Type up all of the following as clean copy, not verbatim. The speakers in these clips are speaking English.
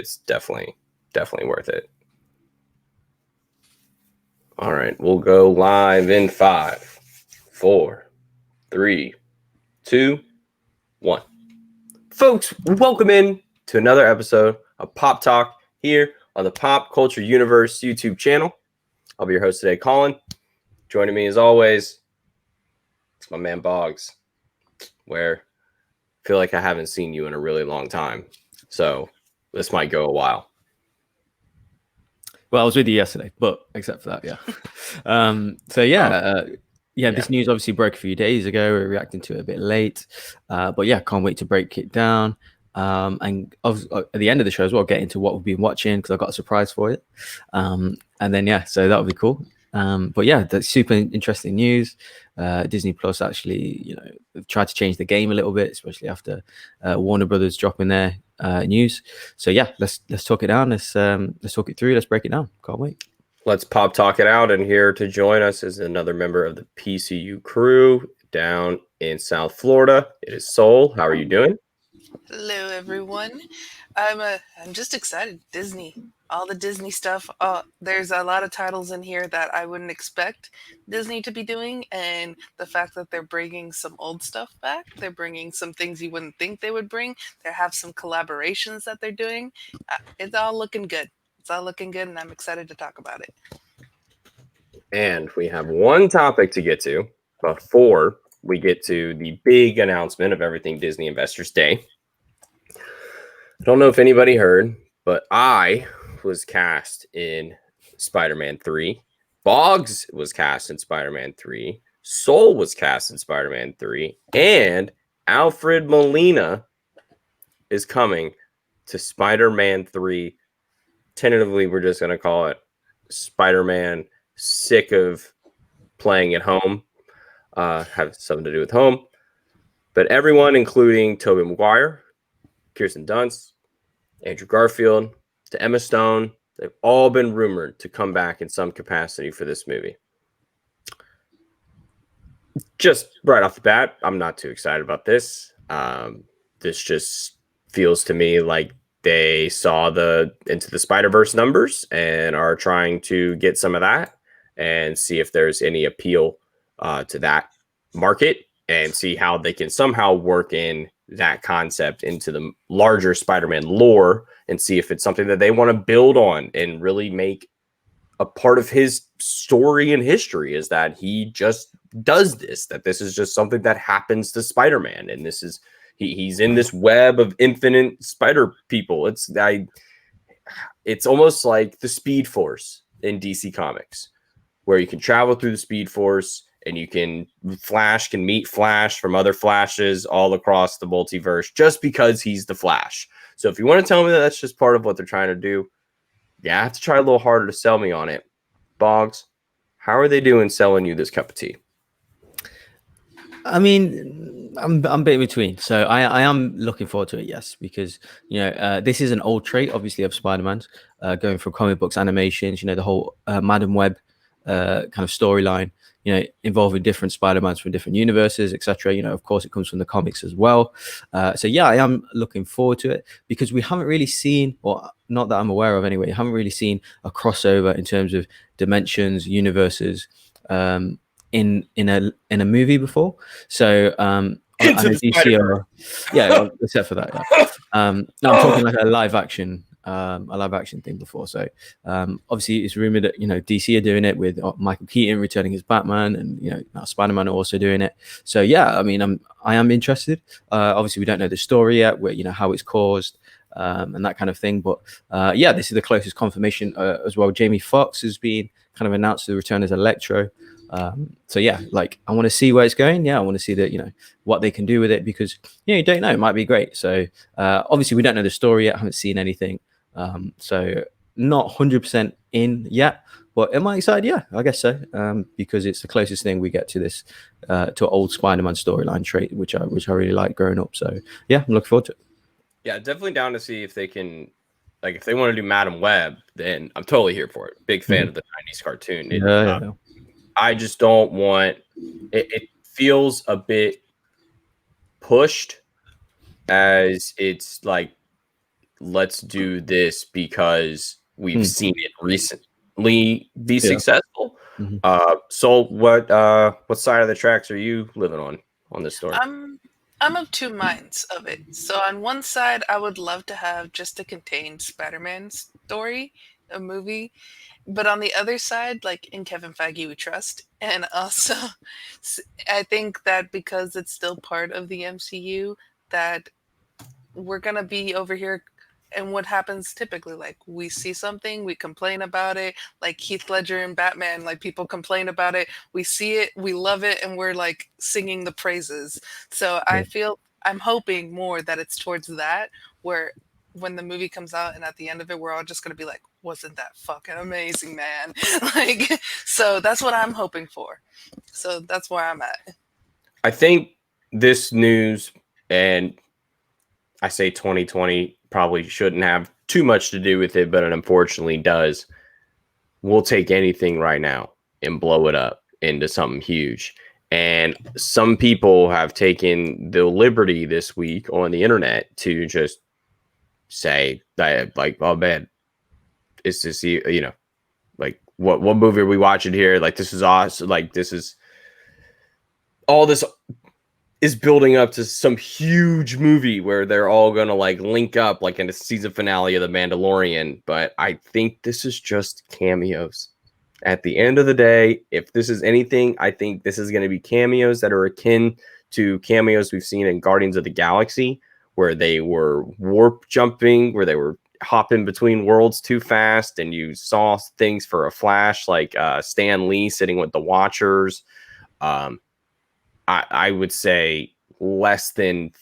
it's definitely worth it. All right, we'll go live in 5, 4, 3, 2, 1. Folks, welcome in to another episode of Pop Talk here on the Pop Culture Universe YouTube channel. I'll be your host today, Colin. Joining me as always, it's my man Bogz, where I feel like I haven't seen you in a really long time. So this might go a while. Well, I was with you yesterday, but except for that, yeah. This news obviously broke a few days ago. We're reacting to it a bit late, but yeah, can't wait to break it down. And at the end of the show as well, get into what we've been watching because I got a surprise for it. So that'll be cool. But yeah, that's super interesting news. Disney Plus actually, tried to change the game a little bit, especially after Warner Brothers dropping their news. So yeah, let's talk it down. Let's talk it through. Let's break it down. Can't wait. Let's pop talk it out. And here to join us is another member of the PCU crew down in South Florida. It is Soul. How are you doing? Hello, everyone. I'm just excited. Disney, all the Disney stuff. There's a lot of titles in here that I wouldn't expect Disney to be doing, and the fact that they're bringing some old stuff back, they're bringing some things you wouldn't think they would bring. They have some collaborations that they're doing. It's all looking good. It's all looking good, and I'm excited to talk about it. And we have one topic to get to before we get to the big announcement of Everything Disney Investors Day. I don't know if anybody heard, but I was cast in Spider-Man 3. Bogz was cast in Spider-Man 3. Soul was cast in Spider-Man 3. And Alfred Molina is coming to Spider-Man 3. Tentatively, we're just going to call it Spider-Man Sick of Playing at Home. Have something to do with home. But everyone, including Tobey Maguire, Kirsten Dunst, Andrew Garfield, to Emma Stone, they've all been rumored to come back in some capacity for this movie. Just right off the bat, I'm not too excited about this. This just feels to me like they saw the Into the Spider-Verse numbers and are trying to get some of that and see if there's any appeal to that market and see how they can somehow work in that concept into the larger Spider-Man lore and see if it's something that they want to build on and really make a part of his story and history, is that he just does this, that this is just something that happens to Spider-Man. And this is, he's in this web of infinite spider people. It's almost like the Speed Force in DC Comics, where you can travel through the Speed Force and you can meet Flash from other Flashes all across the multiverse just because he's the Flash. So if you want to tell me that that's just part of what they're trying to do, yeah, I have to try a little harder to sell me on it. Bogz, how are they doing selling you this cup of tea? I mean, I'm a bit in between. So I am looking forward to it, yes, because this is an old trait, obviously, of Spider-Man's going from comic books, animations. The whole Madam Web kind of storyline, involving different Spider-Mans from different universes, etc. Of course, it comes from the comics as well. So yeah, I am looking forward to it because we haven't really seen, or not that I'm aware of anyway, haven't really seen a crossover in terms of dimensions, universes, in a movie before. So DC, yeah, except for that. Yeah. No, I'm talking like a live action thing before. So obviously it's rumored that DC are doing it with Michael Keaton returning as Batman, and now Spider-Man are also doing it. So yeah, I mean, I am interested. Obviously we don't know the story yet, where how it's caused and that kind of thing, but yeah, this is the closest confirmation as well. Jamie Foxx has been kind of announced to return as Electro. So yeah, like I want to see where it's going. Yeah, I want to see that what they can do with it, because you don't know, it might be great. So obviously we don't know the story yet, haven't seen anything, so not 100% in yet, but am I excited? Yeah, I guess so, because it's the closest thing we get to this to an old Spider-Man storyline trait, which I really like growing up. So yeah, I'm looking forward to it. Yeah, definitely down to see if they can, like, if they want to do Madam Web, then I'm totally here for it. Big fan of the 90s cartoon. I just don't want it feels a bit pushed, as it's like let's do this because we've seen it recently be successful. So what side of the tracks are you living on this story? I'm of two minds of it. So on one side, I would love to have just a contained Spider-Man story, a movie. But on the other side, like in Kevin Feige, we trust. And also, I think that because it's still part of the MCU, that we're going to be over here. And what happens typically, like we see something, we complain about it, like Heath Ledger and Batman, like people complain about it, we see it, we love it, and we're like singing the praises. So I feel I'm hoping more that it's towards that, where when the movie comes out and at the end of it, we're all just going to be like, wasn't that fucking amazing, man? Like, so that's what I'm hoping for. So that's where I'm at. I think this news, and I say 2020 probably shouldn't have too much to do with it, but it unfortunately does. We'll take anything right now and blow it up into something huge. And some people have taken the liberty this week on the internet to just say that, like, oh man, is this, you know, like what movie are we watching here? Like, this is awesome. Like, this is all this is building up to some huge movie where they're all gonna like link up like in the season finale of The Mandalorian. But I think this is just cameos. At the end of the day, if this is anything, I think this is going to be cameos that are akin to cameos we've seen in Guardians of the Galaxy, where they were warp jumping, where they were hopping between worlds too fast, and you saw things for a flash, like Stan Lee sitting with the Watchers. I would say less than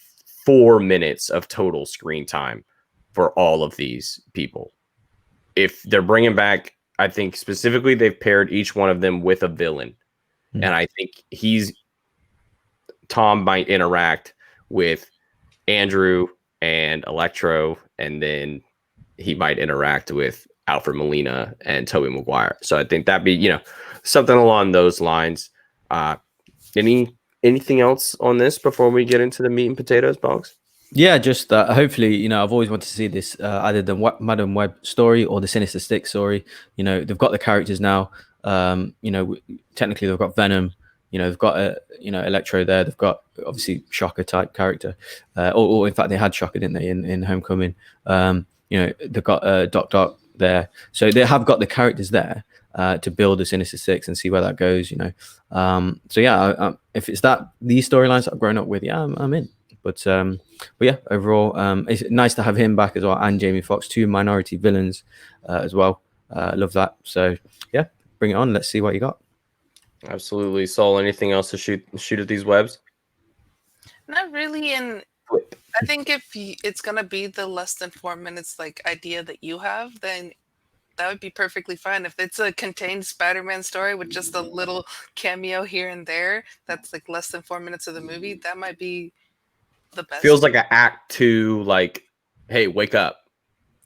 4 minutes of total screen time for all of these people. If they're bringing back, I think specifically they've paired each one of them with a villain. And I think Tom might interact with Andrew and Electro, and then he might interact with Alfred Molina and Tobey Maguire. So I think that'd be, you know, something along those lines. Anything else on this before we get into the meat and potatoes, Bogz? Yeah, just hopefully, you know, I've always wanted to see this either the Madam Web story or the Sinister Six story. You know, they've got the characters now. You know, technically they've got Venom. You know, they've got Electro there. They've got obviously Shocker type character. Or in fact, they had Shocker, didn't they, in Homecoming? You know, they've got Doc there. So they have got the characters there to build the Sinister Six and see where that goes. You know, so yeah, if it's these storylines that I've grown up with, yeah, I'm in. But yeah, overall, it's nice to have him back as well, and Jamie Foxx, two minority villains as well. Love that. So yeah, bring it on. Let's see what you got. Absolutely. Saul, anything else to shoot at these webs? Not really. And I think if it's going to be the less than 4 minutes like idea that you have, then that would be perfectly fine. If it's a contained Spider-Man story with just a little cameo here and there, that's like less than 4 minutes of the movie, that might be the best. Feels like an act 2, like, hey, wake up.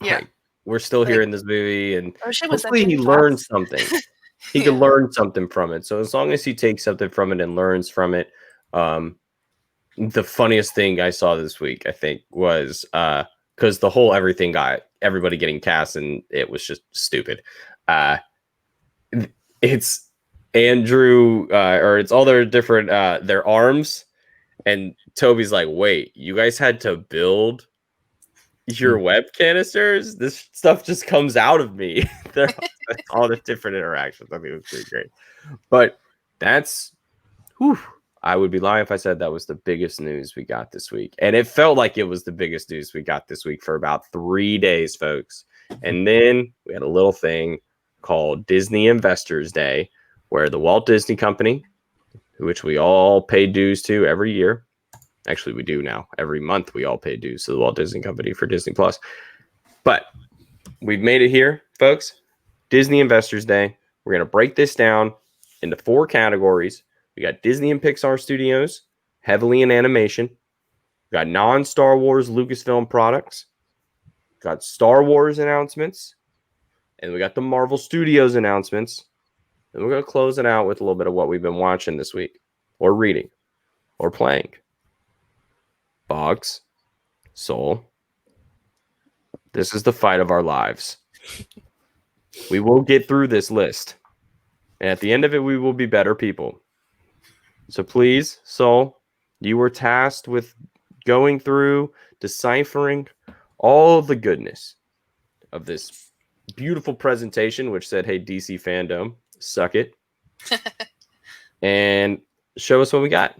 Yeah. Like, we're still here in this movie, and hopefully he learns something. He can learn something from it. So as long as he takes something from it and learns from it, the funniest thing I saw this week, I think, was because the whole everything got everybody getting cast, and it was just stupid. It's Andrew, or it's all their different their arms, and Toby's like, wait, you guys had to build your web canisters? This stuff just comes out of me. They're all the different interactions. I think it was pretty great. But that's, I would be lying if I said that was the biggest news we got this week. And it felt like it was the biggest news we got this week for about 3 days, folks. And then we had a little thing called Disney Investors Day, where the Walt Disney Company, which we all pay dues to every year. Actually, we do now. Every month we all pay dues to the Walt Disney Company for Disney Plus. But we've made it here, folks. Disney Investors Day. We're going to break this down into 4 categories. We got Disney and Pixar Studios, heavily in animation. We got non-Star Wars Lucasfilm products. We got Star Wars announcements. And we got the Marvel Studios announcements. And we're going to close it out with a little bit of what we've been watching this week, or reading, or playing. Bogz, Soul, This is the fight of our lives. We will get through this list. And at the end of it, we will be better people. So please, Soul, you were tasked with going through, deciphering all of the goodness of this beautiful presentation, which said, hey, DC fandom, suck it. And show us what we got.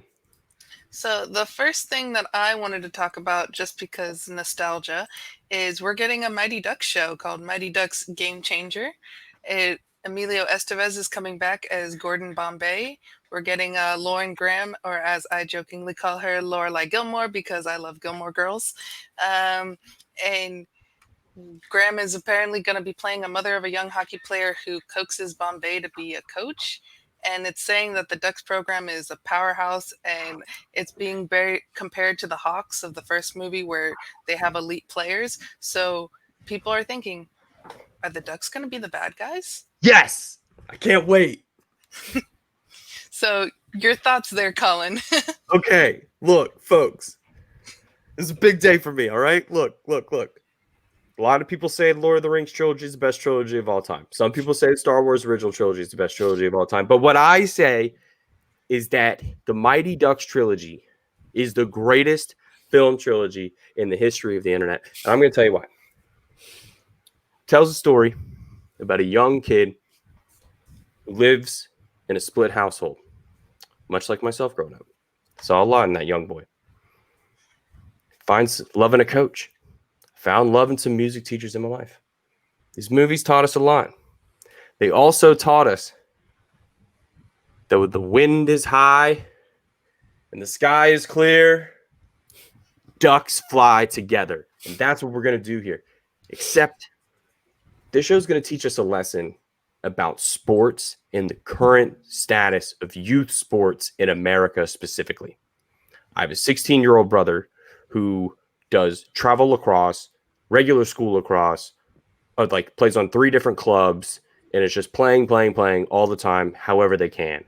So the first thing that I wanted to talk about, just because nostalgia, is we're getting a Mighty Ducks show called Mighty Ducks Game Changer. Emilio Estevez is coming back as Gordon Bombay. We're getting Lauren Graham, or as I jokingly call her, Lorelai Gilmore, because I love Gilmore Girls. And Graham is apparently going to be playing a mother of a young hockey player who coaxes Bombay to be a coach. And it's saying that the Ducks program is a powerhouse, and it's being very compared to the Hawks of the first movie where they have elite players. So people are thinking, are the Ducks going to be the bad guys? Yes! I can't wait. So your thoughts there, Colin? Okay, look, folks. This is a big day for me, all right? Look. A lot of people say Lord of the Rings trilogy is the best trilogy of all time. Some people say Star Wars original trilogy is the best trilogy of all time. But what I say is that the Mighty Ducks trilogy is the greatest film trilogy in the history of the internet. And I'm going to tell you why. It tells a story about a young kid who lives in a split household, much like myself growing up. Saw a lot in that young boy. Finds love in a coach. Found love in some music teachers in my life. These movies taught us a lot. They also taught us that when the wind is high and the sky is clear, ducks fly together. And that's what we're going to do here. Except this show is going to teach us a lesson about sports and the current status of youth sports in America specifically. I have a 16-year-old brother who does travel lacrosse, regular school lacrosse, like plays on 3 different clubs, and it's just playing all the time, however they can.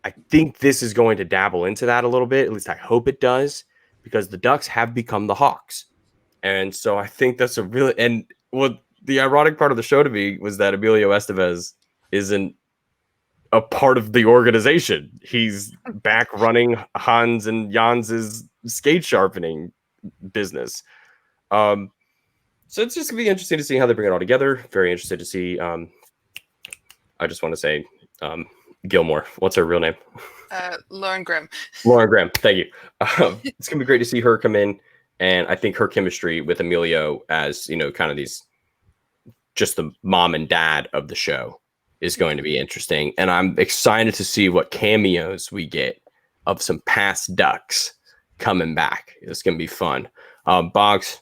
I think this is going to dabble into that a little bit. At least I hope it does, because the Ducks have become the Hawks. And so I think that's a really, and what the ironic part of the show to me was that Emilio Estevez isn't a part of the organization. He's back running Hans and Jans's skate sharpening business. So it's just gonna be interesting to see how they bring it all together. Very interested to see. I just want to say Gilmore. What's her real name? Lauren Graham. Lauren Graham. Thank you. It's gonna be great to see her come in, and I think her chemistry with Emilio as kind of these, just the mom and dad of the show, is going to be interesting. And I'm excited to see what cameos we get of some past Ducks coming back. It's gonna be fun. Bogz,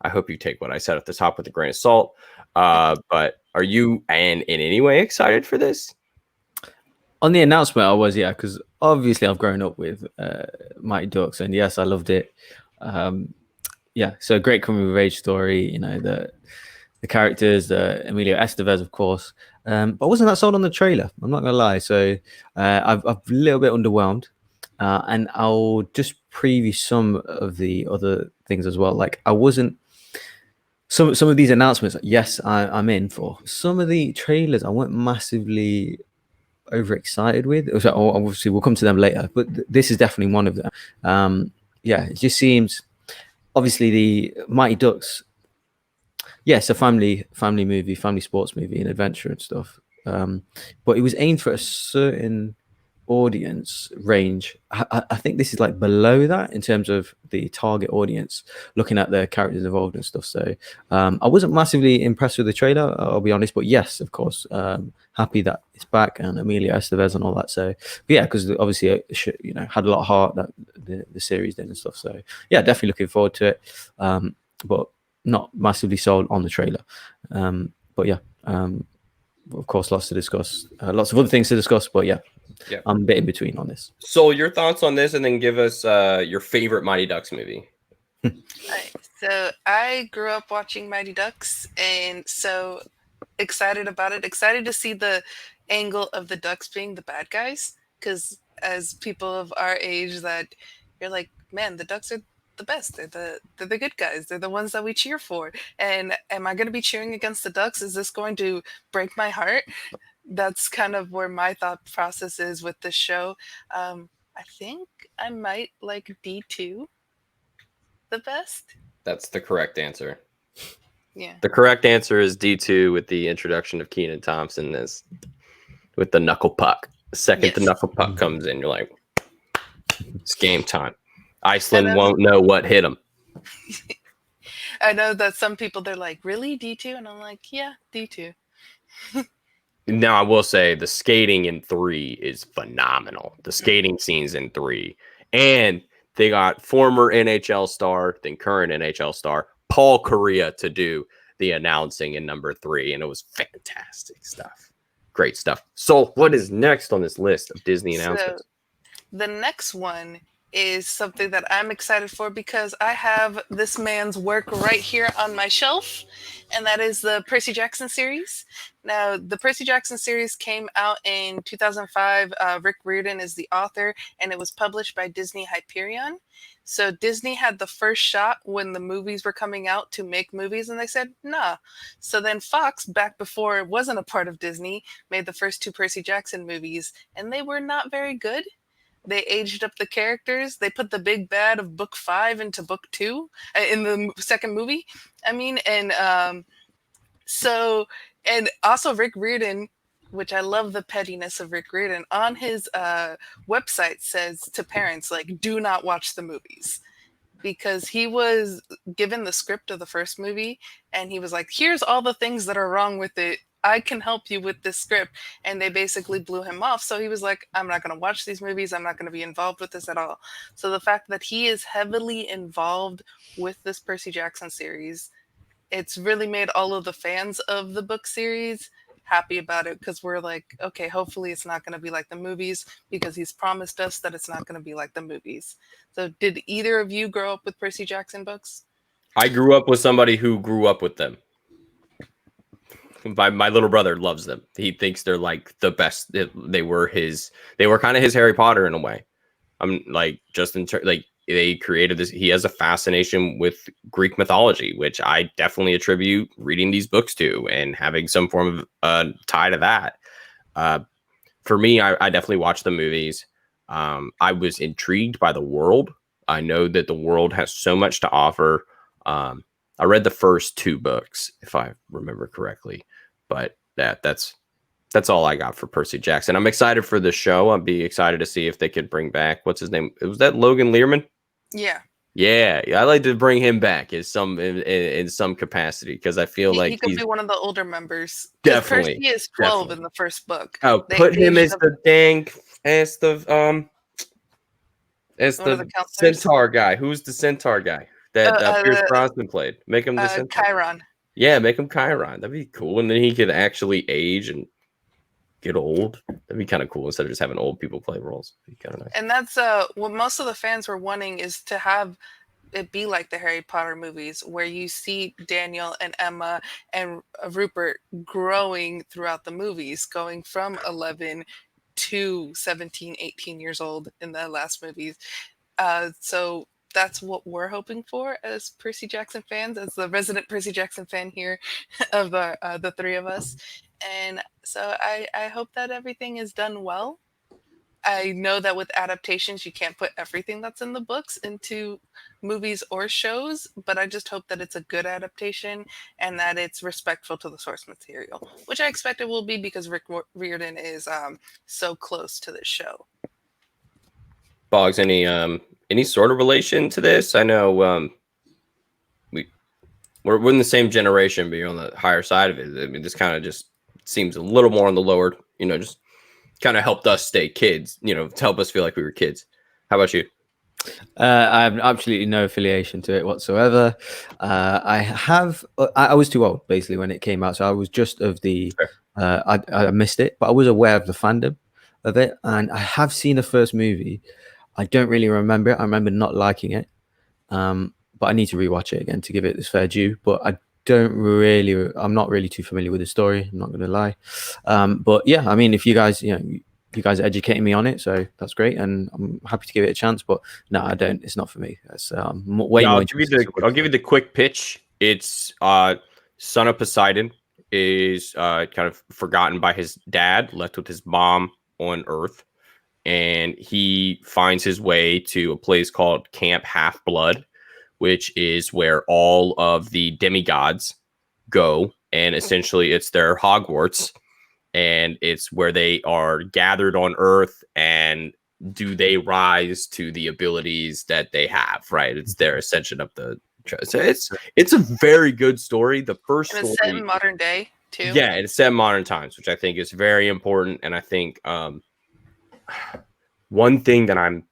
I hope you take what I said at the top with a grain of salt. But are you in any way excited for this? On the announcement, I was, yeah, because obviously I've grown up with Mighty Ducks, and yes, I loved it. Yeah, so great coming of age story. The characters, Emilio Estevez, of course. But I wasn't that sold on the trailer. I'm not gonna lie. So I've a little bit underwhelmed, and I'll just preview some of the other things as well. Like I wasn't. Some of these announcements, yes, I'm in for. Some of the trailers I weren't massively overexcited with. So obviously we'll come to them later, but this is definitely one of them. Yeah, it just seems, obviously the Mighty Ducks, yes, a family movie, family sports movie, and adventure and stuff. But it was aimed for a certain audience range. I think this is like below that in terms of the target audience, looking at the characters involved and stuff. So I wasn't massively impressed with the trailer, I'll be honest, but yes, of course, happy that it's back, and Emilio Estevez and all that. So but yeah, because obviously it had a lot of heart that the series did and stuff. So yeah, definitely looking forward to it, but not massively sold on the trailer. But yeah, of course, lots to discuss, lots of other things to discuss, but yeah, I'm a bit in between on this. So your thoughts on this, and then give us your favorite Mighty Ducks movie. Right. So I grew up watching Mighty Ducks, and so excited about it. Excited to see the angle of the Ducks being the bad guys, because as people of our age, that you're like, man, the Ducks are the best. They're the good guys. They're the ones that we cheer for. And am I going to be cheering against the Ducks? Is this going to break my heart? That's kind of where my thought process is with this show. I think I might like D2 the best. That's the correct answer. Yeah. The correct answer is D2 with the introduction of Kenan Thompson as with the knuckle puck. The second the knuckle puck comes in, you're like, it's game time. Iceland won't know what hit them. I know that some people, they're like, really, D2? And I'm like, yeah, D2. Now, I will say the skating in 3 is phenomenal. The skating scenes in 3. And they got former NHL star, then current NHL star, Paul Correa to do the announcing in number 3. And it was fantastic stuff. Great stuff. So what is next on this list of Disney announcements? So the next one is something that I'm excited for because I have this man's work right here on my shelf, and that is the Percy Jackson series. Now, the Percy Jackson series came out in 2005. Rick Riordan is the author, and it was published by Disney Hyperion. So Disney had the first shot when the movies were coming out to make movies, and they said, nah. So then Fox, back before it wasn't a part of Disney, made the first 2 Percy Jackson movies, and they were not very good. They aged up the characters. They put the big bad of book 5 into book 2 in the second movie. I mean, and and also Rick Riordan, which I love the pettiness of Rick Riordan, on his website says to parents, like, do not watch the movies. Because he was given the script of the first movie, and he was like, here's all the things that are wrong with it. I can help you with this script. And they basically blew him off. So he was like, I'm not going to watch these movies. I'm not going to be involved with this at all. So the fact that he is heavily involved with this Percy Jackson series, it's really made all of the fans of the book series happy about it, because we're like, okay, hopefully it's not going to be like the movies, because he's promised us that it's not going to be like the movies. So did either of you grow up with Percy Jackson books? I grew up with somebody who grew up with them. My little brother loves them. He thinks they're like the best. They were kind of his Harry Potter in a way. I'm like, just in like they created this. He has a fascination with Greek mythology, which I definitely attribute reading these books to and having some form of tie to that. For me, I definitely watched the movies. I was intrigued by the world. I know that the world has so much to offer. I read the first 2 books, if I remember correctly, but that's all I got for Percy Jackson. I'm excited for the show. I'll be excited to see if they could bring back, what's his name? Was that Logan Lerman? Yeah. Yeah, I like to bring him back in some capacity, because I feel like he could be one of the older members. Definitely. Percy is 12 in the first book. Oh, put him as the centaur guy. Who's the centaur guy that Pierce Brosnan played? Make him the centaur. Chiron. Yeah, make him Chiron. That'd be cool. And then he could actually age and get old. That'd be kind of cool instead of just having old people play roles. It'd be kind of nice. And that's what most of the fans were wanting, is to have it be like the Harry Potter movies, where you see Daniel and Emma and Rupert growing throughout the movies, going from 11 to 17, 18 years old in the last movies. So that's what we're hoping for as Percy Jackson fans, as the resident Percy Jackson fan here of the 3 of us. And so I hope that everything is done well. I know that with adaptations, you can't put everything that's in the books into movies or shows, but I just hope that it's a good adaptation and that it's respectful to the source material, which I expect it will be, because Rick Riordan is so close to this show. Bogz, any sort of relation to this? I know we're in the same generation, but you're on the higher side of it. I mean, this kind of just seems a little more on the lower, just kind of helped us stay kids, to help us feel like we were kids. How about you? I have absolutely no affiliation to it whatsoever. I was too old basically when it came out, so I was just of the. I missed it, but I was aware of the fandom of it, and I have seen the first movie. I don't really remember it. I remember not liking it, but I need to rewatch it again to give it its fair due. But I'm not really too familiar with the story. I'm not going to lie. But yeah, I mean, if you guys, you guys are educating me on it, so that's great, and I'm happy to give it a chance. But no, I don't. It's not for me. It's way more. I'll give you the quick pitch. It's son of Poseidon is kind of forgotten by his dad, left with his mom on Earth, and he finds his way to a place called Camp Half Blood, which is where all of the demigods go, and essentially it's their Hogwarts, and it's where they are gathered on Earth, and do they rise to the abilities that they have, right? It's their ascension of the... So it's a very good story. The first and it's story, set in modern day too. yeah, it's set in modern times, which I think is very important. And I think one thing that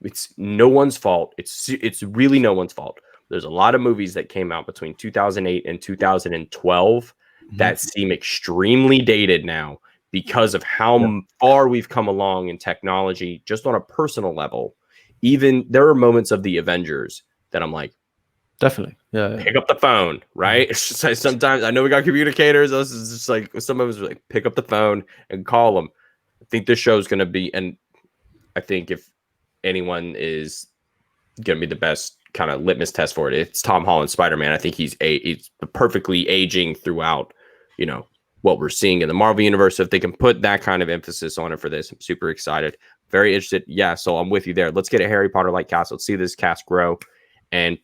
it's no one's fault. It's really no one's fault. There's a lot of movies that came out between 2008 and 2012 that seem extremely dated now because of how far we've come along in technology, just on a personal level. Even there are moments of the Avengers that I'm like, definitely, pick up the phone, right? It's just like sometimes I know we got communicators. This is just like some of us are like, pick up the phone and call them. I think this show is going to be, and I think if anyone is going to be the best kind of litmus test for it, it's Tom Holland Spider-Man. I think he's perfectly aging throughout, what we're seeing in the Marvel universe. So if they can put that kind of emphasis on it for this, I'm super excited, very interested. Yeah, so I'm with you there. Let's get a Harry Potter-like cast. Let's see this cast grow. And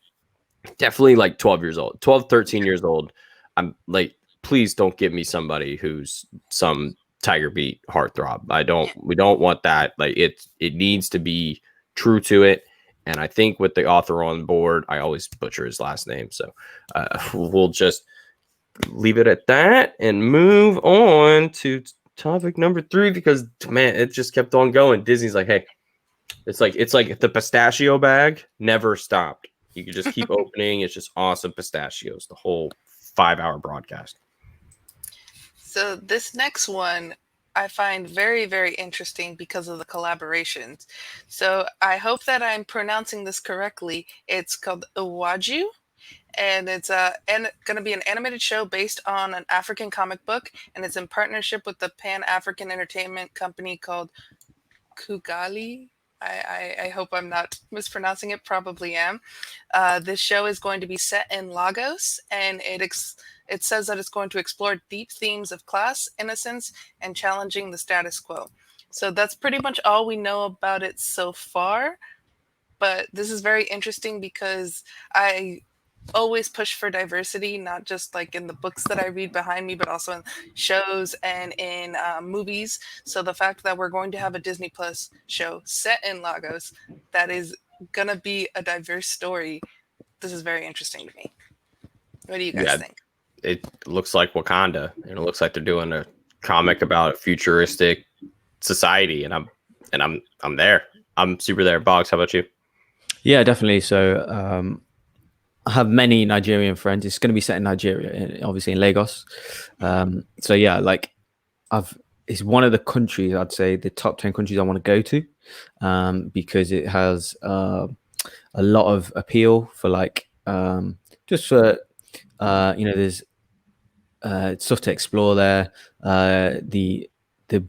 definitely like 13 years old. I'm like, please don't give me somebody who's some Tiger Beat heartthrob. We don't want that. Like it needs to be true to it. And I think with the author on board, I always butcher his last name. So we'll just leave it at that and move on to topic number 3, because man, it just kept on going. Disney's like, hey, it's like the pistachio bag never stopped. You can just keep opening. It's just awesome pistachios, the whole 5-hour broadcast. So this next one I find very, very interesting because of the collaborations. So I hope that I'm pronouncing this correctly. It's called Iwaju, and it's going to be an animated show based on an African comic book, and it's in partnership with the Pan-African entertainment company called Kugali. I hope I'm not mispronouncing it. Probably am. This show is going to be set in Lagos, and it says that it's going to explore deep themes of class, innocence, and challenging the status quo. So that's pretty much all we know about it so far. But this is very interesting because I always push for diversity, not just like in the books that I read behind me, but also in shows and in movies. So the fact that we're going to have a Disney Plus show set in Lagos that is going to be a diverse story, this is very interesting to me. What do you guys think? It looks like Wakanda, and it looks like they're doing a comic about a futuristic society, and I'm there. I'm super there. Bogz, how about you? Yeah, definitely. So I have many Nigerian friends. It's going to be set in Nigeria, obviously in Lagos. So yeah, like it's one of the countries, I'd say the top 10 countries I want to go to, because it has a lot of appeal for like just for there's stuff to explore there, the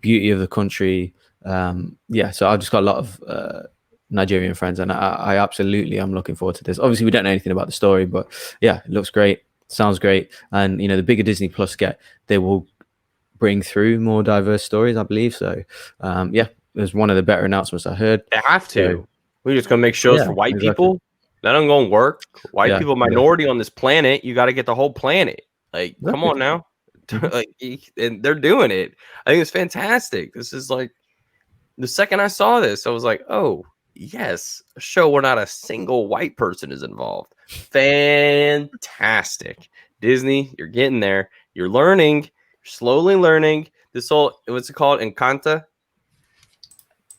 beauty of the country. So I've just got a lot of Nigerian friends, and I absolutely am looking forward to this. Obviously we don't know anything about the story, but yeah, it looks great, sounds great. And the bigger Disney Plus get, they will bring through more diverse stories, I believe. So it was one of the better announcements I heard. They have to. We're just gonna make shows for white people. That ain't gonna work. White people, minority on this planet. You got to get the whole planet. Like, come on now. Like, and they're doing it. I think it's fantastic. This is like the second I saw this, I was like, oh yes, a show where not a single white person is involved. Fantastic. Disney, you're getting there. You're learning. You're slowly learning. This whole, what's it called? Encanta?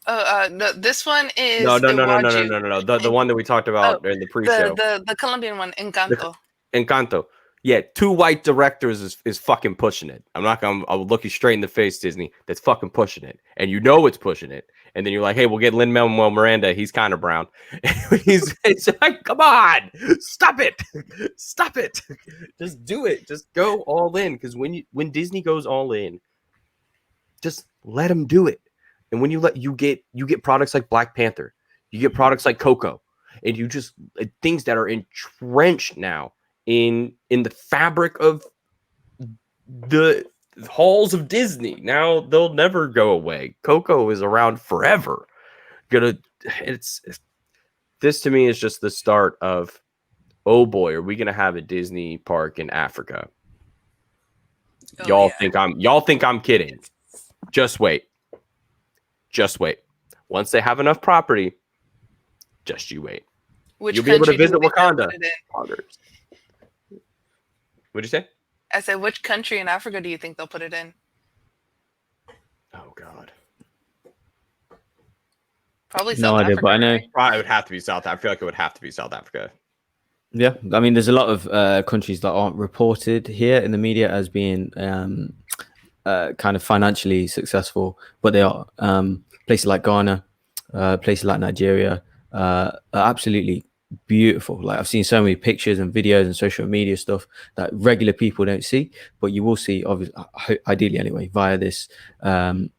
No, this one is no. The one that we talked about in the pre-show. The Colombian one, Encanto. Encanto. Yeah, 2 white directors is fucking pushing it. I'll look you straight in the face, Disney. That's fucking pushing it. And it's pushing it. And then you're like, hey, we'll get Lin-Manuel Miranda. He's kind of brown. It's like, come on, stop it. Stop it. Just do it. Just go all in. Because when Disney goes all in, just let them do it. And when you get products like Black Panther, you get products like Coco, and you just things that are entrenched now in the fabric of the halls of Disney. Now they'll never go away. Coco is around forever. It's this to me is just the start of, oh boy, are we gonna have a Disney park in Africa? Y'all think I'm kidding. Just wait. Just wait. Once they have enough property, just you wait. You'll be able to visit Wakanda. What'd you say? I said, which country in Africa do you think they'll put it in? Oh God. Probably No South idea, Africa. but I know. Probably would have to be South Africa. I feel like it would have to be South Africa. Yeah, I mean, there's a lot of countries that aren't reported here in the media as being kind of financially successful, but they are. Places like Ghana, places like Nigeria are absolutely beautiful. Like I've seen so many pictures and videos and social media stuff that regular people don't see, but you will see, obviously, ideally anyway, via this new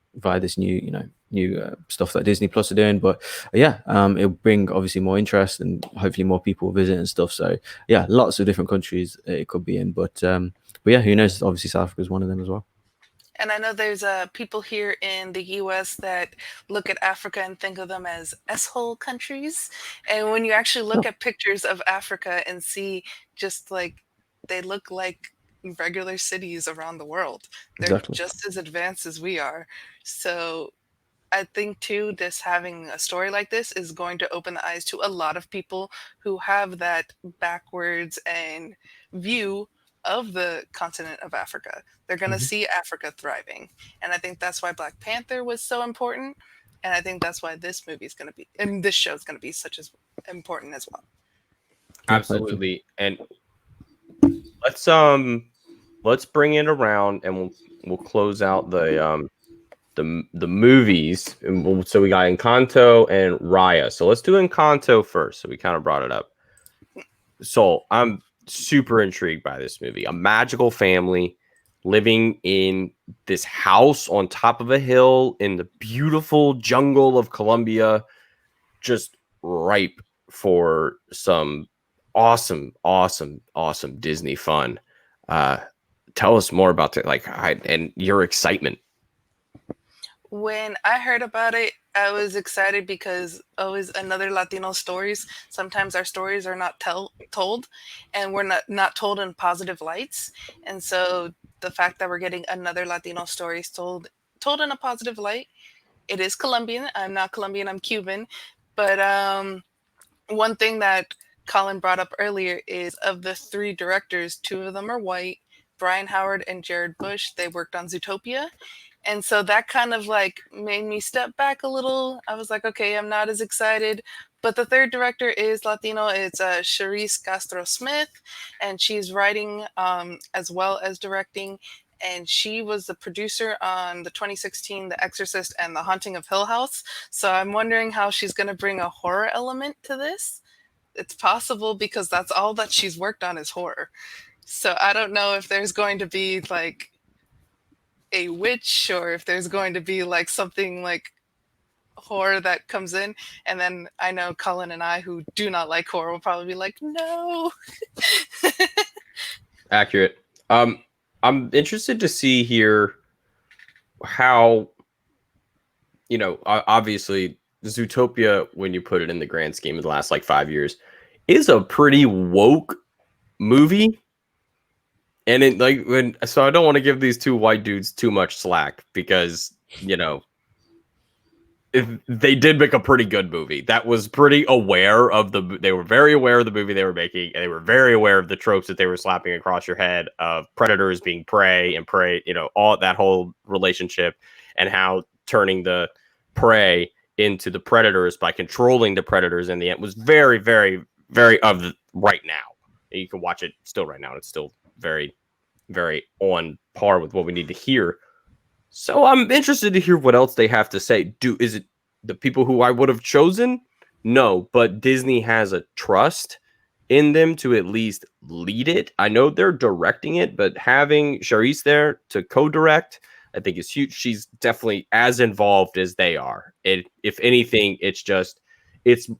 stuff that Disney Plus are doing. But yeah, it'll bring obviously more interest and hopefully more people visit and stuff. So yeah, lots of different countries it could be in, but yeah, who knows? Obviously South Africa is one of them as well. And I know there's people here in the U.S. that look at Africa and think of them as S-hole countries. And when you actually look at pictures of Africa and see just like they look like regular cities around the world, they're Exactly. just as advanced as we are. So I think too, this having a story like this is going to open the eyes to a lot of people who have that backwards and view of the continent of Africa. They're going to see Africa thriving. And I think that's why Black Panther was so important. And I think that's why this movie is going to be, and this show is going to be such as important as well. Absolutely. And let's bring it around and we'll close out the movies. And so we got Encanto and Raya. So let's do Encanto first. So we kind of brought it up. So I'm super intrigued by this movie. A magical family living in this house on top of a hill in the beautiful jungle of Colombia, just ripe for some awesome Disney fun. Tell us more about that, and your excitement. When I heard about it, I was excited because always another Latino stories. Sometimes our stories are not told, and we're not told in positive lights. And so the fact that we're getting another Latino stories told in a positive light. It is Colombian. I'm not Colombian. I'm Cuban. But one thing that Colin brought up earlier is of the three directors, two of them are white. Brian Howard and Jared Bush. They worked on Zootopia. And so that kind of like made me step back a little. I was like, okay, I'm not as excited. But the third director is Latino. It's Charisse Castro-Smith, and she's writing as well as directing. And she was the producer on the 2016 The Exorcist and The Haunting of Hill House. So I'm wondering how she's going to bring a horror element to this. It's possible because that's all that she's worked on is horror. So I don't know if there's going to be like a witch or if there's going to be like something like horror that comes in. And then I know Colin and I, who do not like horror, will probably be like, no. Accurate. I'm interested to see here how, obviously Zootopia, when you put it in the grand scheme of the last like 5 years, is a pretty woke movie. And so I don't want to give these two white dudes too much slack because, they did make a pretty good movie that was pretty aware of they were very aware of the movie they were making, and they were very aware of the tropes that they were slapping across your head of predators being prey and prey, all that whole relationship, and how turning the prey into the predators by controlling the predators in the end was very, very, very right now. And you can watch it still right now. It's still very, very on par with what we need to hear. So I'm interested to hear what else they have to say. Is it the people who I would have chosen? No, but Disney has a trust in them to at least lead it. I know they're directing it, but having Charisse there to co-direct I think is huge. She's definitely as involved as they are. If anything,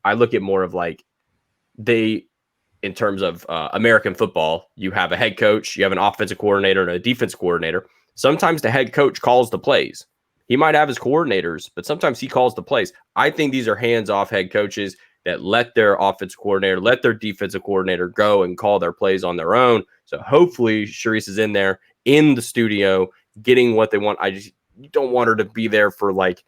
I look at more of like in terms of American football, you have a head coach, you have an offensive coordinator and a defense coordinator. Sometimes the head coach calls the plays. He might have his coordinators, but sometimes he calls the plays. I think these are hands-off head coaches that let their offensive coordinator, let their defensive coordinator go and call their plays on their own. So hopefully Charisse is in there in the studio getting what they want. You don't want her to be there for like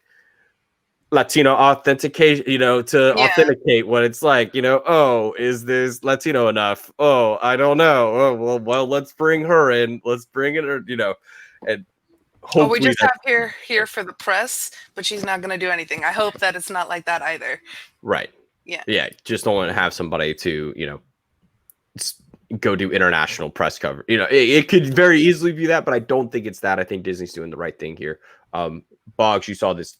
Latino authentication, to authenticate what it's like, oh, is this Latino enough? Oh, I don't know. Oh, well, let's bring her in. Let's bring in her, and hopefully we just have here for the press, but she's not going to do anything. I hope that it's not like that either. Right. Yeah. Yeah. Just don't want to have somebody to, go do international press cover. It could very easily be that, but I don't think it's that. I think Disney's doing the right thing here. Bogz, you saw this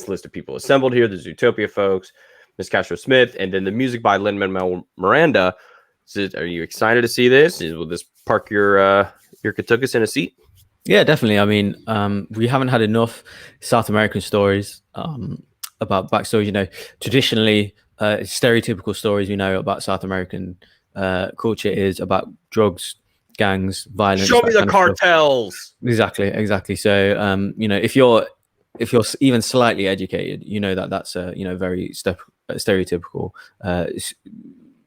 list of people assembled here, the Zootopia folks, Miss Castro Smith, and then the music by Lin-Manuel Miranda. Are you excited to see this? Will this park your Katukas in a seat? Yeah, definitely. I mean, we haven't had enough South American stories about backstories. Traditionally, stereotypical stories we know about South American culture is about drugs, gangs, violence. Show me the cartels. Exactly. So, if you're even slightly educated, that's a very stereotypical,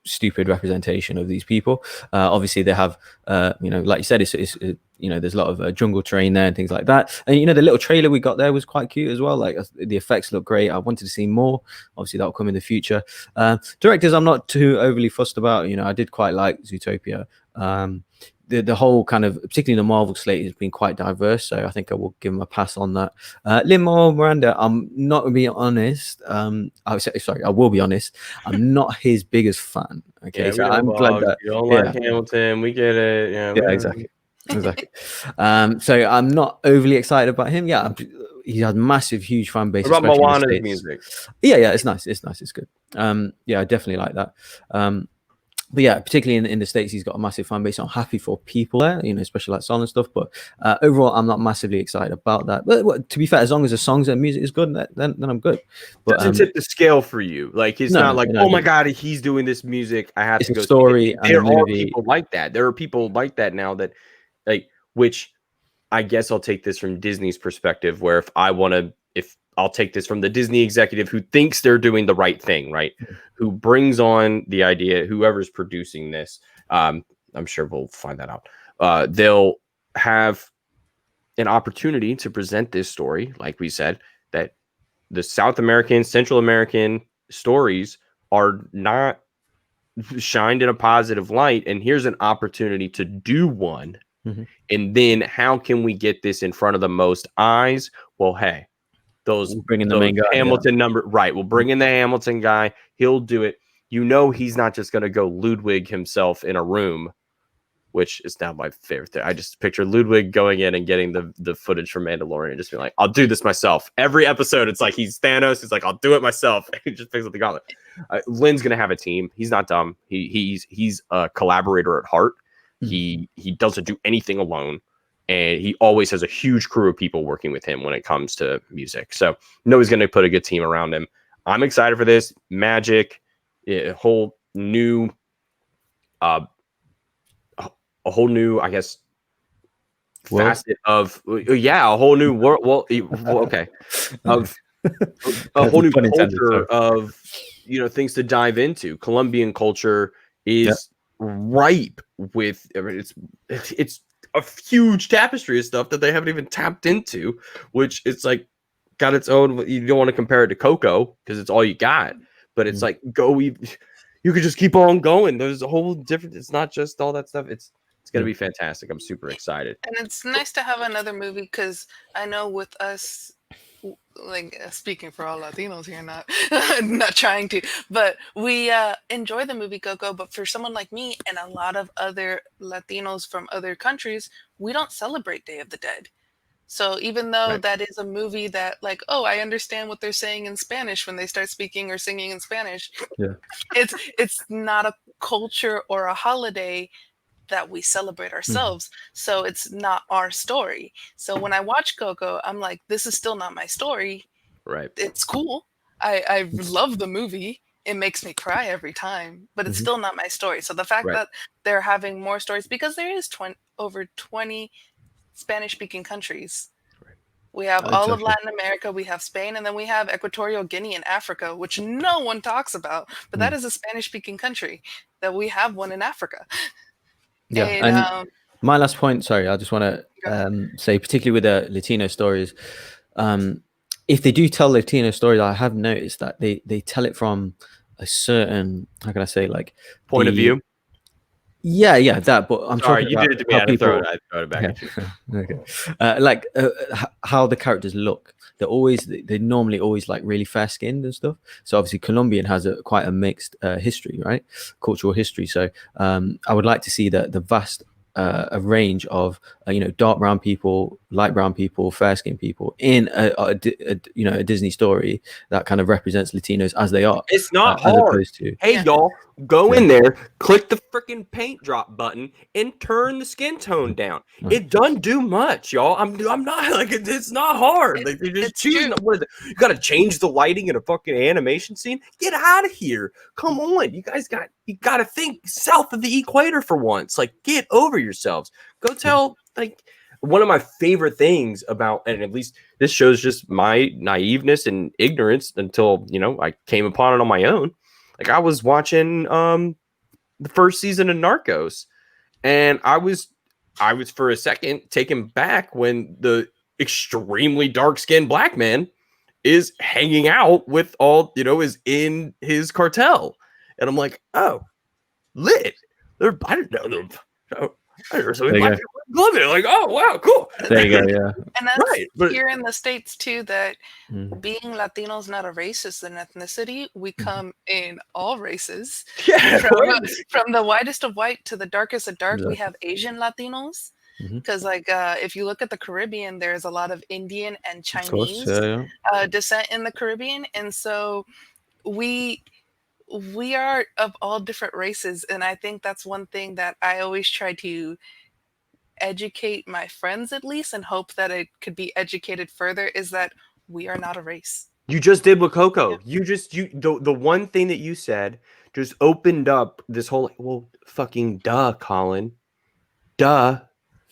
stupid representation of these people. Obviously, they have, like you said, it's there's a lot of jungle terrain there and things like that. And the little trailer we got there was quite cute as well. Like the effects look great. I wanted to see more. Obviously, that'll come in the future. Directors, I'm not too overly fussed about. I did quite like Zootopia. The whole kind of, particularly the Marvel slate, has been quite diverse, so I think I will give him a pass on that. Lin-Manuel Miranda, I'm not going to be honest. I will be honest. I'm not his biggest fan. Okay, so I'm glad that you don't like Hamilton. We get it. Yeah, exactly. So I'm not overly excited about him. Yeah, he has massive, huge fan base. What about Moana's music? Yeah, it's nice. It's good. Yeah, I definitely like that. But yeah, particularly in the States, he's got a massive fan base. I'm happy for people there, especially like Sol and stuff. But overall, I'm not massively excited about that. But to be fair, as long as the songs and music is good, then I'm good. But doesn't tip the scale for you. Like it's not like, oh my god, he's doing this music, I have to go. Story. There are people like that. There are people like that now that, like, which I guess I'll take this from Disney's perspective, where if I'll take this from the Disney executive who thinks they're doing the right thing, right? Who brings on the idea, whoever's producing this, I'm sure we'll find that out. They'll have an opportunity to present this story, like we said, that the South American, Central American stories are not shined in a positive light. And here's an opportunity to do one. Mm-hmm. And then how can we get this in front of the most eyes? Well, hey, those bringing the main guy, Hamilton number, right? We'll bring in the Hamilton guy. He'll do it. He's not just going to go Ludwig himself in a room, which is now my favorite thing. I just picture Ludwig going in and getting the footage from Mandalorian and just being like, I'll do this myself. Every episode, it's like he's Thanos. He's like, I'll do it myself. He just picks up the gauntlet. Lynn's going to have a team. He's not dumb. He's a collaborator at heart. Mm-hmm. He doesn't do anything alone. And he always has a huge crew of people working with him when it comes to music. So he's going to put a good team around him. I'm excited for this. Magic, a whole new, I guess, facet of, a whole new world. Well, okay. Of a whole new culture of, things to dive into. Colombian culture is ripe with, it's a huge tapestry of stuff that they haven't even tapped into, which it's like got its own. You don't want to compare it to Coco because it's all you got, but it's like you could just keep on going. There's a whole different. It's not just all that stuff. It's gonna be fantastic. I'm super excited, and it's nice to have another movie because I know with us, like speaking for all Latinos here, not trying to, but we enjoy the movie Coco. But for someone like me and a lot of other Latinos from other countries, we don't celebrate Day of the Dead. So even though that is a movie that, like, oh, I understand what they're saying in Spanish when they start speaking or singing in Spanish, it's not a culture or a holiday that we celebrate ourselves. So it's not our story. So when I watch Coco, I'm like, this is still not my story. Right. It's cool. I love the movie. It makes me cry every time, but it's still not my story. So the fact that they're having more stories, because there is over 20 Spanish-speaking countries. We have all of Latin America, we have Spain, and then we have Equatorial Guinea in Africa, which no one talks about, but that is a Spanish-speaking country, that we have one in Africa. Yeah, and my last point, sorry, I just want to say, particularly with the Latino stories, if they do tell Latino stories, I have noticed that they tell it from a certain, how can I say, like point of view. Yeah, that. But I'm sorry, talking you about did it to me. how I people throw it back at you. Okay, how the characters look. They're normally always like really fair skinned and stuff. So obviously Colombian has quite a mixed history, right? Cultural history. So I would like to see the vast a range of dark brown people, light brown people, fair skinned people in a Disney story that kind of represents Latinos as they are. It's not as hard. Opposed to, hey y'all, go in there, click the freaking paint drop button, and turn the skin tone down. It doesn't do much, y'all. I'm not like it's not hard. Like, you're just choosing. What is it? You got to change the lighting in a fucking animation scene. Get out of here! Come on, you guys got to think south of the equator for once. Like, get over yourselves. Go tell one of my favorite things about, and at least this shows just my naiveness and ignorance until I came upon it on my own. Like, I was watching the first season of Narcos, and I was for a second taken back when the extremely dark-skinned black man is hanging out with all is in his cartel, and I'm like, oh, lit. I didn't know them. Like, oh wow, cool. There you go. Yeah, and that's here in the States too. That being Latino is not a race; it's an ethnicity. We come in all races. Yeah, from the whitest of white to the darkest of dark. We have Asian Latinos. Because if you look at the Caribbean, there's a lot of Indian and Chinese descent in the Caribbean, and so we are of all different races. And I think that's one thing that I always try to educate my friends, at least, and hope that it could be educated further, is that we are not a race. You just did with Coco. The one thing that you said just opened up this whole, well, fucking duh, Colin. Duh.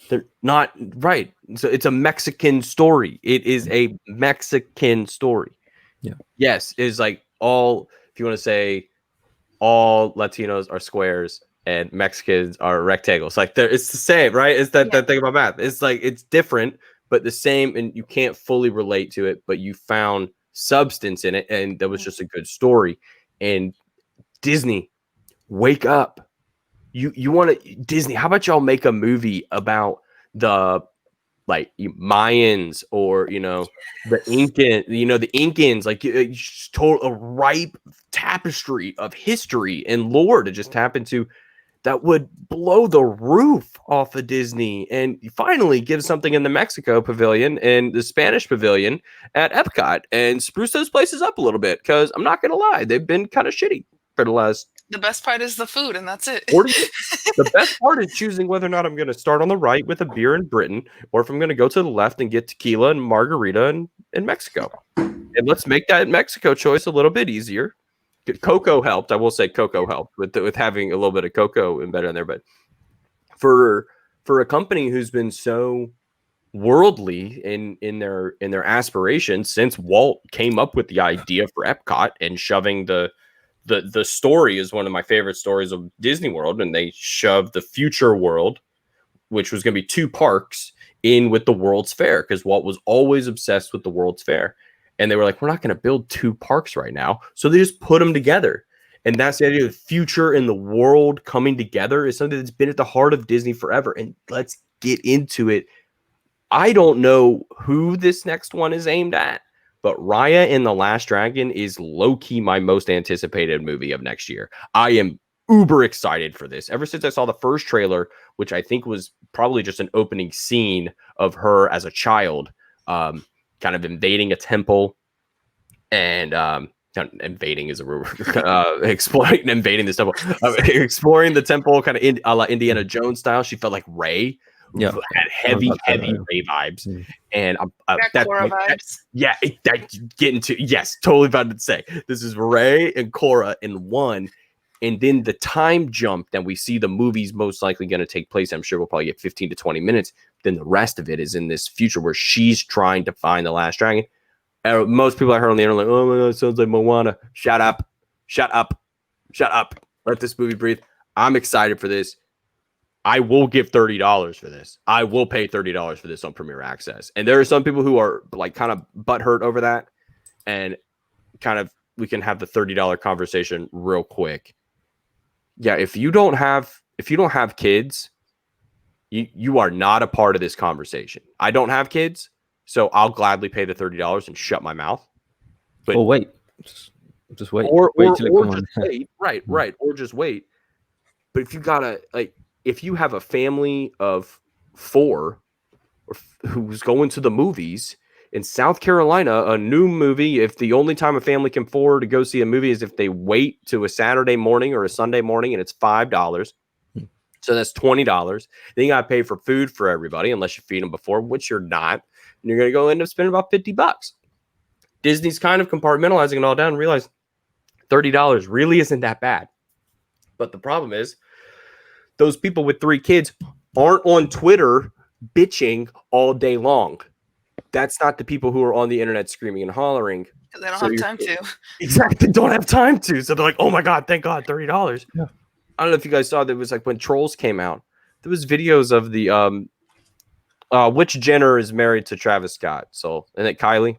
They're not right. So it's a Mexican story. It is a Mexican story. Yeah. Yes, it's like all, if you want to say all Latinos are squares and Mexicans are rectangles. Like, it's the same, right? It's that thing about math. It's like, it's different, but the same, and you can't fully relate to it, but you found substance in it, and that was just a good story. And Disney, wake up. You want to, Disney, how about y'all make a movie about the Mayans or the Incan, the Incans, like just total a ripe tapestry of history and lore to just tap into that would blow the roof off of Disney, and finally give something in the Mexico pavilion and the Spanish pavilion at Epcot and spruce those places up a little bit, because I'm not gonna lie, they've been kind of shitty for the last. The best part is the food, and that's it. The best part is choosing whether or not I'm going to start on the right with a beer in Britain, or if I'm going to go to the left and get tequila and margarita in Mexico. And let's make that Mexico choice a little bit easier. Coco helped. I will say Coco helped with having a little bit of cocoa embedded in there. But for a company who's been so worldly in their aspirations since Walt came up with the idea for Epcot and shoving the story is one of my favorite stories of Disney World, and they shoved the future world, which was going to be 2 parks, in with the World's Fair, because Walt was always obsessed with the World's Fair. And they were like, we're not going to build 2 parks right now. So they just put them together. And that's the idea of the future and the world coming together is something that's been at the heart of Disney forever. And let's get into it. I don't know who this next one is aimed at, but Raya and the Last Dragon is low-key my most anticipated movie of next year. I am uber excited for this. Ever since I saw the first trailer, which I think was probably just an opening scene of her as a child, kind of invading a temple and invading is a rumor. Exploring, invading the temple, exploring the temple, kind of a la Indiana Jones style. She felt like Rey. Yeah, Had heavy Rey vibes, and Korra vibes. Yeah, yes, totally about to say this is Rey and Korra in one, and then the time jump that we see the movie's most likely going to take place. I'm sure we'll probably get 15 to 20 minutes. Then the rest of it is in this future where she's trying to find the last dragon. Most people I heard on the internet, oh my god, it sounds like Moana. Shut up. Let this movie breathe. I'm excited for this. I will give $30 for this. I will pay $30 for this on Premier Access. And there are some people who are like kind of butthurt over that. And kind of we can have the $30 conversation real quick. Yeah, if you don't have kids, you are not a part of this conversation. I don't have kids, so I'll gladly pay the $30 and shut my mouth. But wait. Just wait. Or wait till it or come just on. wait. Right. Or just wait. But if you gotta if you have a family of 4 who's going to the movies in South Carolina, a new movie, if the only time a family can afford to go see a movie is if they wait to a Saturday morning or a Sunday morning, and it's $5. So that's $20. Then you got to pay for food for everybody, unless you feed them before, which you're not. And you're going to go end up spending about $50. Disney's kind of compartmentalizing it all down and realize $30 really isn't that bad. But the problem is those people with 3 kids aren't on Twitter bitching all day long. That's not the people who are on the internet screaming and hollering. They don't have time to. Exactly. Don't have time to. So they're like, oh my God, thank God, $30. Yeah. I don't know if you guys saw that. It was like when Trolls came out, there was videos of the which Jenner is married to Travis Scott. So, isn't it Kylie?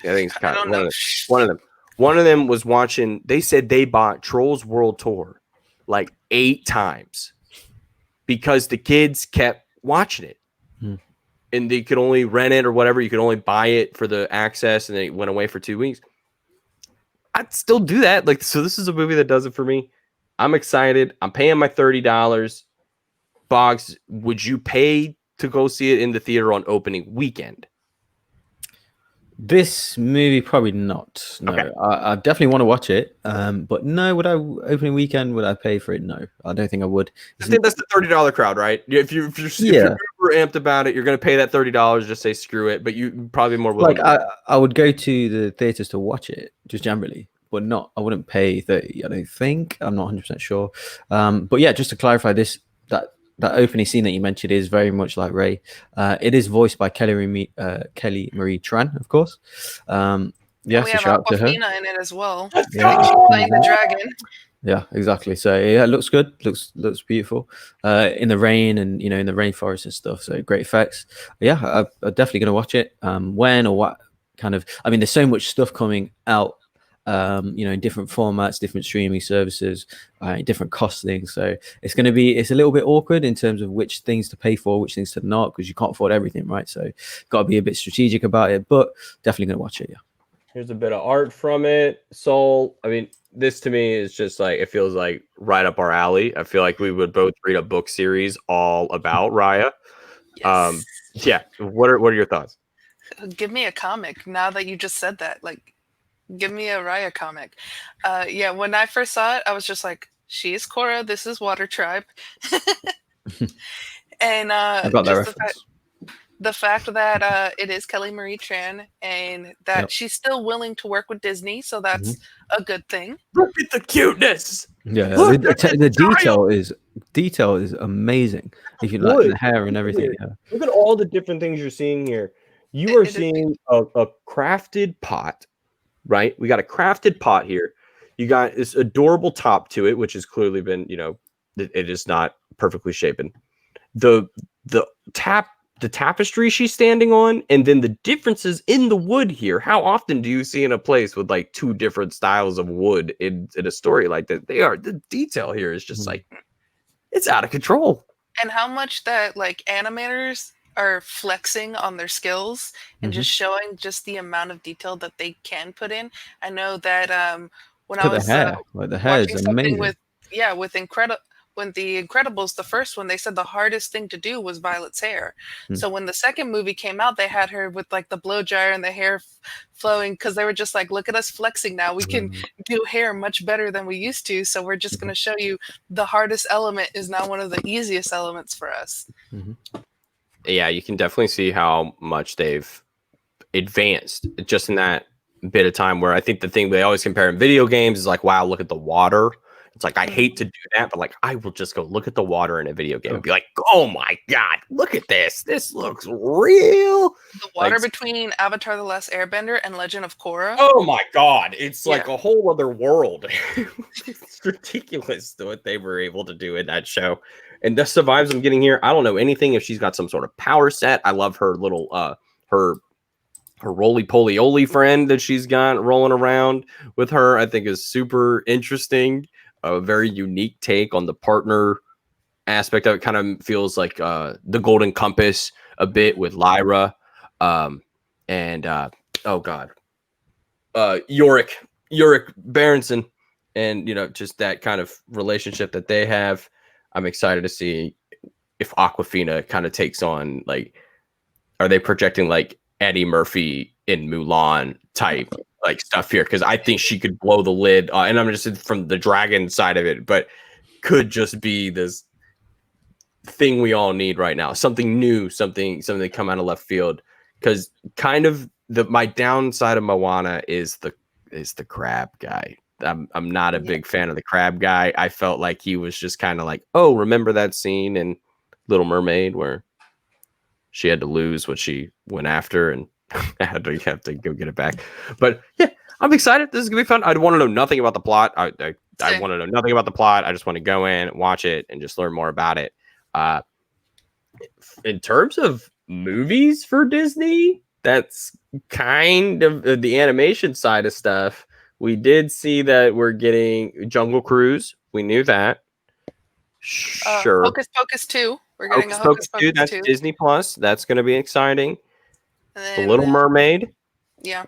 Yeah, I think it's Kylie. One of them was watching. They said they bought Trolls World Tour like 8 times because the kids kept watching it. And they could only rent it or whatever. You could only buy it for the access, and then it went away for 2 weeks. I'd still do that. Like, so this is a movie that does it for me. I'm excited. I'm paying my $30. Bogz, would you pay to go see it in the theater on opening weekend? This movie, probably not. No, okay. I definitely want to watch it. But no, would I opening weekend? Would I pay for it? No, I don't think I would. I think that's the $30 crowd, right? If you're super amped about it, you're going to pay that $30. Just say screw it. But you probably more willing. Like I would go to the theaters to watch it, just generally, but not. I wouldn't pay $30. I don't think. I'm not 100% sure. But yeah, just to clarify this, that opening scene that you mentioned is very much like Rey. It is voiced by Kelly Marie Tran, of course. Yeah, so shout out to her. We have in it as well. Yeah. She's playing the dragon. Yeah, exactly. So yeah, it looks good. Looks beautiful. In the rain and in the rainforest and stuff. So great effects. Yeah, I'm definitely gonna watch it. When or what kind of? I mean, there's so much stuff coming out. In different formats, different streaming services, different costings. So it's a little bit awkward in terms of which things to pay for, which things to not, because you can't afford everything, right? So got to be a bit strategic about it, but definitely going to watch it. Yeah. Here's a bit of art from it. Soul. I mean, this to me is just like, it feels like right up our alley. I feel like we would both read a book series all about Raya. Yes. Yeah. What are your thoughts? Give me a comic now that you just said that. Like, give me a Raya comic. Yeah, when I first saw it, I was just like, she is Korra, this is Water Tribe. And I got that reference. The fact that it is Kelly Marie Tran and that she's still willing to work with Disney, so that's a good thing. Look at the cuteness. Yeah, the detail is amazing. If you like the hair and everything. Yeah. Look at all the different things you're seeing here. You are seeing a crafted pot. Right, we got a crafted pot here. You got this adorable top to it, which has clearly been, it is not perfectly shapen. The tapestry she's standing on, and then the differences in the wood here. How often do you see in a place with like 2 different styles of wood in a story like that? The detail here is just like, it's out of control. And how much that like animators are flexing on their skills and just showing just the amount of detail that they can put in. I know that when I was the hair is amazing. With when the Incredibles, the first one, they said the hardest thing to do was Violet's hair. So when the second movie came out, they had her with like the blow dryer and the hair flowing, because they were just like, look at us flexing now. We can do hair much better than we used to. So we're just going to show you the hardest element is now one of the easiest elements for us. Yeah, you can definitely see how much they've advanced just in that bit of time, where I think the thing they always compare in video games is like, wow, look at the water. It's like, I hate to do that, but like, I will just go look at the water in a video game and be like, oh my God, look at this. This looks real. The water between Avatar The Last Airbender and Legend of Korra. Oh my God. It's like a whole other world. It's ridiculous what they were able to do in that show. And that's the vibes I'm getting here. I don't know anything if she's got some sort of power set. I love her little, her roly-poly-oly friend that she's got rolling around with her. I think is super interesting. A very unique take on the partner aspect of it. Kind of feels like the Golden Compass a bit with Lyra. Oh God, Yorick Berenson, and just that kind of relationship that they have. I'm excited to see if Awkwafina kind of takes on, like, are they projecting like Eddie Murphy in Mulan type like stuff here? Because I think she could blow the lid, and I'm just from the dragon side of it, but could just be this thing we all need right now, something new, something that come out of left field. Because kind of my downside of Moana is the crab guy. I'm not a big fan of the crab guy. I felt like he was just kind of like, oh, remember that scene in Little Mermaid where she had to lose what she went after and have to go get it back. But yeah, I'm excited. This is gonna be fun. I want to know nothing about the plot. I want to know nothing about the plot. I just want to go in, watch it, and just learn more about it. In terms of movies for Disney, that's kind of the animation side of stuff. We did see that we're getting Jungle Cruise. We knew that. Sure. Hocus Pocus 2. We're getting a Hocus Pocus 2. That's Disney Plus. That's going to be exciting. Then, The Little Mermaid. Yeah.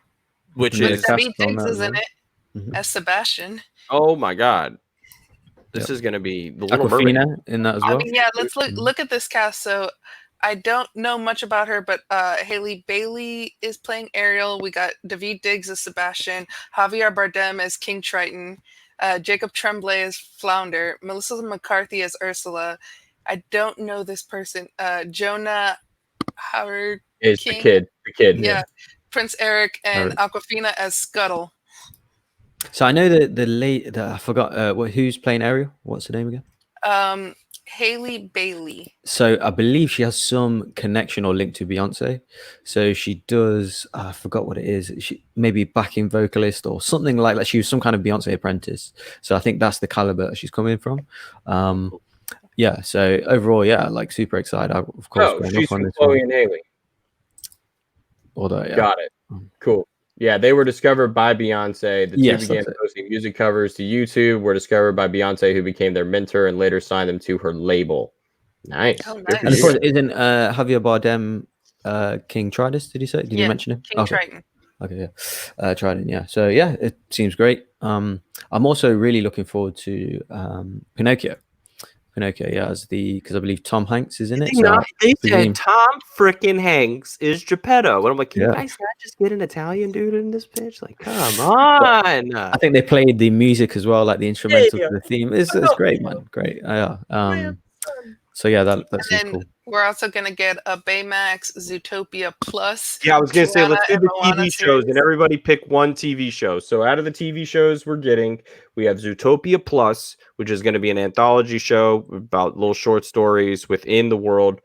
Which is David Diggs is in it as Sebastian. Oh my God. This is going to be the Little Mermaid in that as well. I mean, yeah, let's look at this cast. So I don't know much about her, but Haley Bailey is playing Ariel. We got David Diggs as Sebastian, Javier Bardem as King Triton, Jacob Tremblay as Flounder, Melissa McCarthy as Ursula. I don't know this person. Jonah Howard is King. The kid. Yeah. Prince Eric and Awkwafina as Scuttle. So I know that the late I forgot who's playing Ariel. What's her name again? Haley Bailey. So I believe she has some connection or link to Beyonce. So she does. I forgot what it is. She maybe backing vocalist or something like that. She was some kind of Beyonce apprentice. So I think that's the caliber she's coming from. Yeah. So overall, yeah, like super excited. Of course, she's from Chloe and Haley. Although, yeah. Got it. Cool. Yeah, they were discovered by Beyonce. The two began posting music covers to YouTube, were discovered by Beyonce, who became their mentor and later signed them to her label. Nice. Oh, nice. And of course, isn't Javier Bardem King Triton? Did you say? Did you mention him? King Triton. Okay, yeah. Triton, yeah. So, yeah, it seems great. I'm also really looking forward to Pinocchio. Yeah, because I believe Tom Hanks is in it. They said Tom frickin' Hanks is Geppetto. And I'm like, can you guys not just get an Italian dude in this pitch? Like, come on. I think they played the music as well, like the instrumental to the theme. It's great, man. Great. So yeah, that seems cool. We're also gonna get a Baymax Zootopia Plus. Yeah, I was gonna say let's do the TV shows and everybody pick one TV show. So out of the TV shows we're getting, we have Zootopia Plus, which is going to be an anthology show about little short stories within the world.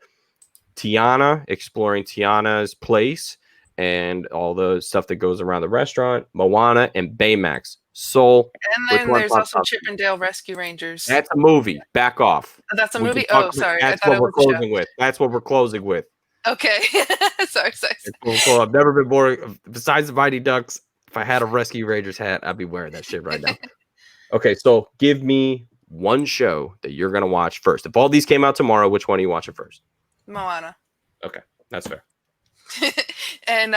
Tiana, exploring Tiana's place and all the stuff that goes around the restaurant. Moana and Baymax. Soul. And then there's also Chip and Dale Rescue Rangers. That's a movie. Back off. That's a movie? Oh, sorry. That's what we're closing with. That's what we're closing with. Okay. sorry. Cool. I've never been bored. Besides the Mighty Ducks, if I had a Rescue Rangers hat, I'd be wearing that shit right now. Okay, so give me one show that you're going to watch first. If all these came out tomorrow, which one are you watching first? Moana. Okay, that's fair. And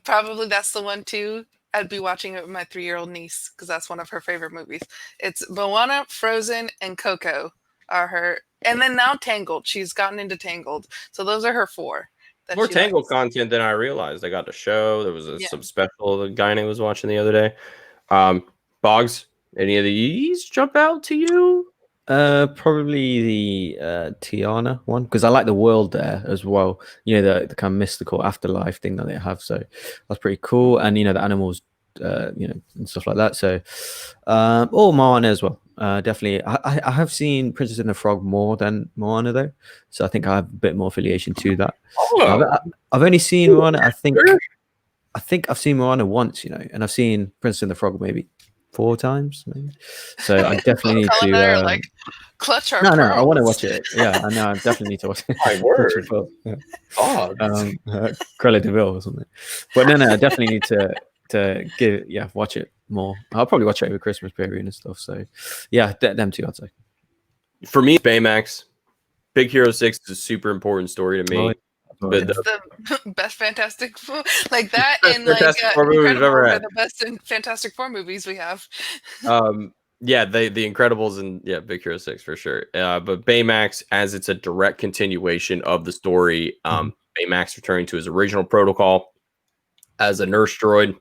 probably that's the one, too. I'd be watching it with my 3-year-old niece because that's one of her favorite movies. It's Moana, Frozen, and Coco. are her. And then now Tangled. She's gotten into Tangled. So those are her 4. More Tangled content than I realized. I got the show. There was some special the guy I was watching the other day. Bogz, any of these jump out to you? Probably the Tiana one, because I like the world there as well. You know, the kind of mystical afterlife thing that they have. So that's pretty cool. And you know, the animals, you know, and stuff like that. So, or Moana as well. Definitely. I have seen Princess and the Frog more than Moana though, so I think I have a bit more affiliation to that. I've only seen Moana. I think I've seen Moana once, you know, and I've seen Princess and the Frog maybe 4 times, maybe. So I definitely need Colin to. and I are like, clutch our no, pearls. I want to watch it. Yeah, I know. I definitely need to watch it. My word. Yeah. Oh, Cruella de Vil or something. But no, I definitely need to watch it more. I'll probably watch it over Christmas period and stuff. So yeah, them 2 I'd say. For me, Baymax. Big Hero 6 is a super important story to me. It's the best Fantastic Four, like that, and Fantastic like Four movies we've ever had. The best Fantastic Four movies we have. Yeah, the Incredibles and Big Hero 6 for sure. But Baymax, as it's a direct continuation of the story, Baymax returning to his original protocol as a nurse droid.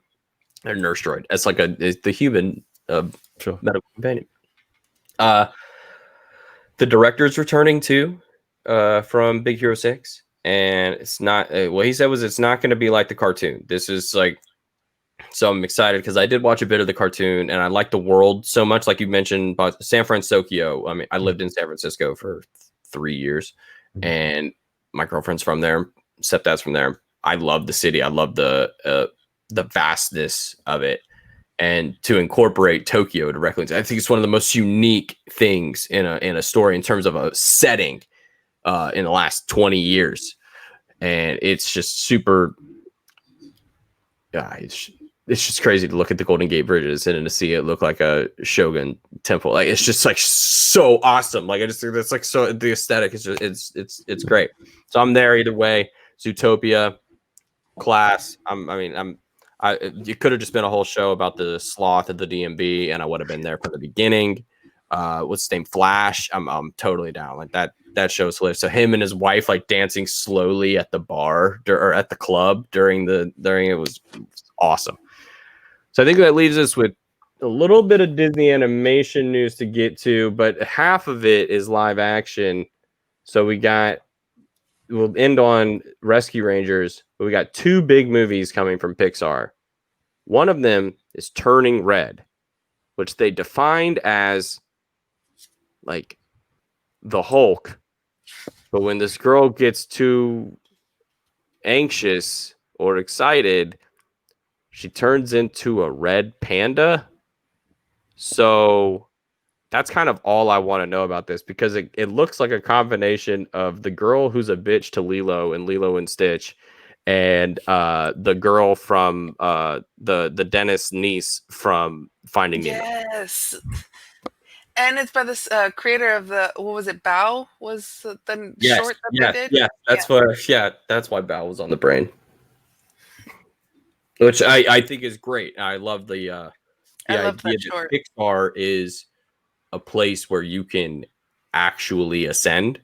It's like the human medical companion. The director's returning too from Big Hero 6. And it's not what he said was it's not going to be like the cartoon. This is like, so I'm excited because I did watch a bit of the cartoon and I like the world so much. Like you mentioned about San Francisco. I mean, I lived in San Francisco for 3 years and my girlfriend's from there. Stepdad's from there. I love the city. I love the vastness of it. And to incorporate Tokyo directly, I think it's one of the most unique things in a story in terms of a setting. In the last 20 years, and it's just super. It's just crazy to look at the Golden Gate bridges and to see it look like a Shogun temple. Like it's just like so awesome. Like I just think that's like so the aesthetic is just it's great. So I'm there either way. Zootopia, class. It could have just been a whole show about the sloth of the DMB, and I would have been there from the beginning. What's his name? Flash. I'm totally down. Like that show's hilarious. So him and his wife like dancing slowly at the bar or at the club during it was awesome. So I think that leaves us with a little bit of Disney animation news to get to, but half of it is live action. So we'll end on Rescue Rangers, but we got 2 big movies coming from Pixar. One of them is Turning Red, which they defined as like the Hulk, but when this girl gets too anxious or excited, she turns into a red panda. So that's kind of all I want to know about this, because it looks like a combination of the girl who's a bitch to Lilo and Stitch, and the girl from the dentist's niece from Finding Nemo. Yes. And it's by this creator of what was it? Bao was the short that they did. Yeah, that's why Bao was on the brain, which I think is great. I love the idea that Pixar is a place where you can actually ascend.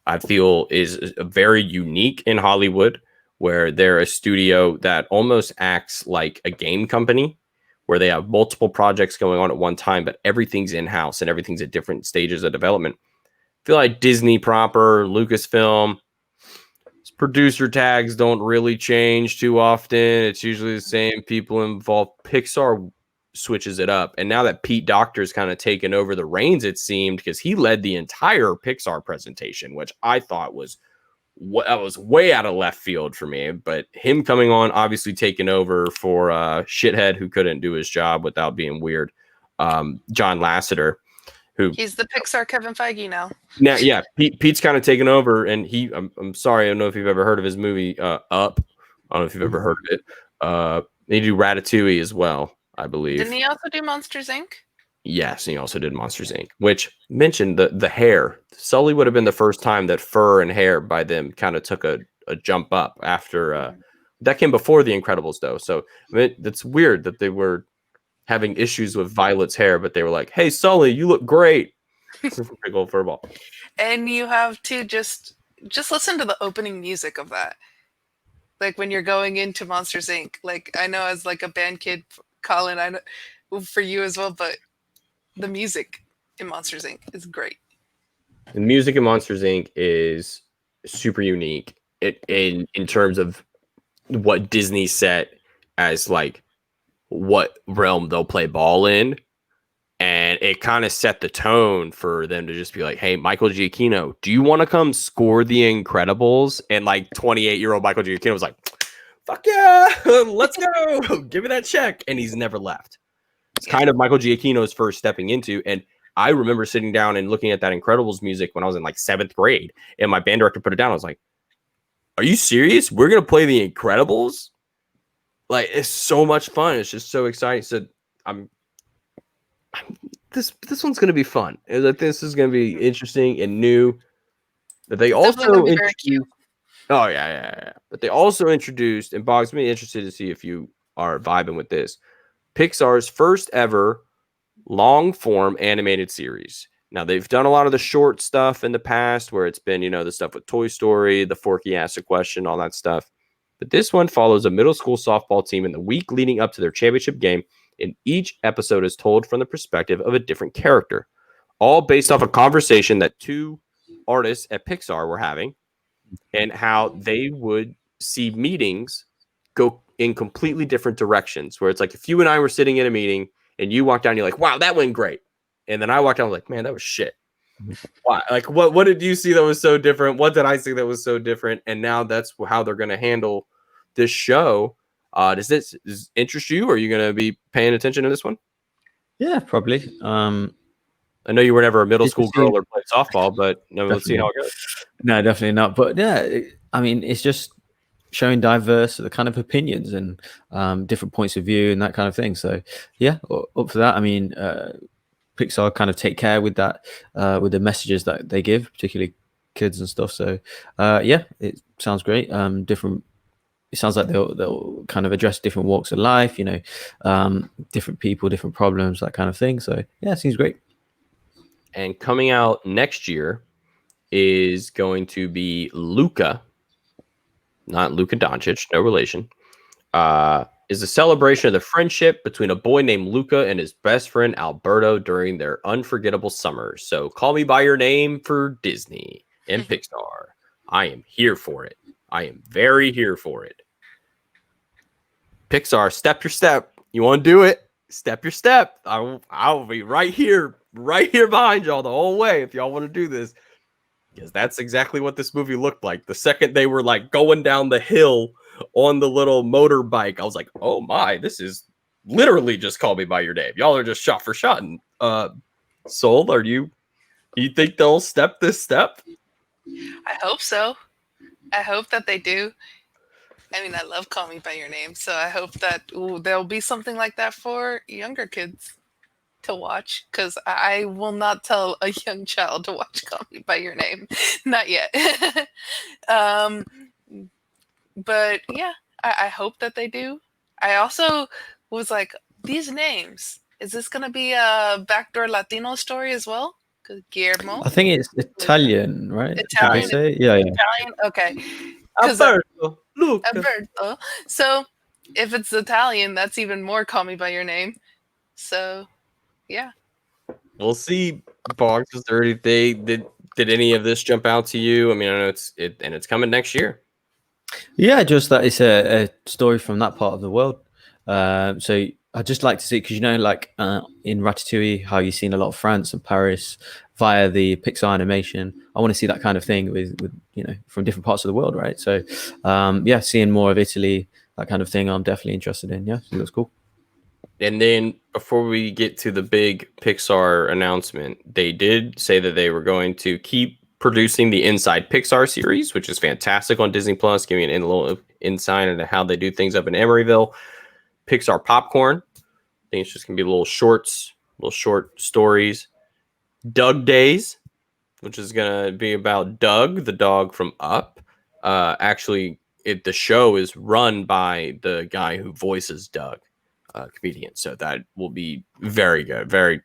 I feel is very unique in Hollywood, where they're a studio that almost acts like a game company, where they have multiple projects going on at one time, but everything's in-house and everything's at different stages of development. I feel like Disney proper, Lucasfilm, producer tags don't really change too often. It's usually the same people involved. Pixar switches it up. And now that Pete Docter's kind of taken over the reins, it seemed, because he led the entire Pixar presentation, which I thought was way out of left field for me, but him coming on, obviously taking over for shithead who couldn't do his job without being weird, John Lasseter, who he's the Pixar Kevin Feige now. Yeah, Pete's kind of taken over, and I'm sorry, I don't know if you've ever heard of his movie Up. I don't know if you've ever heard of it. They do Ratatouille as well, I believe. Didn't he also do Monsters Inc.? Yes, he also did Monsters Inc., which mentioned the hair. Sully would have been the first time that fur and hair by them kind of took a jump up after that came before The Incredibles, though. So I mean, it's weird that they were having issues with Violet's hair, but they were like, "Hey, Sully, you look great." Big old fur ball. And you have to just listen to the opening music of that. Like when you're going into Monsters Inc. Like I know as like a band kid, Colin, I know for you as well, but the music in Monsters Inc. is great. The music in Monsters Inc. is super unique in terms of what Disney set as like what realm they'll play ball in. And it kind of set the tone for them to just be like, hey, Michael Giacchino, do you want to come score The Incredibles? And like 28-year-old Michael Giacchino was like, fuck yeah, let's go. Give me that check. And he's never left. It's kind of Michael Giacchino's first stepping into. And I remember sitting down and looking at that Incredibles music when I was in like 7th grade. And my band director put it down. I was like, are you serious? We're going to play The Incredibles? Like, it's so much fun. It's just so exciting. So this one's going to be fun. This is going to be interesting and new. But they also introduced. Oh yeah. But they also introduced, and Bogz, me interested to see if you are vibing with this, Pixar's first ever long form animated series. Now they've done a lot of the short stuff in the past, where it's been the stuff with Toy Story, the Forky Asked a Question, all that stuff. But this one follows a middle school softball team in the week leading up to their championship game. And each episode is told from the perspective of a different character, all based off a conversation that 2 artists at Pixar were having and how they would see meetings go in completely different directions, where it's like if you and I were sitting in a meeting and you walked down, you're like, wow, that went great. And then I walked down, I was like, man, that was shit. Why? Like, what did you see that was so different? What did I see that was so different? And now that's how they're going to handle this show. Does this interest you? Or are you going to be paying attention to this one? Yeah, probably. I know you were never a middle school girl or played softball, but let's see how it goes. No, definitely not. But yeah, I mean, it's just showing diverse the kind of opinions and different points of view and that kind of thing. So yeah, up for that. I mean, Pixar kind of take care with that, with the messages that they give, particularly kids and stuff. So yeah, it sounds great. Different. It sounds like they'll kind of address different walks of life, different people, different problems, that kind of thing. So yeah, it seems great. And coming out next year is going to be Luca, not Luka Doncic, no relation. Is a celebration of the friendship between a boy named Luca and his best friend Alberto during their unforgettable summers. So Call Me by Your Name for Disney and Pixar. I am here for it. I am very here for it. Pixar, step your step. You want to do it? Step your step. I'll be right here behind y'all the whole way if y'all want to do this. Because that's exactly what this movie looked like. The second they were like going down the hill on the little motorbike, I was like, oh my, this is literally just Call Me by Your Name. Y'all are just shot for shot. And Soul, you think they'll step this step? I hope so. I hope that they do. I mean, I love Call Me by Your Name, so I hope that there'll be something like that for younger kids to watch, because I will not tell a young child to watch Call Me by Your Name. Not yet. But yeah, I hope that they do. I also was like, these names, is this going to be a backdoor Latino story as well? Guillermo? I think it's Italian, right? Italian? Say? Yeah. Italian? Okay. Alberto, Luca. Alberto. So if it's Italian, that's even more Call Me by Your Name. So yeah. We'll see. Bogz, is there anything? Did any of this jump out to you? I mean, I know it's coming next year. Yeah, just that it's a story from that part of the world. So I just like to see, because like in Ratatouille, how you've seen a lot of France and Paris via the Pixar animation. I want to see that kind of thing with from different parts of the world, right? So yeah, seeing more of Italy, that kind of thing, I'm definitely interested in. Yeah, it looks cool. And then before we get to the big Pixar announcement, they did say that they were going to keep producing the Inside Pixar series, which is fantastic on Disney Plus, giving a little insight into how they do things up in Emeryville. Pixar Popcorn, I think it's just gonna be little short stories. Doug Days, which is gonna be about Doug, the dog from Up. Actually, the show is run by the guy who voices Doug, comedian. So that will be very good, very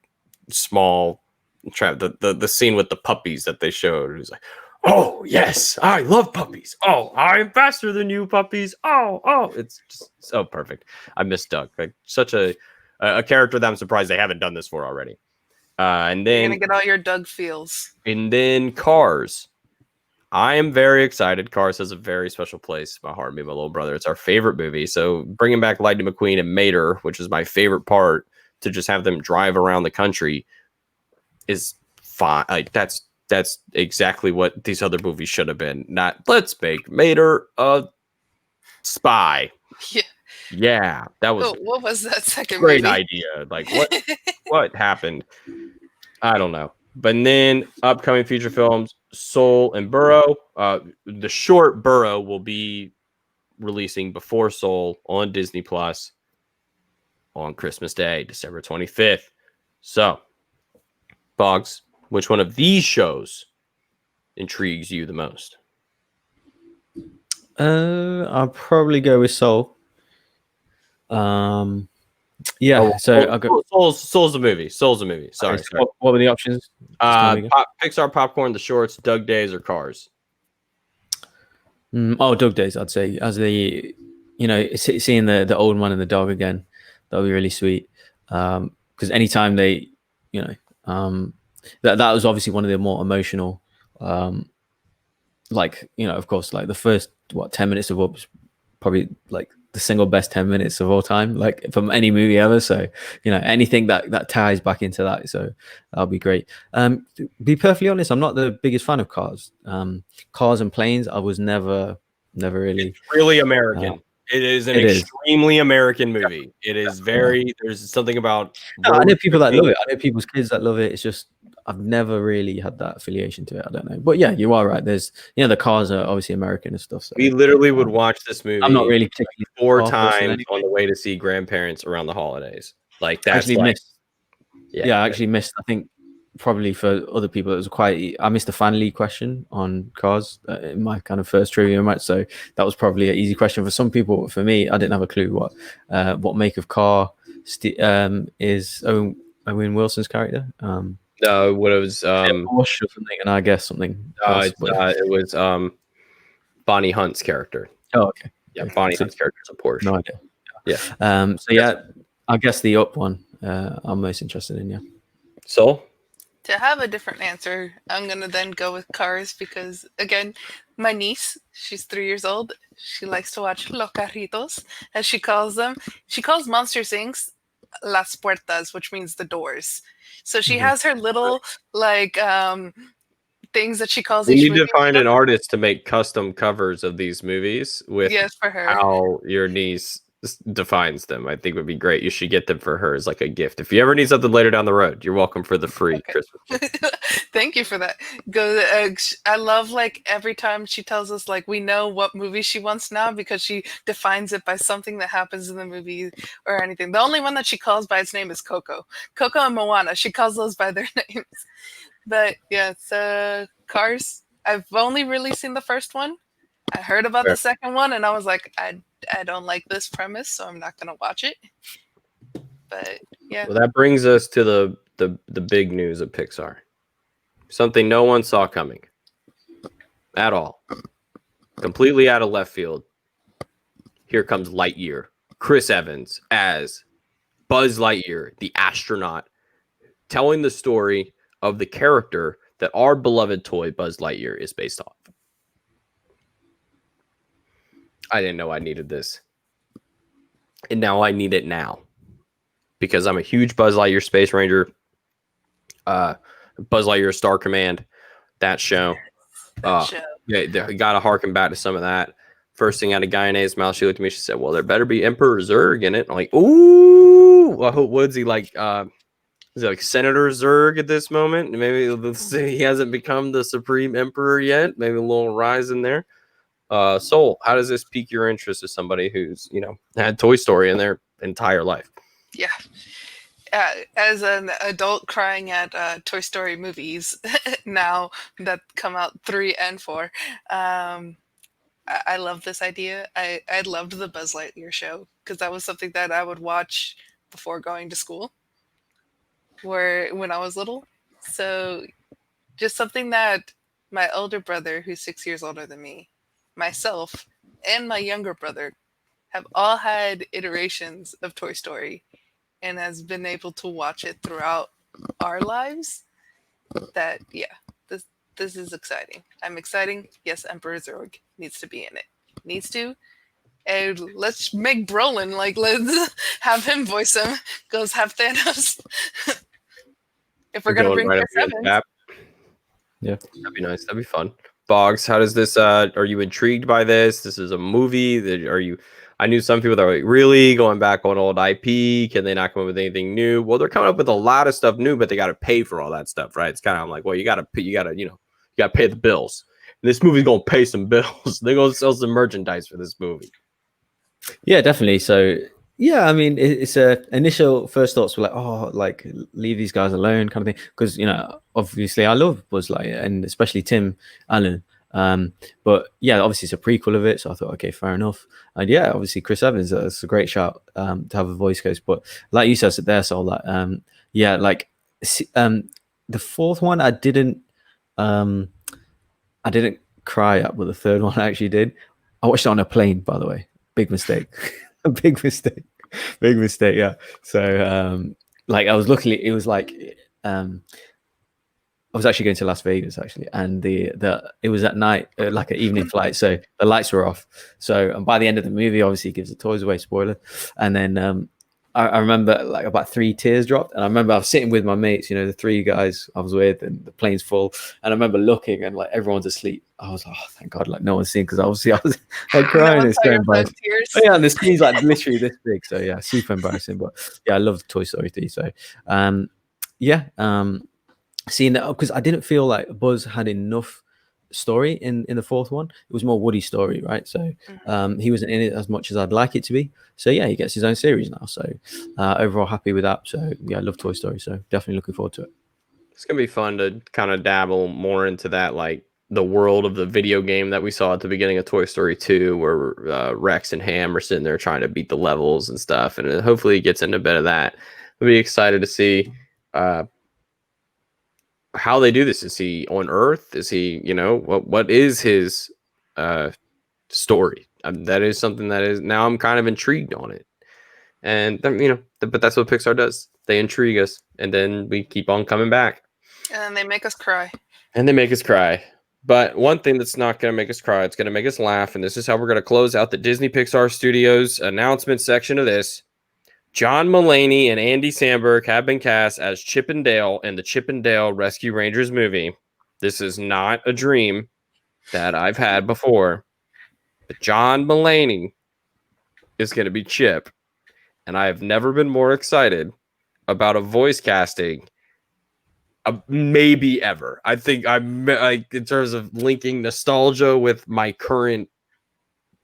small the scene with the puppies that they showed. It was like, oh yes, I love puppies. Oh, I'm faster than you, puppies. Oh, it's just so perfect. I miss Doug. Like such a character that I'm surprised they haven't done this for already. And You're then gonna get all your Doug feels. and then Cars. I am very excited. Cars has a very special place in my heart. Me and my little brother. It's our favorite movie. So bringing back Lightning McQueen and Mater, which is my favorite part, to just have them drive around the country is fine. Like that's exactly what these other movies should have been. Not let's make Mater a spy. Yeah, that was what was that second great movie? idea. Like what happened? I don't know. But then upcoming feature films, Soul and Burrow. The short Burrow will be releasing before Soul on Disney Plus on Christmas Day, December 25th. So, Bogz, which one of these shows intrigues you the most? I'll probably go with Soul. Yeah, I'll go. Soul's a movie. Sorry. What were the options? Pixar popcorn, the shorts, Doug Days, or Cars. Doug Days, I'd say, as the seeing the old man and the dog again, that would be really sweet. Because anytime they, that was obviously one of the more emotional, of course, like the first 10 minutes of Up was probably like the single best 10 minutes of all time, like from any movie ever. So anything that ties back into that, so that'll be great. To be perfectly honest, I'm not the biggest fan of Cars. Cars and Planes, I was never really. It's really American. It is an extremely American movie. It is very. There's something about. I know people that love it. I know people's kids that love it. It's just I've never really had that affiliation to it. I don't know, but yeah, you are right. There's the cars are obviously American and stuff. So we literally would watch this movie. I'm not really particularly 4 times on the way to see grandparents around the holidays. Like that's I actually missed. I think probably for other people it was I missed the fan league question on Cars in my kind of first trivia match. So that was probably an easy question for some people. For me, I didn't have a clue what make of car is Owen Wilson's character. No, what it was Porsche or something, and I guess something. It was Bonnie Hunt's character. Oh, okay. Yeah, Bonnie Hunt's character is a Porsche. No idea. Yeah. I guess the Up one I'm most interested in. Yeah. So to have a different answer, I'm gonna then go with Cars because again, my niece, she's 3 years old. She likes to watch Los Carritos, as she calls them. She calls Monsters Inc. Las Puertas, which means the doors. So she has her little things that she calls. You need to find an artist to make custom covers of these movies with for her. How your niece defines them. I think would be great. You should get them for her as like a gift. If you ever need something later down the road, you're welcome for the free Christmas. Thank you for that. I love every time she tells us we know what movie she wants now because she defines it by something that happens in the movie or anything. The only one that she calls by its name is Coco. Coco and Moana. She calls those by their names. But yeah, so Cars. I've only really seen the first one. I heard about the second one and I was like, I don't like this premise, so I'm not gonna watch it. But yeah. Well, that brings us to the big news of Pixar. Something no one saw coming. At all. Completely out of left field. Here comes Lightyear. Chris Evans as Buzz Lightyear, the astronaut, telling the story of the character that our beloved toy Buzz Lightyear is based off. I didn't know I needed this. And now I need it now. Because I'm a huge Buzz Lightyear Space Ranger. Buzz Lightyear Star Command. That show. Yeah, got to harken back to some of that. First thing out of Guyanet's mouth, she looked at me, she said, well, there better be Emperor Zurg in it. I'm like, ooh. I hope Woods, is he like Senator Zurg at this moment? Maybe he hasn't become the Supreme Emperor yet. Maybe a little rise in there. Soul, how does this pique your interest as somebody who's, had Toy Story in their entire life? Yeah. As an adult crying at Toy Story movies now that come out 3 and 4, I love this idea. I loved the Buzz Lightyear show because that was something that I would watch before going to school when I was little. So, just something that my older brother, who's 6 years older than me, myself, and my younger brother have all had iterations of Toy Story and has been able to watch it throughout our lives. That this this is exciting. I'm exciting. Yes, Emperor Zurg needs to be in it. Needs to. And let's make Brolin, like, let's have him voice him. Goes have Thanos. If we're gonna Going bring right up Chris against Evans, that. Yeah. That'd be nice. That'd be fun. Boggs, how does this? Are you intrigued by this? This is a movie. That are you? I knew some people that were like, really going back on old IP. Can they not come up with anything new? Well, they're coming up with a lot of stuff new, but they got to pay for all that stuff, right? It's kind of like, well, you got to pay the bills. And this movie's gonna pay some bills. They're gonna sell some merchandise for this movie. Yeah, definitely. So yeah, I mean, it's a initial first thoughts were like, oh, like leave these guys alone, kind of thing. Because obviously, I love Buzz Lightyear and especially Tim Allen. But yeah, obviously it's a prequel of it, so I thought, okay, fair enough. And yeah, obviously Chris Evans, that's a great shout to have a voice coach. But like you said there, so that yeah, like the fourth one, I didn't cry at, but the third one I actually did. I watched it on a plane, by the way. Big mistake. A big mistake. Big mistake. Yeah. So like I was luckily, it was like I was actually going to Las Vegas actually, and it was at night, like an evening flight, so the lights were off. So and by the end of the movie, obviously it gives the toys away, spoiler. And then I remember like about 3 tears dropped, and I remember I was sitting with my mates, the 3 guys I was with, and the plane's full, and I remember looking and like everyone's asleep. I was like, oh, thank God, like no one's seen, because obviously I was like crying. It's so embarrassing. Oh, yeah, and the screen's like literally this big, so yeah, super embarrassing. But yeah, I love Toy Story 3. So seeing that, because I didn't feel like Buzz had enough story in the fourth one. It was more Woody's story, right? So he wasn't in it as much as I'd like it to be. So yeah, he gets his own series now. So overall happy with that. So yeah, I love Toy Story. So definitely looking forward to it. It's gonna be fun to kind of dabble more into that, like the world of the video game that we saw at the beginning of Toy Story 2, where Rex and Ham are sitting there trying to beat the levels and stuff, and hopefully it gets into a bit of that. I'll be excited to see how they do this. Is he on Earth? Is he, what is his story? That is something that is, now I'm kind of intrigued on it. And but that's what Pixar does. They intrigue us, and then we keep on coming back. And then they make us cry. But one thing that's not going to make us cry, it's going to make us laugh. And this is how we're going to close out the Disney Pixar Studios announcement section of this. John Mulaney and Andy Sandberg have been cast as Chip and Dale in the Chip and Dale Rescue Rangers movie. This is not a dream that I've had before. But John Mulaney is going to be Chip. And I have never been more excited about a voice casting maybe ever. I think I'm like, in terms of linking nostalgia with my current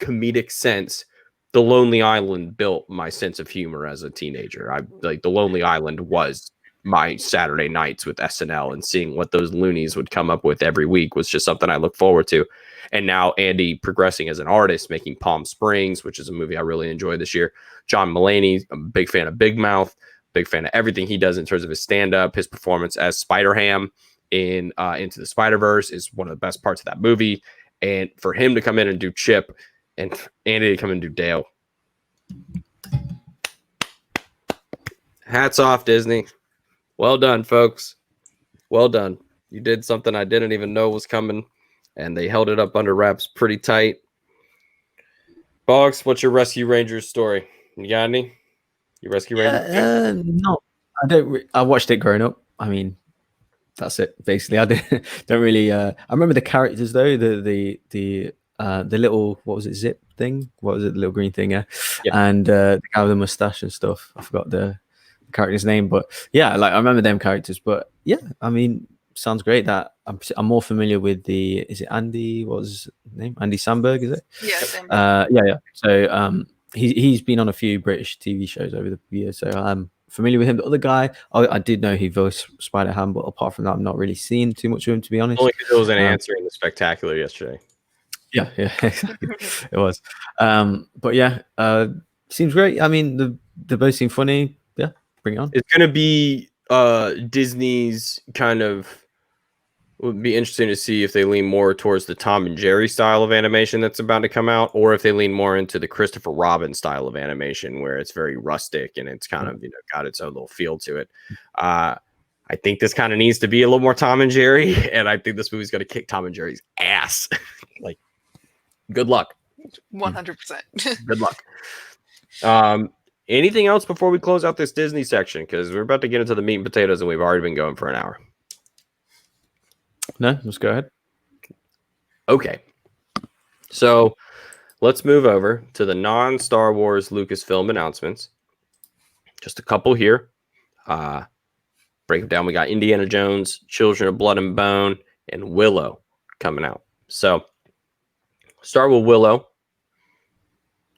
comedic sense, The Lonely Island built my sense of humor as a teenager. The Lonely Island was my Saturday nights with SNL, and seeing what those loonies would come up with every week was just something I look forward to. And now Andy progressing as an artist, making Palm Springs, which is a movie I really enjoyed this year. John Mulaney, I'm a big fan of Big Mouth, big fan of everything he does in terms of his stand-up. His performance as Spider-Ham in Into the Spider-Verse is one of the best parts of that movie. And for him to come in and do Chip, and Andy to come and do Dale. Hats off, Disney. Well done, folks. Well done. You did something I didn't even know was coming, and they held it up under wraps pretty tight. Boggs, what's your Rescue Rangers story? You got any? Your Rescue Rangers? No, I don't. I watched it growing up. I mean, that's it. Basically, I don't really. I remember the characters though. The little, what was it, Zip thing? What was it, the little green thing? Yeah. And the guy with the mustache and stuff. I forgot the character's name, but yeah, like I remember them characters. But yeah, I mean, sounds great. That I'm more familiar with is it Andy? What was his name? Andy Sandberg, is it? Yeah. Yeah. So he's been on a few British TV shows over the years, so I'm familiar with him. The other guy, I did know he voiced Spider-Ham, but apart from that, I'm not really seeing too much of him, to be honest. Only because it was an answer in the Spectacular yesterday. Yeah, exactly. It was. But yeah, seems great. I mean, they both seem funny. Yeah, bring it on. It's going to be Disney's kind of would be interesting to see if they lean more towards the Tom and Jerry style of animation that's about to come out, or if they lean more into the Christopher Robin style of animation, where it's very rustic and it's kind of got its own little feel to it. I think this kind of needs to be a little more Tom and Jerry, and I think this movie's going to kick Tom and Jerry's ass. Like, good luck. 100%. Good luck. Anything else before we close out this Disney section? Because we're about to get into the meat and potatoes, and we've already been going for an hour. No, let's go ahead. Okay. So let's move over to the non-Star Wars Lucasfilm announcements. Just a couple here. Break them down. We got Indiana Jones, Children of Blood and Bone, and Willow coming out. So start with Willow.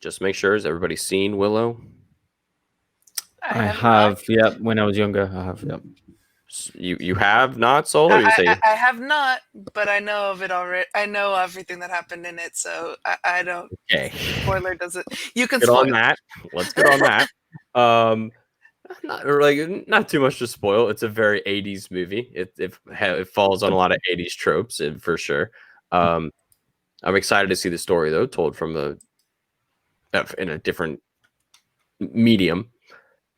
Just make sure, has everybody seen Willow? I have, yeah. When I was younger, I have, yeah. You have not, Soul? Or you say I have not, but I know of it already. I know everything that happened in it, so I don't. Okay. Spoiler doesn't. You can get spoil on that. Let's get on that. Not too much to spoil. It's a very 80s movie. It falls on a lot of 80s tropes, for sure. I'm excited to see the story though, told from in a different medium,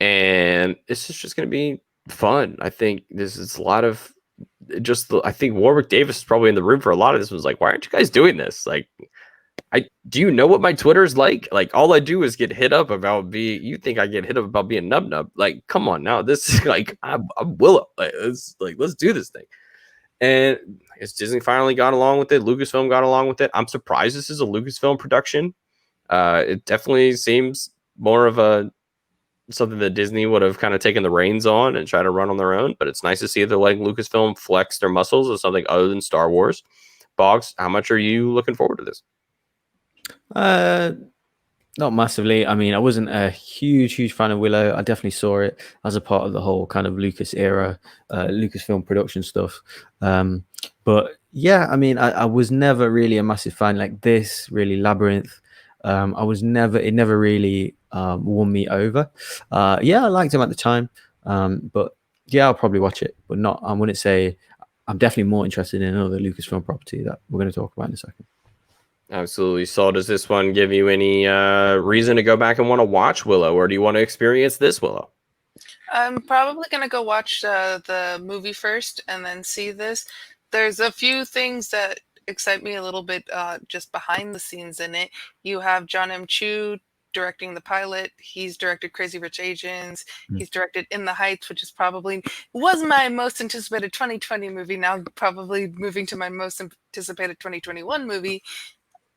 and this is just going to be fun. I think this is a lot of I think Warwick Davis is probably in the room for a lot of this. Was like, why aren't you guys doing this? Like, do you know what my Twitter's like? Like, all I do is get hit up about you think I get hit up about being nub. Like, come on now. This is like, I'm Willow. Let's do this thing. And I guess Disney finally got along with it. Lucasfilm got along with it. I'm surprised this is a Lucasfilm production. It definitely seems more of something that Disney would have kind of taken the reins on and try to run on their own. But it's nice to see they're letting Lucasfilm flex their muscles as something other than Star Wars. Bogz, how much are you looking forward to this? Not massively. I mean, I wasn't a huge fan of Willow. I definitely saw it as a part of the whole kind of Lucas era, Lucasfilm production stuff. But yeah, I mean, I was never really a massive fan like this, really Labyrinth. It never really won me over. Yeah, I liked him at the time. But yeah, I'll probably watch it, but I wouldn't say I'm definitely more interested in another Lucasfilm property that we're going to talk about in a second. Absolutely. So does this one give you any reason to go back and want to watch Willow, or do you want to experience this Willow? I'm probably going to go watch the movie first and then see this. There's a few things that excite me a little bit just behind the scenes in it. You have John M. Chu directing the pilot. He's directed Crazy Rich Asians. He's directed In the Heights, which was my most anticipated 2020 movie. Now probably moving to my most anticipated 2021 movie.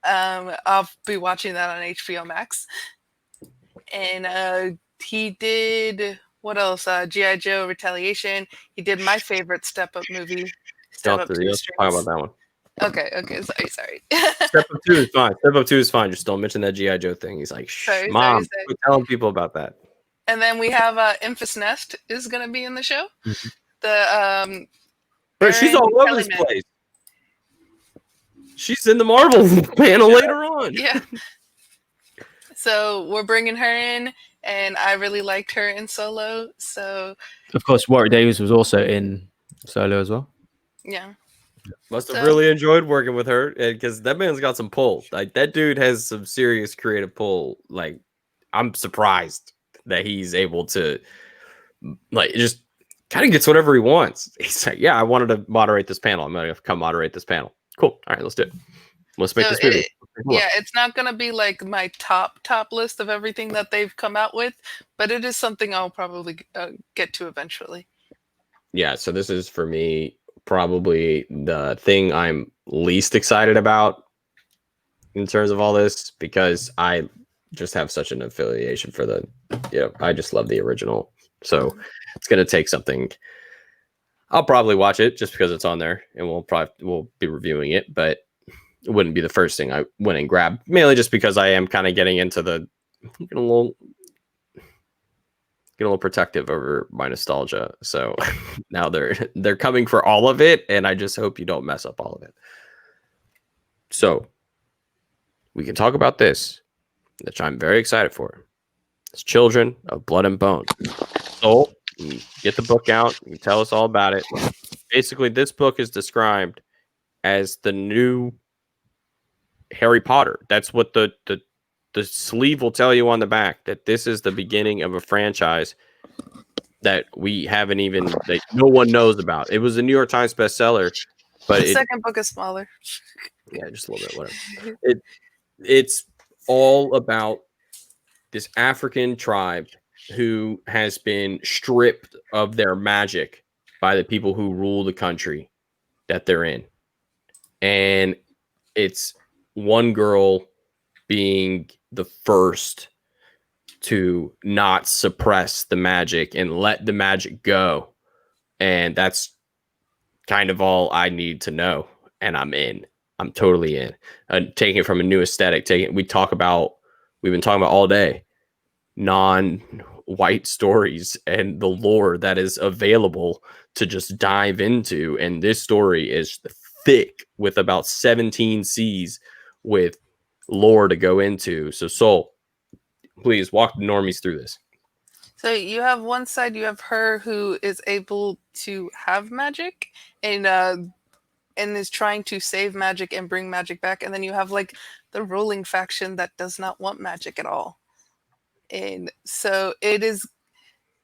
I'll be watching that on HBO Max. And he did, what else? G.I. Joe Retaliation. He did my favorite Step Up movie. Step Up 2 Strings. Talk about that one. Okay, sorry. Step Up 2 is fine. Step Up 2 is fine. Just don't mention that G.I. Joe thing. He's like, Mom, quit telling people about that. And then we have Infus Nest is going to be in the show. She's all over this place. She's in the Marvel panel later on. Yeah. So we're bringing her in, and I really liked her in Solo. So, of course, Warwick Davis was also in Solo as well. Yeah. Must have really enjoyed working with her, because that man's got some pull. Like, that dude has some serious creative pull. Like, I'm surprised that he's able to, like, just kind of gets whatever he wants. He's like, yeah, I wanted to moderate this panel. I'm going to come moderate this panel. Cool. All right, let's do it. Let's make this movie. It's not going to be like my top list of everything that they've come out with, but it is something I'll probably get to eventually. Yeah, so this is, for me, probably the thing I'm least excited about in terms of all this, because I just have such an affiliation for I just love the original. So it's going to take something. I'll probably watch it just because it's on there, and we'll be reviewing it, but it wouldn't be the first thing I went and grabbed, mainly just because I am kind of getting into getting a little protective over my nostalgia. So now they're coming for all of it, and I just hope you don't mess up all of it. So we can talk about this, which I'm very excited for. It's Children of Blood and Bone. So Get the book out. You tell us all about it. Basically, this book is described as the new Harry Potter. That's what the sleeve will tell you on the back, that this is the beginning of a franchise that we haven't even, that no one knows about. It was a New York Times bestseller, but The second book is smaller. Yeah, just a little bit, whatever. It's all about this African tribe who has been stripped of their magic by the people who rule the country that they're in. And it's one girl being the first to not suppress the magic and let the magic go. And that's kind of all I need to know. And I'm in. I'm totally in. Taking it from a new aesthetic. We've been talking about all day, non-white stories and the lore that is available to just dive into. And this story is thick with about 17 C's with lore to go into. So Soul, please walk the normies through this. So you have one side, you have her who is able to have magic and is trying to save magic and bring magic back, and then you have like the ruling faction that does not want magic at all. And so it is,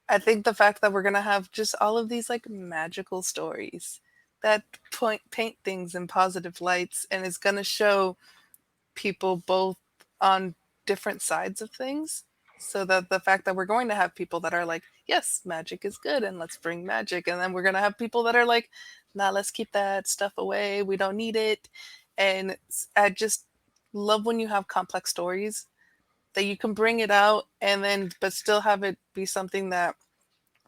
I think the fact that we're gonna have just all of these like magical stories that paint things in positive lights, and is gonna show people both on different sides of things. So that the fact that we're going to have people that are like, yes, magic is good and let's bring magic. And then we're going to have people that are like, nah, let's keep that stuff away. We don't need it. And I just love when you have complex stories that you can bring it out and then, but still have it be something that,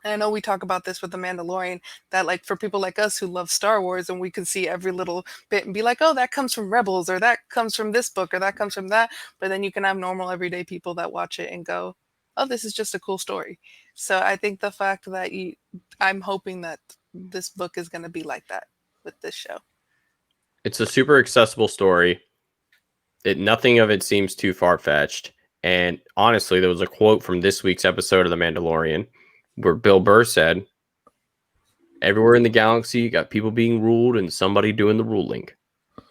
and I know we talk about this with The Mandalorian, that like for people like us who love Star Wars and we can see every little bit and be like, oh, that comes from Rebels, or that comes from this book, or that comes from that. But then you can have normal everyday people that watch it and go, oh, this is just a cool story. So I think the fact that I'm hoping that this book is going to be like that with this show. It's a super accessible story. Nothing of it seems too far-fetched. And honestly, there was a quote from this week's episode of The Mandalorian where Bill Burr said, everywhere in the galaxy, you got people being ruled and somebody doing the ruling.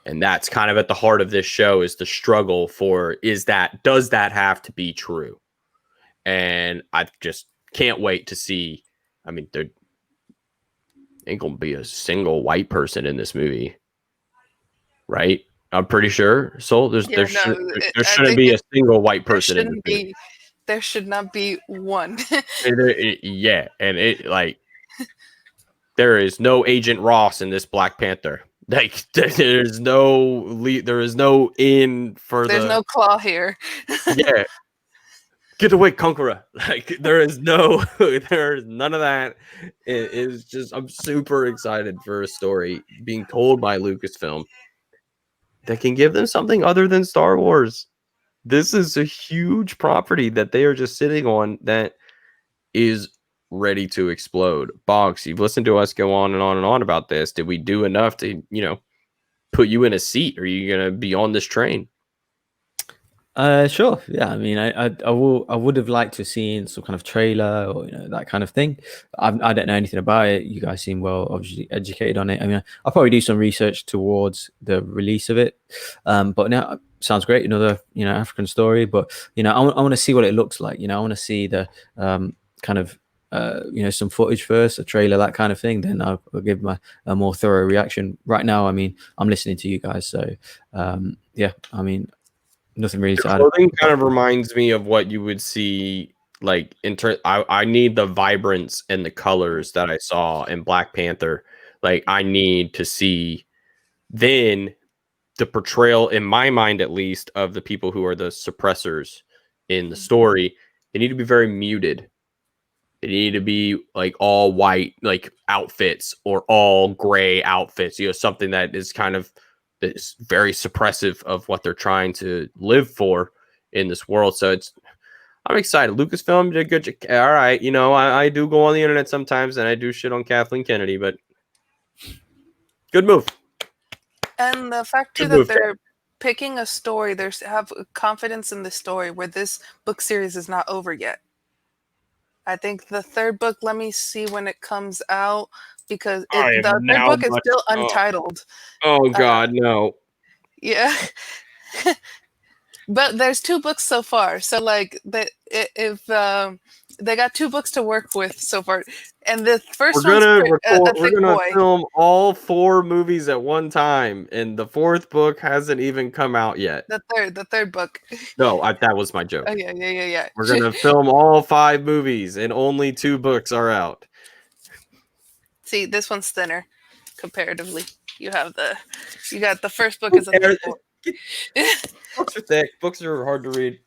And that's kind of at the heart of this show, is the struggle for, does that have to be true? And I just can't wait to see. I mean, there ain't going to be a single white person in this movie, right? I'm pretty sure. So there shouldn't be a single white person in this movie. There should not be one. Yeah, and it like there is no Agent Ross in this Black Panther. Like there's no in for there's no claw here. Yeah. Get away, Conqueror. Like there's none of that. It is just, I'm super excited for a story being told by Lucasfilm that can give them something other than Star Wars. This is a huge property that they are just sitting on that is ready to explode. Bogz, you've listened to us go on and on and on about this. Did we do enough to, put you in a seat? Are you going to be on this train? Sure. Yeah. I mean, I would have liked to have seen some kind of trailer or that kind of thing. I don't know anything about it. You guys seem well, obviously educated on it. I mean, I'll probably do some research towards the release of it. But now sounds great. Another African story. But I want to see what it looks like. I want to see the kind of some footage first, a trailer, that kind of thing. Then I'll give a more thorough reaction. Right now, I mean, I'm listening to you guys, so yeah. I mean, nothing really to add. Clothing kind of reminds me of what you would see, like I need the vibrance and the colors that I saw in Black Panther. Like I need to see then the portrayal, in my mind at least, of the people who are the suppressors in the story. They need to be very muted. They need to be like all white, like outfits, or all gray outfits. Something that is kind of is very suppressive of what they're trying to live for in this world. So I'm excited. Lucasfilm did a good job. All right. I do go on the internet sometimes and I do shit on Kathleen Kennedy, but good move. And the fact too that they're picking a story, they have confidence in the story where this book series is not over yet. I think the third book, let me see when it comes out, because I am the third now book is much. still Oh, untitled. oh God, no. Yeah. But there's 2 books so far. So like if they got 2 books to work with so far, and the first one's a We're thick gonna boy. film all 4 movies at one time, and the 4th book hasn't even come out yet. The third book. No, that was my joke. Oh yeah. We're gonna film all 5 movies, and only 2 books are out. See, this one's thinner comparatively. You got the first book is a thick boy. Books are thick. Books are hard to read.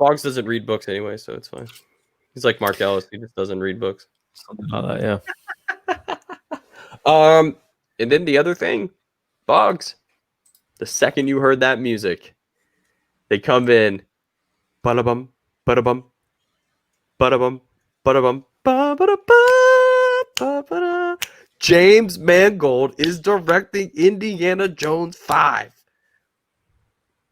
Bogz doesn't read books anyway, so it's fine. He's like Mark Ellis. He just doesn't read books. Something like that, yeah. And then the other thing, Bogz. The second you heard that music, they come in. Ba-da-bum, ba-da-bum, ba-da-bum, ba-da-bum, ba-ba-da-ba, ba-ba-da. James Mangold is directing Indiana Jones 5.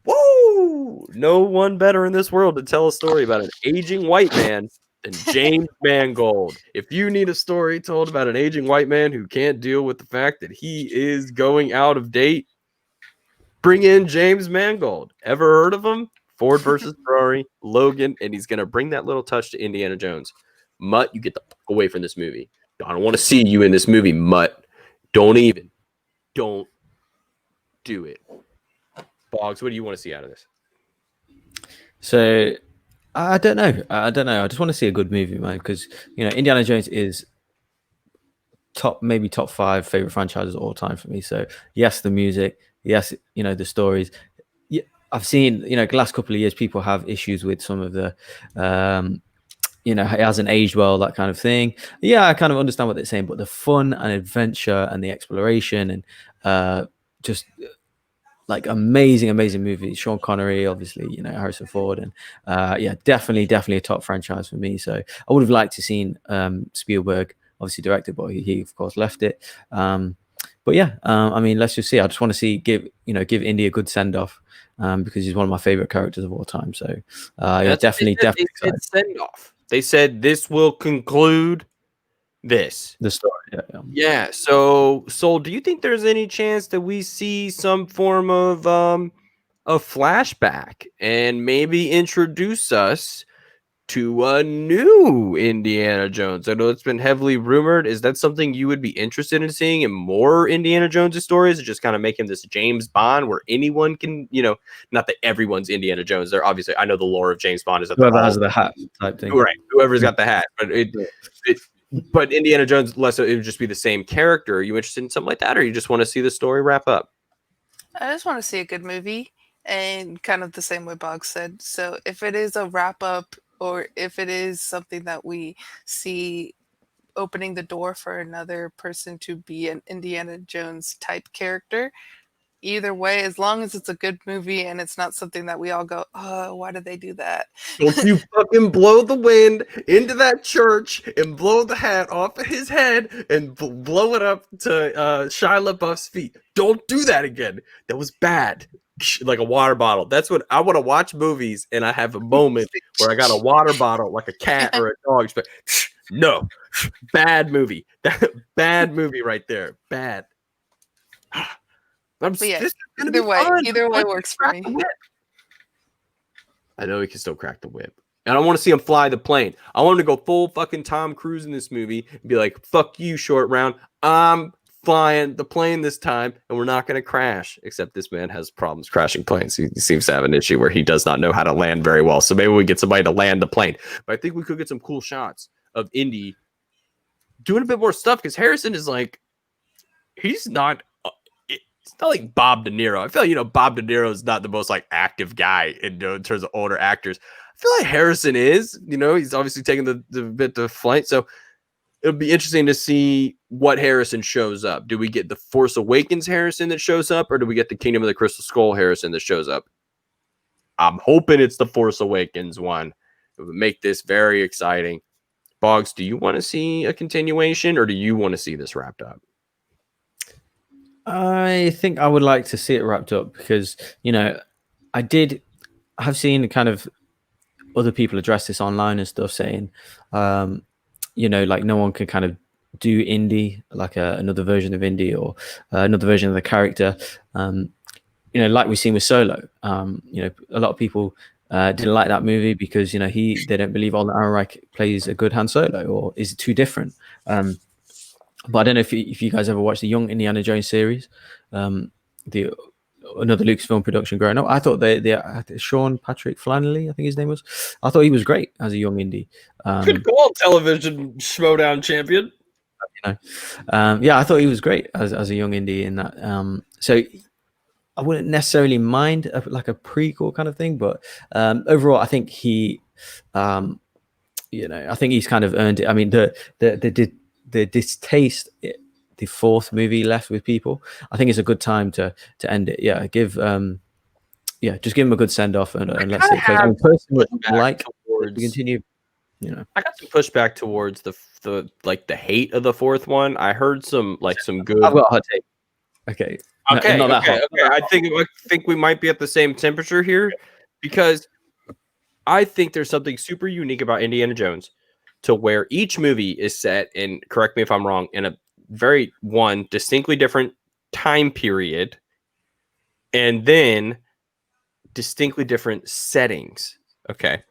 Woo! No one better in this world to tell a story about an aging white man than James Mangold. If you need a story told about an aging white man who can't deal with the fact that he is going out of date, bring in James Mangold. Ever heard of him? Ford versus Ferrari, Logan, and he's going to bring that little touch to Indiana Jones. Mutt, you get the fuck away from this movie. I don't want to see you in this movie, Mutt. Don't do it. Bogz, what do you want to see out of this? So I don't know. I just want to see a good movie, man, because Indiana Jones is maybe top 5 favorite franchises of all time for me. So yes, the music, yes, the stories. Yeah, I've seen the last couple of years people have issues with some of the it hasn't aged well, that kind of thing. Yeah, I kind of understand what they're saying, but the fun and adventure and the exploration and just like amazing movies. Sean Connery, obviously, Harrison Ford, and yeah, definitely a top franchise for me. So I would have liked to seen Spielberg obviously directed, but he of course left it. But yeah, I mean, let's just see. I just want to give Indy a good send off because he's one of my favorite characters of all time. So yeah, definitely send off. They said this will conclude this. The story. Yeah. So Soul, do you think there's any chance that we see some form of a flashback and maybe introduce us to a new Indiana Jones? I know it's been heavily rumored. Is that something you would be interested in seeing in more Indiana Jones stories? Just kind of make him this James Bond where anyone can, not that everyone's Indiana Jones. They're obviously, I know the lore of James Bond is that whoever has the hat type thing. Right. Whoever's got the hat. But Indiana Jones, it would just be the same character. Are you interested in something like that, or you just want to see the story wrap up? I just want to see a good movie, and kind of the same way Bogz said. So if it is a wrap up, or if it is something that we see opening the door for another person to be an Indiana Jones type character, either way, as long as it's a good movie and it's not something that we all go, oh, why did they do that? Don't you fucking blow the wind into that church and blow the hat off of his head and blow it up to Shia LaBeouf's feet. Don't do that again. That was bad. Like a water bottle. That's what I want to watch movies, and I have a moment where I got a water bottle like a cat or a dog. But no, bad movie. Bad movie right there. Bad. Yeah, either way works for me. I know he can still crack the whip. And I want to see him fly the plane. I want him to go full fucking Tom Cruise in this movie and be like, fuck you, short round. I'm flying the plane this time, and we're not going to crash. Except this man has problems crashing planes. He seems to have an issue where he does not know how to land very well. So maybe we get somebody to land the plane. But I think we could get some cool shots of Indy doing a bit more stuff, because Harrison is like, he's not... It's not like Bob De Niro. I feel like, Bob De Niro is not the most like active guy in terms of older actors. I feel like Harrison is, he's obviously taking the bit to flight. So it'll be interesting to see what Harrison shows up. Do we get the Force Awakens Harrison that shows up, or do we get the Kingdom of the Crystal Skull Harrison that shows up? I'm hoping it's the Force Awakens one. It would make this very exciting. Bogz, do you want to see a continuation, or do you want to see this wrapped up? I think I would like to see it wrapped up because, I have seen kind of other people address this online and stuff, saying, like no one can kind of do indie like another version of indie or another version of the character. Like we've seen with Solo. A lot of people didn't like that movie because they don't believe Alden Ehrenreich plays a good Han Solo or is too different. But I don't know if you guys ever watched the Young Indiana Jones series, another Lucasfilm production growing up. I thought they Sean Patrick Flannery, I think his name was. I thought he was great as a young indie. Good call, television Schmodown champion. I thought he was great as a young indie in that. So I wouldn't necessarily mind like a prequel kind of thing, but overall, I think I think he's kind of earned it. I mean, the distaste the fourth movie left with people. I think it's a good time to end it. Yeah, just give him a good send off and let's see. I mean, personally, we continue. I got some pushback towards the hate of the fourth one. I heard some good. I've got a hot take. Okay. Okay. Not that hot. Okay. I think we might be at the same temperature here, because I think there's something super unique about Indiana Jones, to where each movie is set in, correct me if I'm wrong, in a very distinctly different time period, and then distinctly different settings. Okay.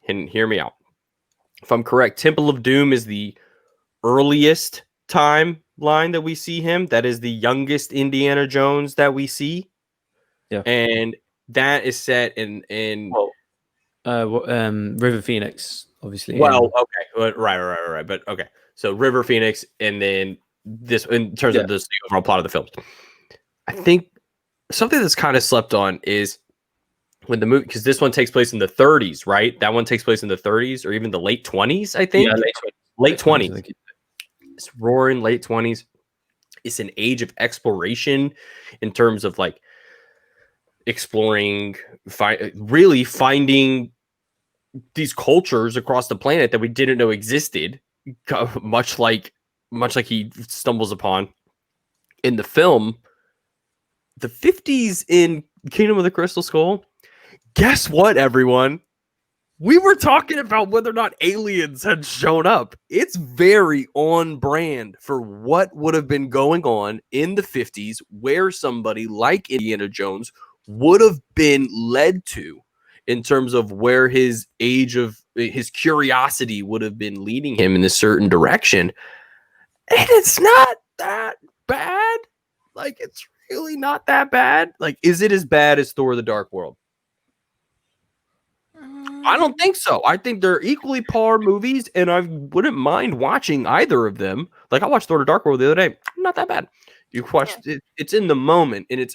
And hear me out. If I'm correct, Temple of Doom is the earliest timeline that we see him. That is the youngest Indiana Jones that we see. Yeah. And that is set in River Phoenix, obviously. Well, okay. Right. But okay. So River Phoenix, and then this in terms of the overall plot of the films. I think something that's kind of slept on is when the movie, because this one takes place in the 30s, right? That one takes place in the 30s or even the late 20s, I think. Yeah, late 20s. It's roaring late 20s. It's an age of exploration in terms of like exploring, really finding these cultures across the planet that we didn't know existed, much like he stumbles upon in the film. The 50s in Kingdom of the Crystal Skull. Guess what, everyone? We were talking about whether or not aliens had shown up. It's very on brand for what would have been going on in the 50s, where somebody like Indiana Jones would have been led to in terms of where his curiosity would have been leading him in a certain direction. And it's not that bad. Like, it's really not that bad. Like, is it as bad as Thor: The Dark World? I don't think so. I think they're equally par movies, and I wouldn't mind watching either of them. Like, I watched Thor: The Dark World the other day. Not that bad. You watch it, it's in the moment, and it's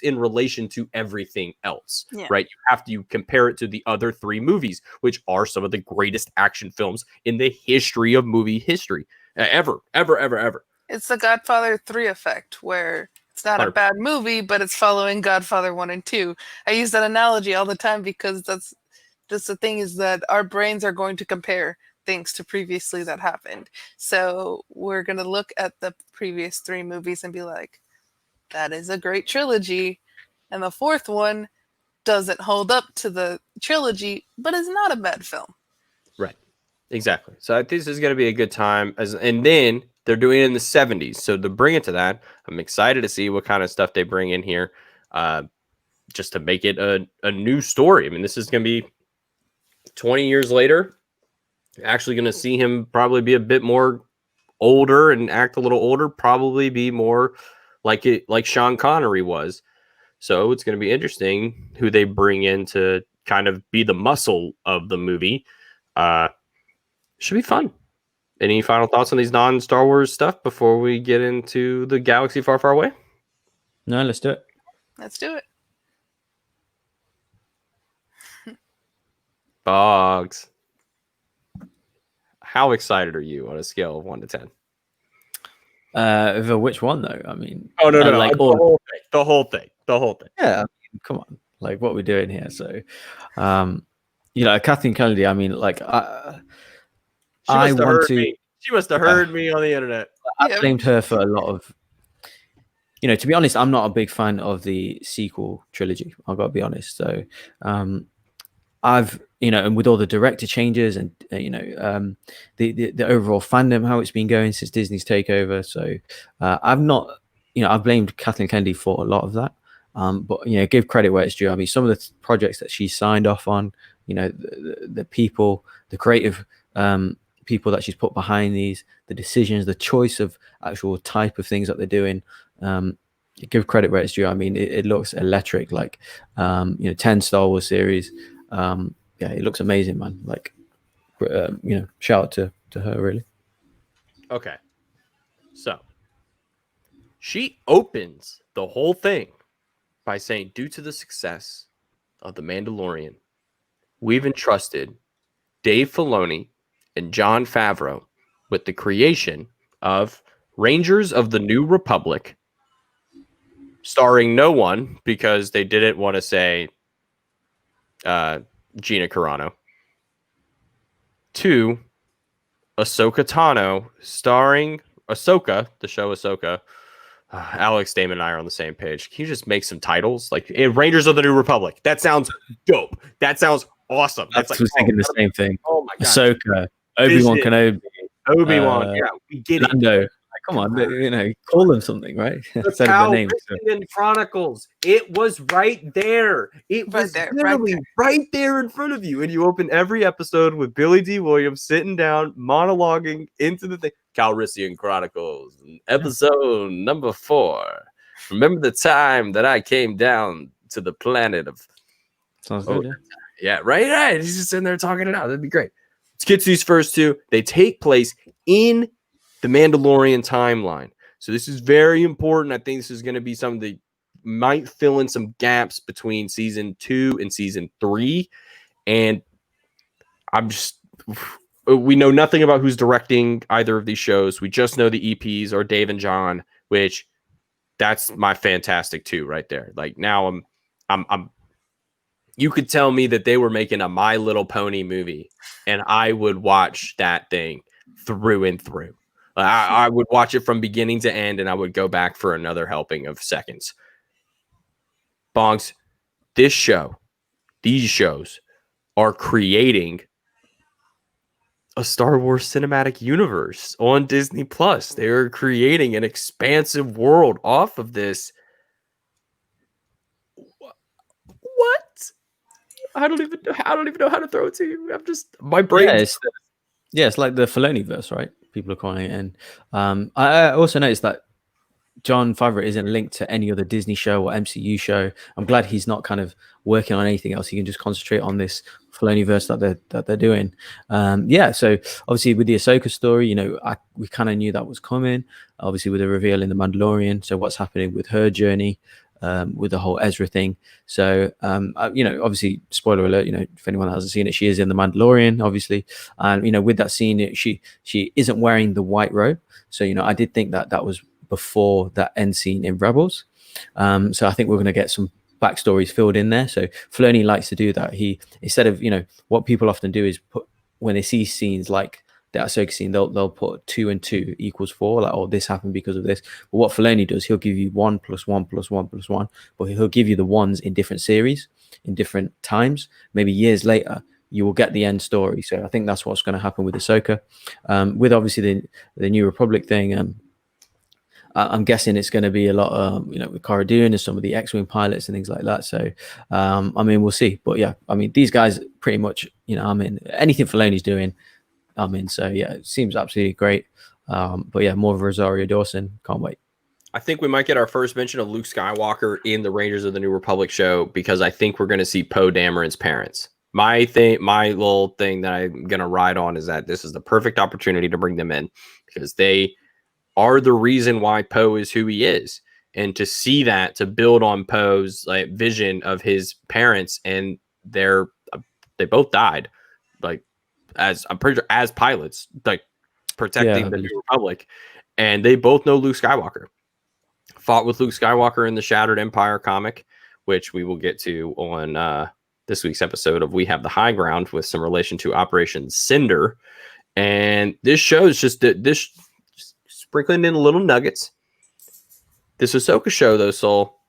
in relation to everything else, right? You compare it to the other three movies, which are some of the greatest action films in the history of movie history, ever. It's the Godfather 3 effect, where it's not a bad movie, but it's following Godfather 1 and 2. I use that analogy all the time because that's the thing, is that our brains are going to compare things to previously that happened. So we're going to look at the previous 3 movies and be like, that is a great trilogy. And the fourth one doesn't hold up to the trilogy, but is not a bad film. Right. Exactly. So I think this is going to be a good time. And then they're doing it in the 70s. So to bring it to that, I'm excited to see what kind of stuff they bring in here, just to make it a new story. I mean, this is going to be 20 years later. Actually going to see him probably be a bit more older and act a little older, probably be more like Sean Connery was. So it's going to be interesting who they bring in to kind of be the muscle of the movie. Should be fun. Any final thoughts on these non-Star Wars stuff before we get into the galaxy far, far away? No, let's do it. Let's do it. Bogz. How excited are you on a scale of 1 to 10? For which one though? I mean, no, like the whole thing. Yeah, I mean, come on, like what we're doing here. So, Kathleen Kennedy. I mean, like, she must have heard me on the internet. I blamed her for a lot of. To be honest, I'm not a big fan of the sequel trilogy. I've got to be honest. So, I've and with all the director changes and the overall fandom, how it's been going since Disney's takeover. So I've not, I've blamed Kathleen Kennedy for a lot of that. But give credit where it's due. I mean, some of the projects that she signed off on, the people, the creative people that she's put behind these, the decisions, the choice of actual type of things that they're doing. Give credit where it's due. I mean, it looks electric. Like 10 Star Wars series. It looks amazing, man. Like shout out to her, really. Okay, so she opens the whole thing by saying, due to the success of The Mandalorian, we've entrusted Dave Filoni and Jon Favreau with the creation of Rangers of the New Republic, starring no one because they didn't want to say Gina Carano. 2, Ahsoka Tano, starring Ahsoka, the show Ahsoka. Alex Damon and I are on the same page. Can you just make some titles like Rangers of the New Republic? That sounds dope. That sounds awesome. That's like, thinking the same thing. Oh my god, Ahsoka, Obi-Wan Kenobi, Obi-Wan. Yeah, we get it. Lando. Come on, call them something, right? Instead of their names. Chronicles. It was right there. It was literally right there in front of you. And you open every episode with Billy D. Williams sitting down, monologuing into the thing. Calrissian Chronicles, episode number 4. Remember the time that I came down to the planet of... Sounds good, yeah, right. He's just sitting there talking it out. That'd be great. Let's get to these first 2. They take place in the Mandalorian timeline. So this is very important. I think this is going to be something that might fill in some gaps between season 2 and season 3. And we know nothing about who's directing either of these shows. We just know the EPs are Dave and John, which that's my Fantastic 2 right there. Like now I'm you could tell me that they were making a My Little Pony movie and I would watch that thing through and through. I would watch it from beginning to end, and I would go back for another helping of seconds. Bogz, these shows are creating a Star Wars cinematic universe on Disney Plus. They are creating an expansive world off of this. What? I don't even know how to throw it to you. I'm just my brain. Yeah, it's like the Filoni-verse, right? People are calling it. And I also noticed that Jon Favreau isn't linked to any other Disney show or MCU show. I'm glad he's not kind of working on anything else. He can just concentrate on this Filoni-verse that they're doing. So obviously with the Ahsoka story, we kind of knew that was coming. Obviously with the reveal in The Mandalorian. So what's happening with her journey, with the whole Ezra thing. So, obviously, spoiler alert, if anyone hasn't seen it, she is in The Mandalorian, obviously. And, with that scene, she isn't wearing the white robe. So, I did think that was before that end scene in Rebels. So I think we're going to get some backstories filled in there. So Filoni likes to do that. He, instead of, what people often do is put, when they see scenes like that Ahsoka scene, they'll put 2 and 2 equals 4, like, oh, this happened because of this. But what Filoni does, he'll give you 1 + 1 + 1 + 1, but he'll give you the ones in different series, in different times. Maybe years later, you will get the end story. So I think that's what's going to happen with Ahsoka. With obviously the New Republic thing, I'm guessing it's going to be a lot, with Cara Dune and some of the X-Wing pilots and things like that. So, we'll see. But yeah, these guys pretty much, I'm in. Anything Filoni's doing, I'm in. So yeah, it seems absolutely great. But yeah, more of Rosario Dawson. Can't wait. I think we might get our first mention of Luke Skywalker in the Rangers of the New Republic show, because I think we're going to see Poe Dameron's parents. My little thing that I'm going to ride on is that this is the perfect opportunity to bring them in, because they are the reason why Poe is who he is. And to see that, to build on Poe's vision of his parents, and they both died, I'm pretty sure as pilots, protecting the New Republic, and they both know Luke Skywalker. Fought with Luke Skywalker in the Shattered Empire comic, which we will get to on this week's episode of We Have the High Ground, with some relation to Operation Cinder. And this show is just sprinkling in little nuggets. This Ahsoka show, though, Soul,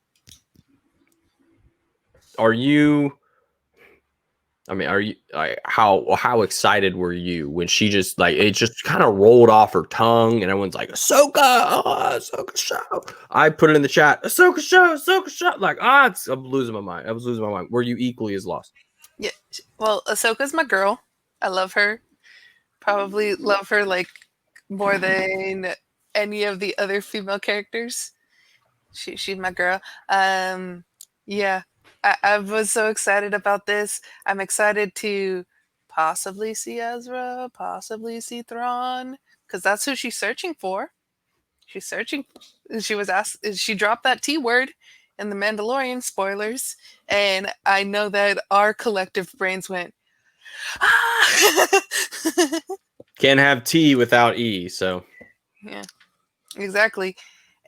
are you I mean, are you how excited were you when she just like it just kind of rolled off her tongue and everyone's like Ahsoka, oh, Ahsoka show. I put it in the chat, Ahsoka show. Like I'm losing my mind. I was losing my mind. Were you equally as lost? Yeah. Well, Ahsoka's my girl. I love her. Probably love her like more than any of the other female characters. She's my girl. Yeah, I was so excited about this. I'm excited to possibly see Ezra, possibly see Thrawn, because that's who she's searching for. She's searching. She was asked. She dropped that T word in the Mandalorian spoilers, and I know that our collective brains went. Ah! Can't have T without E. So Yeah, exactly.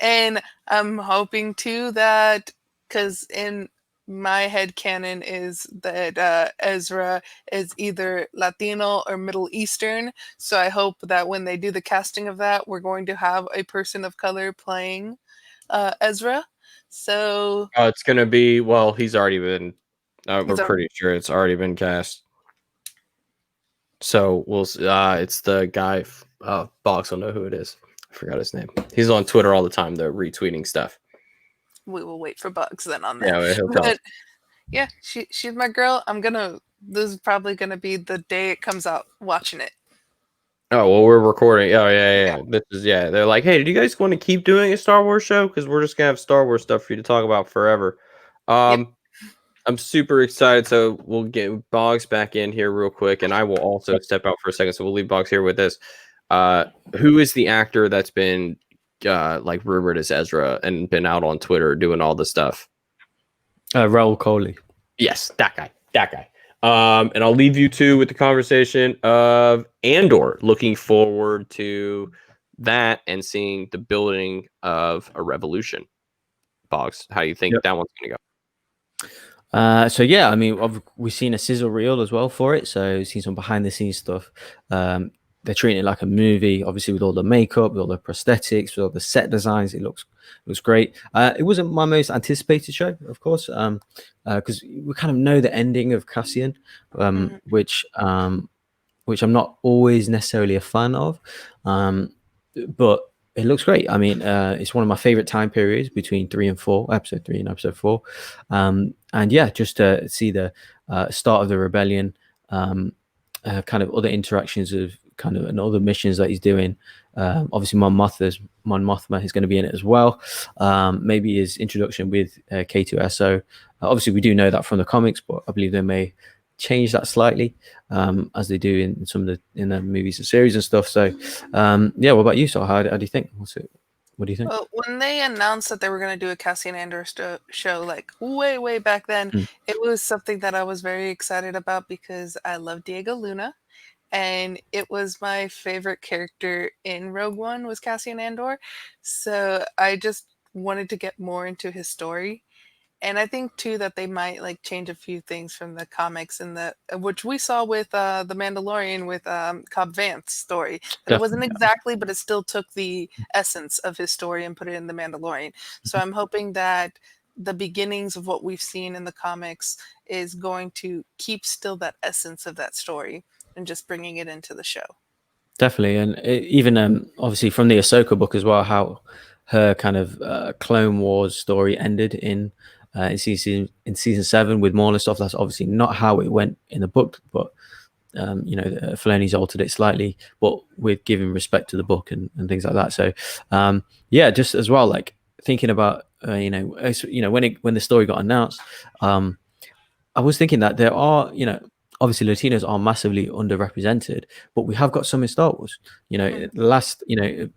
And I'm hoping too that, because in my head canon is that Ezra is either Latino or Middle Eastern. So I hope that when they do the casting of that, we're going to have a person of color playing Ezra. So it's gonna be he's already been. We're he's a- pretty sure it's already been cast. So we'll. It's the guy. Bogz will know who it is. I forgot his name. He's on Twitter all the time. They're retweeting stuff. we will wait for Bogz then on that. Yeah, he'll tell us. But yeah, she's my girl. This is probably gonna be the day it comes out. Watching it. Oh well, we're recording. Oh yeah. This is They're like, hey, do you guys want to keep doing a Star Wars show? Because we're just gonna have Star Wars stuff for you to talk about forever. Yep. I'm super excited. So we'll get Bogz back in here real quick, and I will also step out for a second. So we'll leave Bogz here with this. Who is the actor that's been like rumored as Ezra and been out on Twitter doing all this stuff? Raul Coley. Yes, that guy. And I'll leave you two with the conversation of Andor. Looking forward to that and seeing the building of a revolution. Bogz, how do you think that one's going to go? So yeah, I mean, we've seen a sizzle reel as well for it. So we've seen some behind the scenes stuff. They're treating it like a movie, obviously with all the makeup, with all the prosthetics, with all the set designs. It looks great. It wasn't my most anticipated show, of course, because we kind of know the ending of Cassian, which I'm not always necessarily a fan of, but it looks great. I mean, it's one of my favorite time periods between episode 3 and episode 4. And yeah, just to see the start of the rebellion, kind of other interactions of kind of and other missions that he's doing. Obviously, Mon Mothma is going to be in it as well. Maybe his introduction with K2SO. Obviously, we do know that from the comics, but I believe they may change that slightly as they do in some of the movies and series and stuff. So yeah, what about you? So how do you think? What do you think? Well, when they announced that they were going to do a Cassian Andor show, like way back then, it was something that I was very excited about because I love Diego Luna, and it was my favorite character in Rogue One was Cassian Andor. So I just wanted to get more into his story. And I think too that they might like change a few things from the comics and which we saw with the Mandalorian with Cobb Vanth's story. That it wasn't exactly, but it still took the essence of his story and put it in the Mandalorian. So I'm hoping that the beginnings of what we've seen in the comics is going to keep still that essence of that story and just bringing it into the show. Definitely, and even obviously from the Ahsoka book as well, how her kind of Clone Wars story ended in season 7 with Maul and stuff. That's obviously not how it went in the book, but Filoni's altered it slightly, but with giving respect to the book and things like that. So yeah, just as well, like thinking about when the story got announced, I was thinking that there are obviously Latinos are massively underrepresented, but we have got some in Star Wars.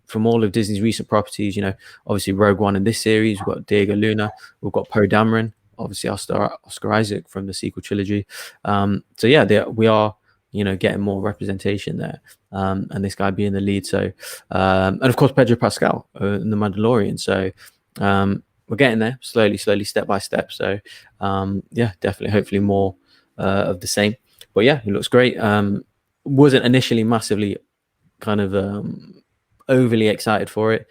From all of Disney's recent properties, obviously Rogue One in this series, we've got Diego Luna, we've got Poe Dameron, obviously Oscar Isaac from the sequel trilogy. So yeah, we are getting more representation there, and this guy being the lead. So and of course Pedro Pascal in the Mandalorian. So we're getting there slowly, step by step. So yeah, definitely, hopefully more of the same. But yeah, it looks great. Wasn't initially massively kind of overly excited for it,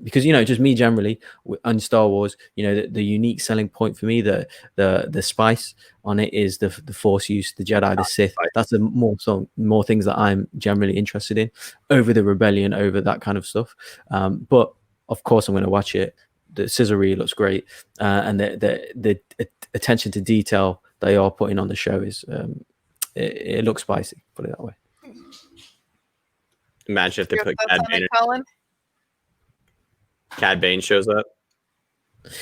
because just me generally on Star Wars, the unique selling point for me, the spice on it is the Force use, the Jedi, the Sith. That's more things that I'm generally interested in over the Rebellion, over that kind of stuff. But of course, I'm going to watch it. The scissory looks great, and the attention to detail they are putting on the show is it looks spicy. Put it that way. Imagine if they put Cad Bane. Colin? Cad Bane shows up.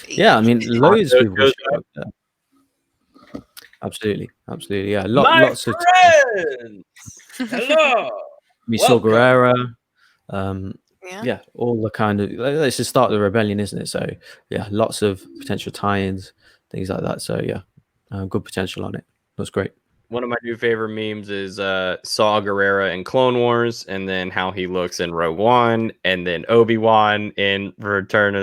Yeah, I mean, loads of people show up there. Absolutely, yeah. Lots of hello. We saw Guerrera. Yeah, all the kind of, let's just start the Rebellion, isn't it? So yeah, lots of potential tie-ins, things like that. So yeah, good potential on it. Looks great. One of my new favorite memes is Saw Gerrera in Clone Wars, and then how he looks in Rogue One, and then Obi-Wan in Revenge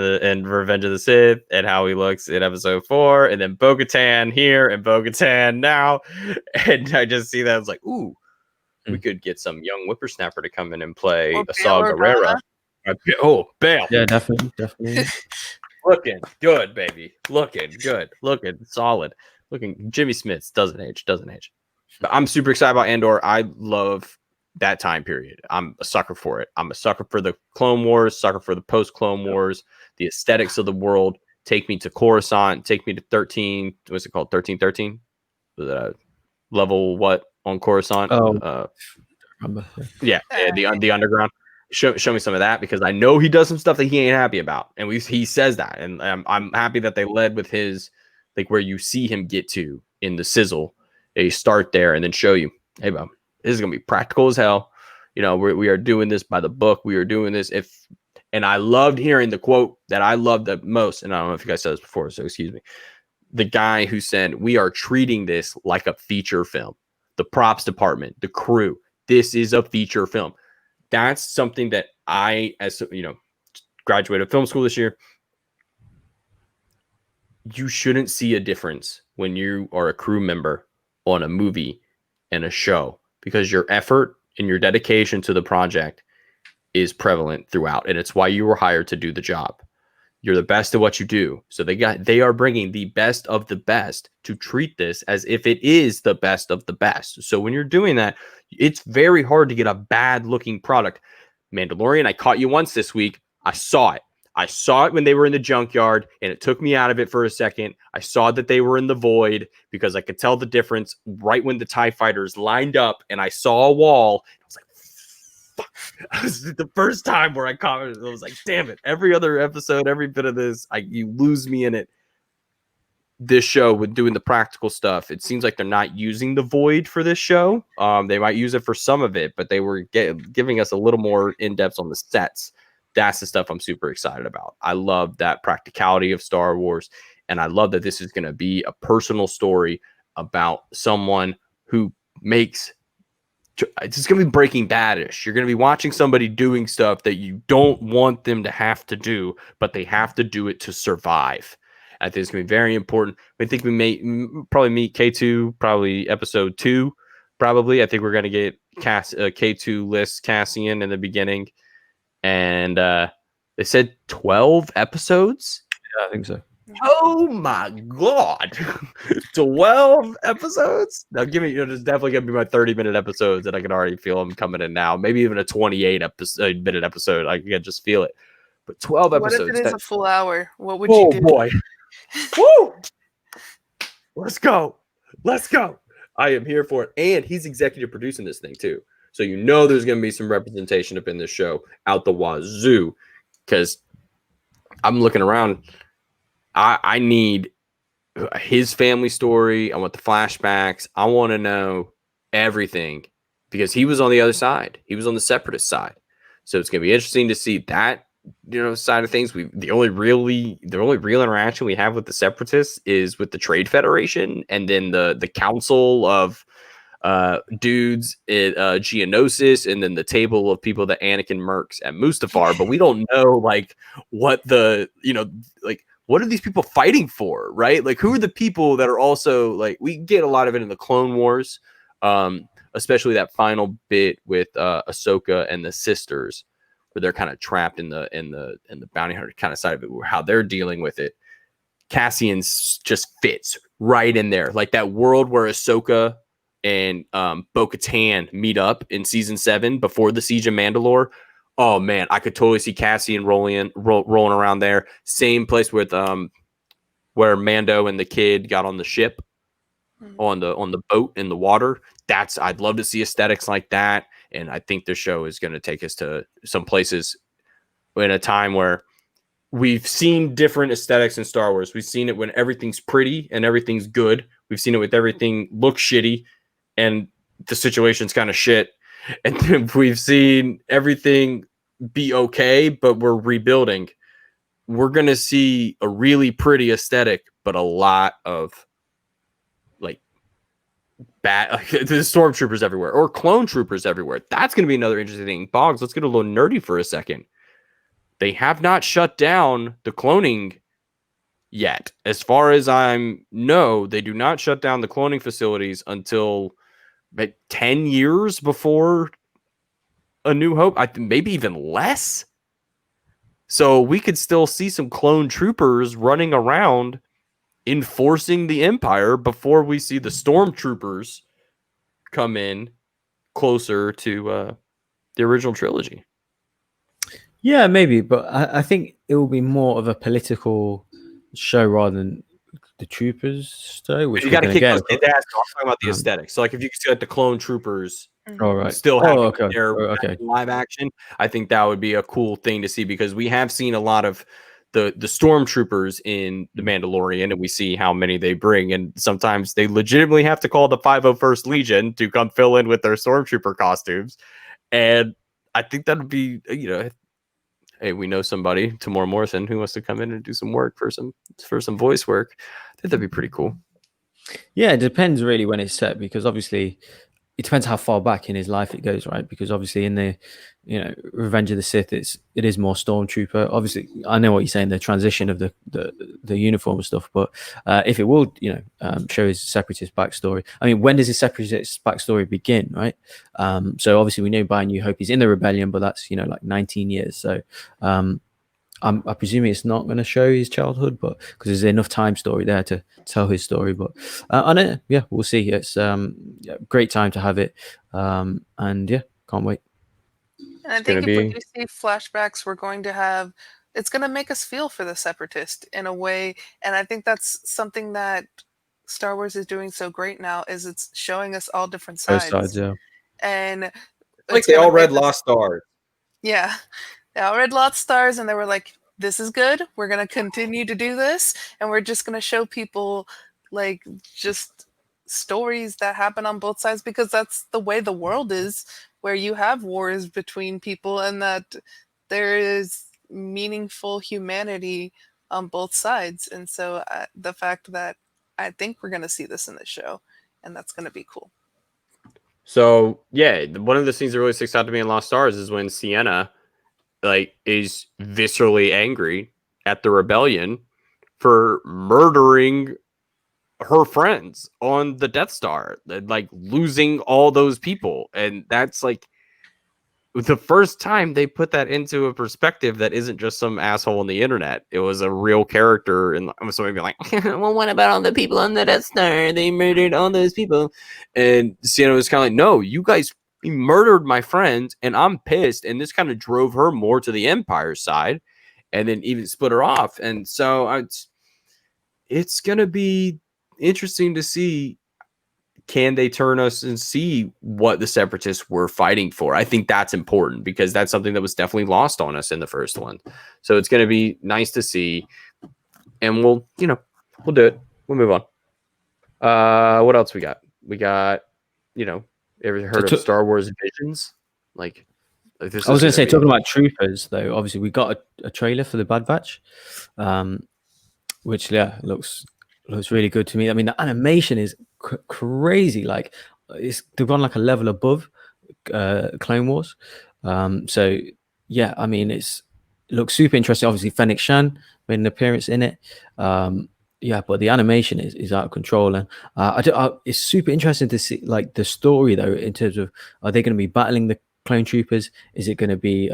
of the Sith, and how he looks in Episode 4, and then Bo-Katan here and Bo-Katan now. And I just see that, I was like, ooh, we could get some young whippersnapper to come in and play a Saw Gerrera. Oh, Bail. Yeah, definitely. Looking good, baby. Looking good. Looking solid. Looking, Jimmy Smits doesn't age. But I'm super excited about Andor. I love that time period. I'm a sucker for it. I'm a sucker for the Clone Wars, sucker for the post-Clone Wars, the aesthetics of the world. Take me to Coruscant. Take me to 13. What's it called? 1313? Was it level what on Coruscant? Yeah, the underground. Show me some of that, because I know he does some stuff that he ain't happy about, and he says that, and I'm happy that they led with his, like, where you see him get to in the sizzle. They start there and then show you, hey, bro, this is gonna be practical as hell. We are doing this by the book. We are doing this. And I loved hearing the quote that I loved the most, and I don't know if you guys said this before, so excuse me. The guy who said, we are treating this like a feature film. The props department, the crew, this is a feature film. That's something that I, as graduated film school this year, you shouldn't see a difference when you are a crew member on a movie and a show, because your effort and your dedication to the project is prevalent throughout, and it's why you were hired to do the job. You're the best at what you do. So they are bringing the best of the best to treat this as if it is the best of the best. So when you're doing that, it's very hard to get a bad looking product. Mandalorian, I caught you once this week. I saw it. I saw it when they were in the junkyard, and it took me out of it for a second. I saw that they were in the void, because I could tell the difference right when the TIE fighters lined up, and I saw a wall. I was like, fuck. It was the first time where I commented. I was like, damn it. Every other episode, every bit of this, you lose me in it. This show, with doing the practical stuff, it seems like they're not using the void for this show. They might use it for some of it, but they were giving us a little more in-depth on the sets. That's the stuff I'm super excited about. I love that practicality of Star Wars, and I love that this is going to be a personal story about someone who makes. It's going to be Breaking Bad-ish. You're going to be watching somebody doing stuff that you don't want them to have to do, but they have to do it to survive. I think it's going to be very important. I think we may probably meet K2, probably episode 2. Probably, I think we're going to get K2 list Cassian in the beginning. And they said 12 episodes. Yeah, I think so. Oh my god. 12 episodes. Now give me, there's definitely gonna be my 30-minute episodes that I can already feel them coming in now. Maybe even a 28-minute episode. I can just feel it. But 12 episodes. What if it is a full hour? What would you do? Oh boy. Woo! Let's go. I am here for it. And he's executive producing this thing too. So there's going to be some representation up in this show out the wazoo, because I'm looking around. I need his family story. I want the flashbacks. I want to know everything, because he was on the other side. He was on the separatist side. So it's going to be interesting to see that side of things. The only real interaction we have with the separatists is with the Trade Federation, and then the council of dudes at Geonosis, and then the table of people that Anakin murks at Mustafar. But we don't know what what are these people fighting for, right? Like, who are the people that are also we get a lot of it in the Clone Wars, especially that final bit with Ahsoka and the sisters, where they're kind of trapped in the bounty hunter kind of side of it, how they're dealing with it. Cassian's just fits right in there, like that world where Ahsoka and Bo-Katan meet up in season 7 before the Siege of Mandalore. Oh man, I could totally see Cassian rolling around there. Same place with where Mando and the kid got on the ship, on the boat in the water. I'd love to see aesthetics like that. And I think the show is going to take us to some places in a time where we've seen different aesthetics in Star Wars. We've seen it when everything's pretty and everything's good. We've seen it with everything looks shitty and the situation's kind of shit. And then we've seen everything be okay, but we're rebuilding. We're going to see a really pretty aesthetic, but a lot of like bad, like, the stormtroopers everywhere or clone troopers everywhere. That's going to be another interesting thing. Bogz, let's get a little nerdy for a second. They have not shut down the cloning yet. As far as I know, they do not shut down the cloning facilities until like 10 years before A New Hope. Maybe even less. So we could still see some clone troopers running around enforcing the Empire before we see the stormtroopers come in closer to the original trilogy. Yeah, maybe, but I think it will be more of a political show rather than the troopers story. Which you got to kick those kids' ass. I'm talking about the Um, aesthetics. So, like, if you could see like the clone troopers All right. still have okay. their Okay. live action, I think that would be a cool thing to see, because we have seen a lot of the stormtroopers in The Mandalorian, and we see how many they bring, and sometimes they legitimately have to call the 501st Legion to come fill in with their stormtrooper costumes, and I think that would be, you know, hey, we know somebody, Tamora Morrison, who wants to come in and do some work for some voice work. I think that'd be pretty cool. Yeah, it depends really when it's set, because obviously it depends how far back in his life it goes, right? Because obviously in the, Revenge of the Sith, it is more stormtrooper. Obviously, I know what you're saying, the transition of the uniform and stuff, but if it will, show his separatist backstory. I mean, when does his separatist backstory begin, right? So obviously we know by New Hope he's in the rebellion, but that's like 19 years. So I'm presuming it's not going to show his childhood, but because there's enough time story there to tell his story. But I know, yeah, we'll see. It's great time to have it, and yeah, can't wait. And I think if we do see flashbacks, we're going to have, it's going to make us feel for the separatist in a way. And I think that's something that Star Wars is doing so great now, is it's showing us all different sides. Both sides, yeah. And like they all read Lost Stars. Yeah. They all read Lost Stars, and they were like, this is good. We're going to continue to do this. And we're just going to show people like just stories that happen on both sides, because that's the way the world is, where you have wars between people and that there is meaningful humanity on both sides. And so the fact that I think we're going to see this in the show, and that's going to be cool. So, yeah, one of the scenes that really sticks out to me in Lost Stars is when Sienna is viscerally angry at the rebellion for murdering her friends on the Death Star, like losing all those people. And that's like the first time they put that into a perspective that isn't just some asshole on the internet. It was a real character. And somebody be like, well, what about all the people on the Death Star? They murdered all those people. And Sienna was kind of like, no, you guys murdered my friends and I'm pissed. And this kind of drove her more to the Empire side and then even split her off. And so it's going to be interesting to see, can they turn us and see what the separatists were fighting for? I think that's important, because that's something that was definitely lost on us in the first one. So it's going to be nice to see, and we'll do it. We'll move on. What else we got? We got, ever heard of Star Wars Visions? Like this. I was going to say, talking about troopers though, obviously we got a trailer for the Bad Batch, which looks really good to me. I mean, the animation is crazy. Like they've gone like a level above Clone Wars. So yeah, I mean, it looks super interesting. Obviously, Fennec Shan made an appearance in it. Yeah, but the animation is out of control, and it's super interesting to see like the story though, in terms of, are they going to be battling the clone troopers? Is it going to be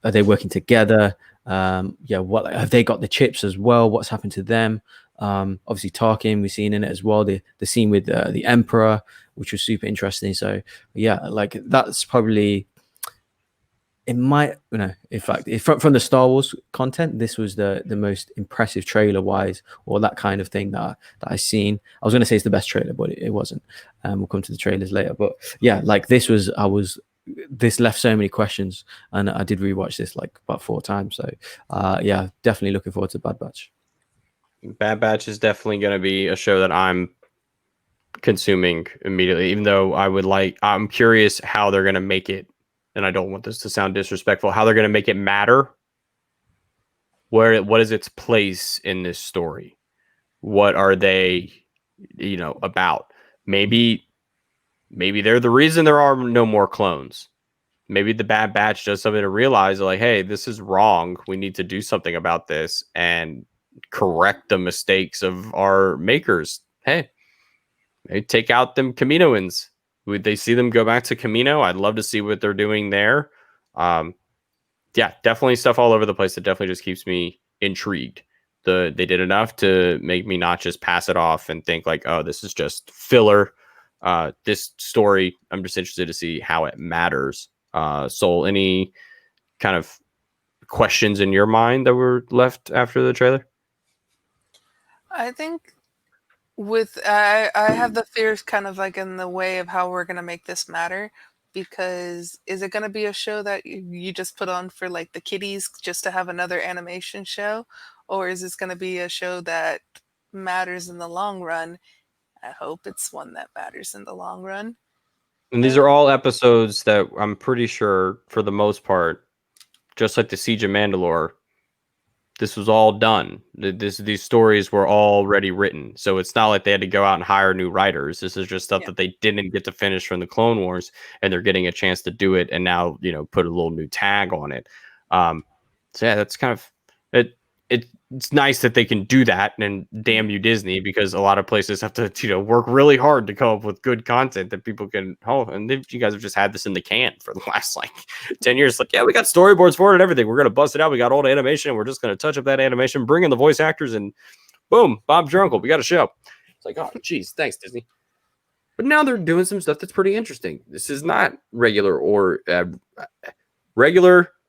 are they working together? What have they got the chips as well? What's happened to them? Obviously Tarkin we've seen in it as well. The scene with the Emperor, which was super interesting. So yeah, like that's probably, it might, in fact, from the Star Wars content, this was the most impressive trailer wise, or that kind of thing that I've seen. I was going to say it's the best trailer, but it wasn't. We'll come to the trailers later. But yeah, like this left so many questions, and I did rewatch this like about 4 times. So yeah, definitely looking forward to Bad Batch. Bad Batch is definitely going to be a show that I'm consuming immediately, even though I'm curious how they're going to make it. And I don't want this to sound disrespectful, how they're going to make it matter. What is its place in this story? What are they, about? Maybe they're the reason there are no more clones. Maybe the Bad Batch does something to realize, like, hey, this is wrong. We need to do something about this and correct the mistakes of our makers. Hey, maybe take out them Kaminoans. Would they see them go back to Camino? I'd love to see what they're doing there. Yeah, definitely stuff all over the place that definitely just keeps me intrigued. They did enough to make me not just pass it off and think like, oh, this is just filler. This story, I'm just interested to see how it matters. Soul, any kind of questions in your mind that were left after the trailer? I think I have the fears kind of like in the way of how we're going to make this matter, because is it going to be a show that you just put on for like the kiddies just to have another animation show, or is this going to be a show that matters in the long run? I hope it's one that matters in the long run. And these are all episodes that I'm pretty sure, for the most part, just like the Siege of Mandalore, this was all done. These stories were already written. So it's not like they had to go out and hire new writers. This is just stuff that they didn't get to finish from the Clone Wars, and they're getting a chance to do it and now, put a little new tag on it. So yeah, that's kind of it. It's nice that they can do that, and damn you, Disney, because a lot of places have to, work really hard to come up with good content that people can. And you guys have just had this in the can for the last 10 years. Like, yeah, we got storyboards for it and everything. We're gonna bust it out. We got old animation, and we're just gonna touch up that animation, bring in the voice actors, and boom, Bob's your uncle. We got a show. It's like, oh, geez, thanks, Disney. But now they're doing some stuff that's pretty interesting. This is not regular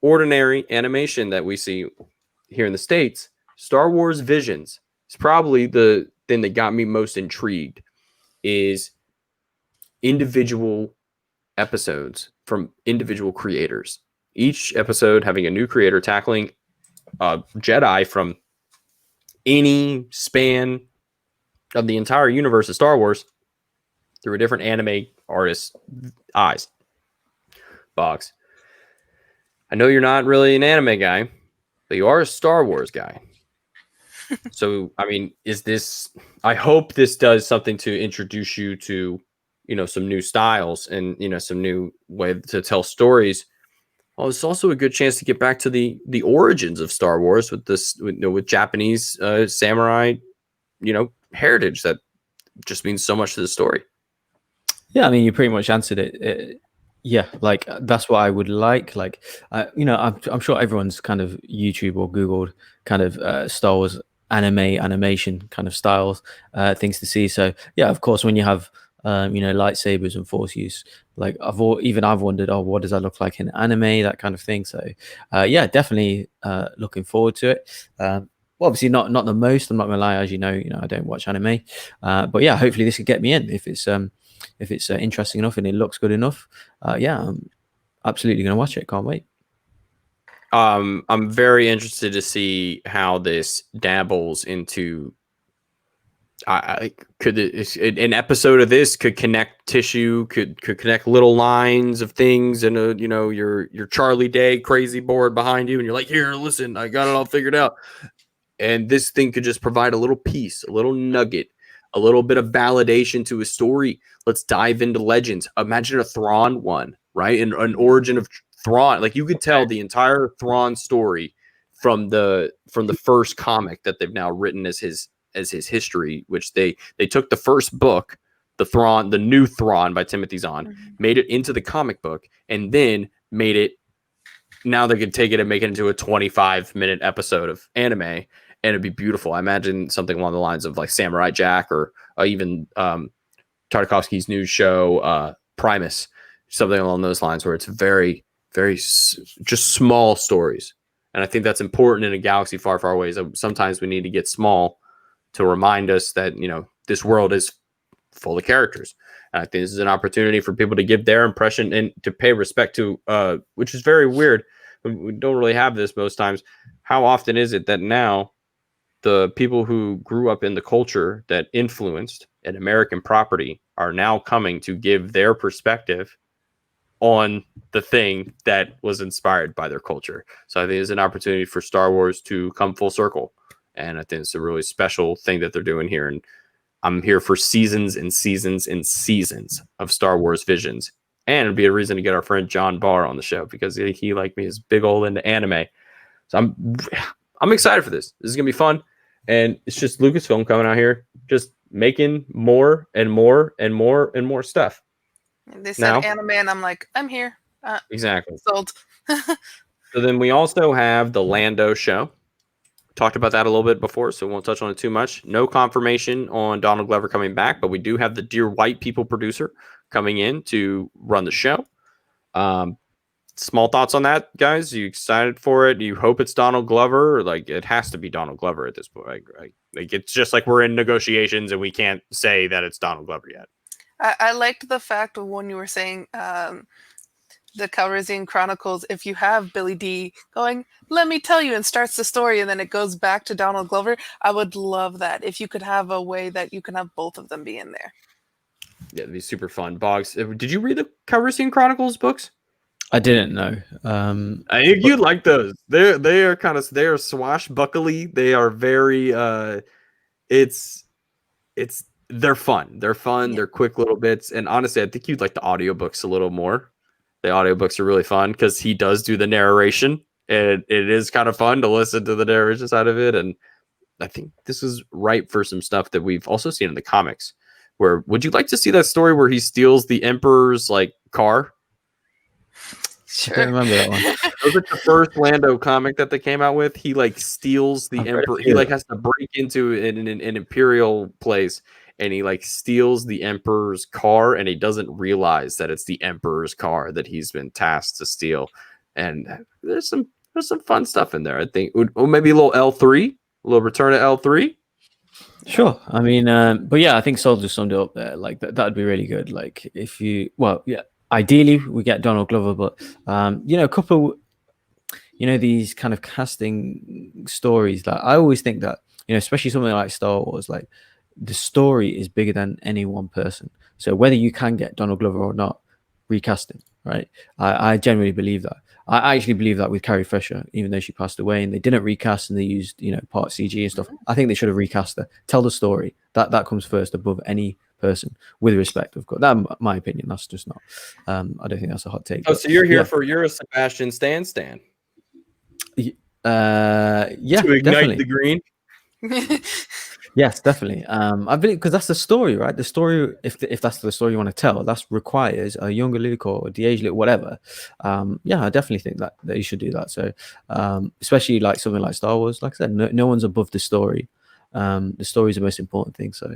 ordinary animation that we see here in the States. Star Wars Visions is probably the thing that got me most intrigued, is individual episodes from individual creators. Each episode having a new creator tackling a Jedi from any span of the entire universe of Star Wars through a different anime artist's eyes. Bogz, I know you're not really an anime guy, but you are a Star Wars guy. So, I mean, I hope this does something to introduce you to, some new styles and, some new way to tell stories. Well, it's also a good chance to get back to the origins of Star Wars with Japanese samurai, heritage that just means so much to the story. Yeah, I mean, you pretty much answered it. Yeah, like that's what I would like. Like, I'm sure everyone's kind of YouTube or Googled kind of Star Wars animation kind of styles, things to see. So yeah, of course, when you have lightsabers and force use, like I've wondered, oh, what does that look like in anime, that kind of thing. So yeah, definitely looking forward to it. Well, obviously not the most, I'm not gonna lie, as you know, I don't watch anime, but yeah, hopefully this could get me in if it's interesting enough and it looks good enough. Yeah, I'm absolutely gonna watch it. Can't wait. I'm very interested to see how this dabbles into. An episode of this could connect tissue, could connect little lines of things, and your Charlie Day crazy board behind you, and you're like, here, listen, I got it all figured out. And this thing could just provide a little piece, a little nugget, a little bit of validation to a story. Let's dive into Legends. Imagine a Thrawn one, right? And an origin of Thrawn. Like, you could tell the entire Thrawn story from the first comic that they've now written as his history, which they took the first book, the new Thrawn by Timothy Zahn, made it into the comic book, and then made it now they could take it and make it into a 25-minute episode of anime, and it'd be beautiful. I imagine something along the lines of like Samurai Jack, or even Tartakovsky's new show, Primus, something along those lines, where it's very, very just small stories. And I think that's important in a galaxy far, far away. So sometimes we need to get small to remind us that, you know, this world is full of characters. And I think this is an opportunity for people to give their impression and to pay respect to, which is very weird. We don't really have this most times. How often is it that now the people who grew up in the culture that influenced an American property are now coming to give their perspective on the thing that was inspired by their culture? So I think it's an opportunity for Star Wars to come full circle. And I think it's a really special thing that they're doing here. And I'm here for seasons and seasons and seasons of Star Wars visions. And it'd be a reason to get our friend John Barr on the show, because he like me, is big old into anime. So I'm excited for this. This is gonna be fun. And it's just Lucasfilm coming out here, just making more and more and more and more stuff. They said anime, and I'm like, I'm here. Exactly. Sold. So then we also have the Lando show. Talked about that a little bit before, so we won't touch on it too much. No confirmation on Donald Glover coming back, but we do have the Dear White People producer coming in to run the show. Small thoughts on that, guys? Are you excited for it? Do you hope it's Donald Glover? Or like, it has to be Donald Glover at this point. Like it's just like we're in negotiations and we can't say that it's Donald Glover yet. I liked the fact of when you were saying the Calrissian Chronicles, if you have Billy D going, let me tell you, and starts the story, and then it goes back to Donald Glover. I would love that if you could have a way that you can have both of them be in there. Yeah, it'd be super fun. Bogz, did you read the Calrissian Chronicles books? I didn't know. I think you'd like those. They are swashbuckly. They are very they're fun. They're fun. Yeah. They're quick little bits. And honestly, I think you'd like the audiobooks a little more. The audiobooks are really fun because he does do the narration, and it is kind of fun to listen to the narration side of it. And I think this is ripe for some stuff that we've also seen in the comics. Where would you like to see that story where he steals the Emperor's like car? Sure. I don't remember that one. It was like the first Lando comic that they came out with. He like steals the Emperor. He like has to break into an imperial place, and he like steals the Emperor's car, and he doesn't realize that it's the Emperor's car that he's been tasked to steal. And there's some fun stuff in there. I think maybe a little L3, a little Return to L3. Sure. I mean, but yeah, I think Sol just summed it up there. Like that'd be really good. Like if you, well, yeah, ideally we get Donald Glover, but a couple, these kind of casting stories. Like I always think that, especially something like Star Wars, like the story is bigger than any one person. So whether you can get Donald Glover or not, recast him, right? I genuinely believe that. I actually believe that with Carrie Fisher, even though she passed away and they didn't recast and they used, part CG and stuff. I think they should have recast her. Tell the story. That comes first above any person, with respect, of course. That's my opinion. That's just not. I don't think that's a hot take. Oh, so you're here you're a Sebastian Stan. Yeah, to ignite definitely. the green. Yes, definitely. I believe because that's the story, right? The story, if that's the story you want to tell, that requires a younger Luke or de-aged Luke, whatever. Yeah, I definitely think that you should do that. So, especially like something like Star Wars, like I said, no one's above the story. The story is the most important thing. So,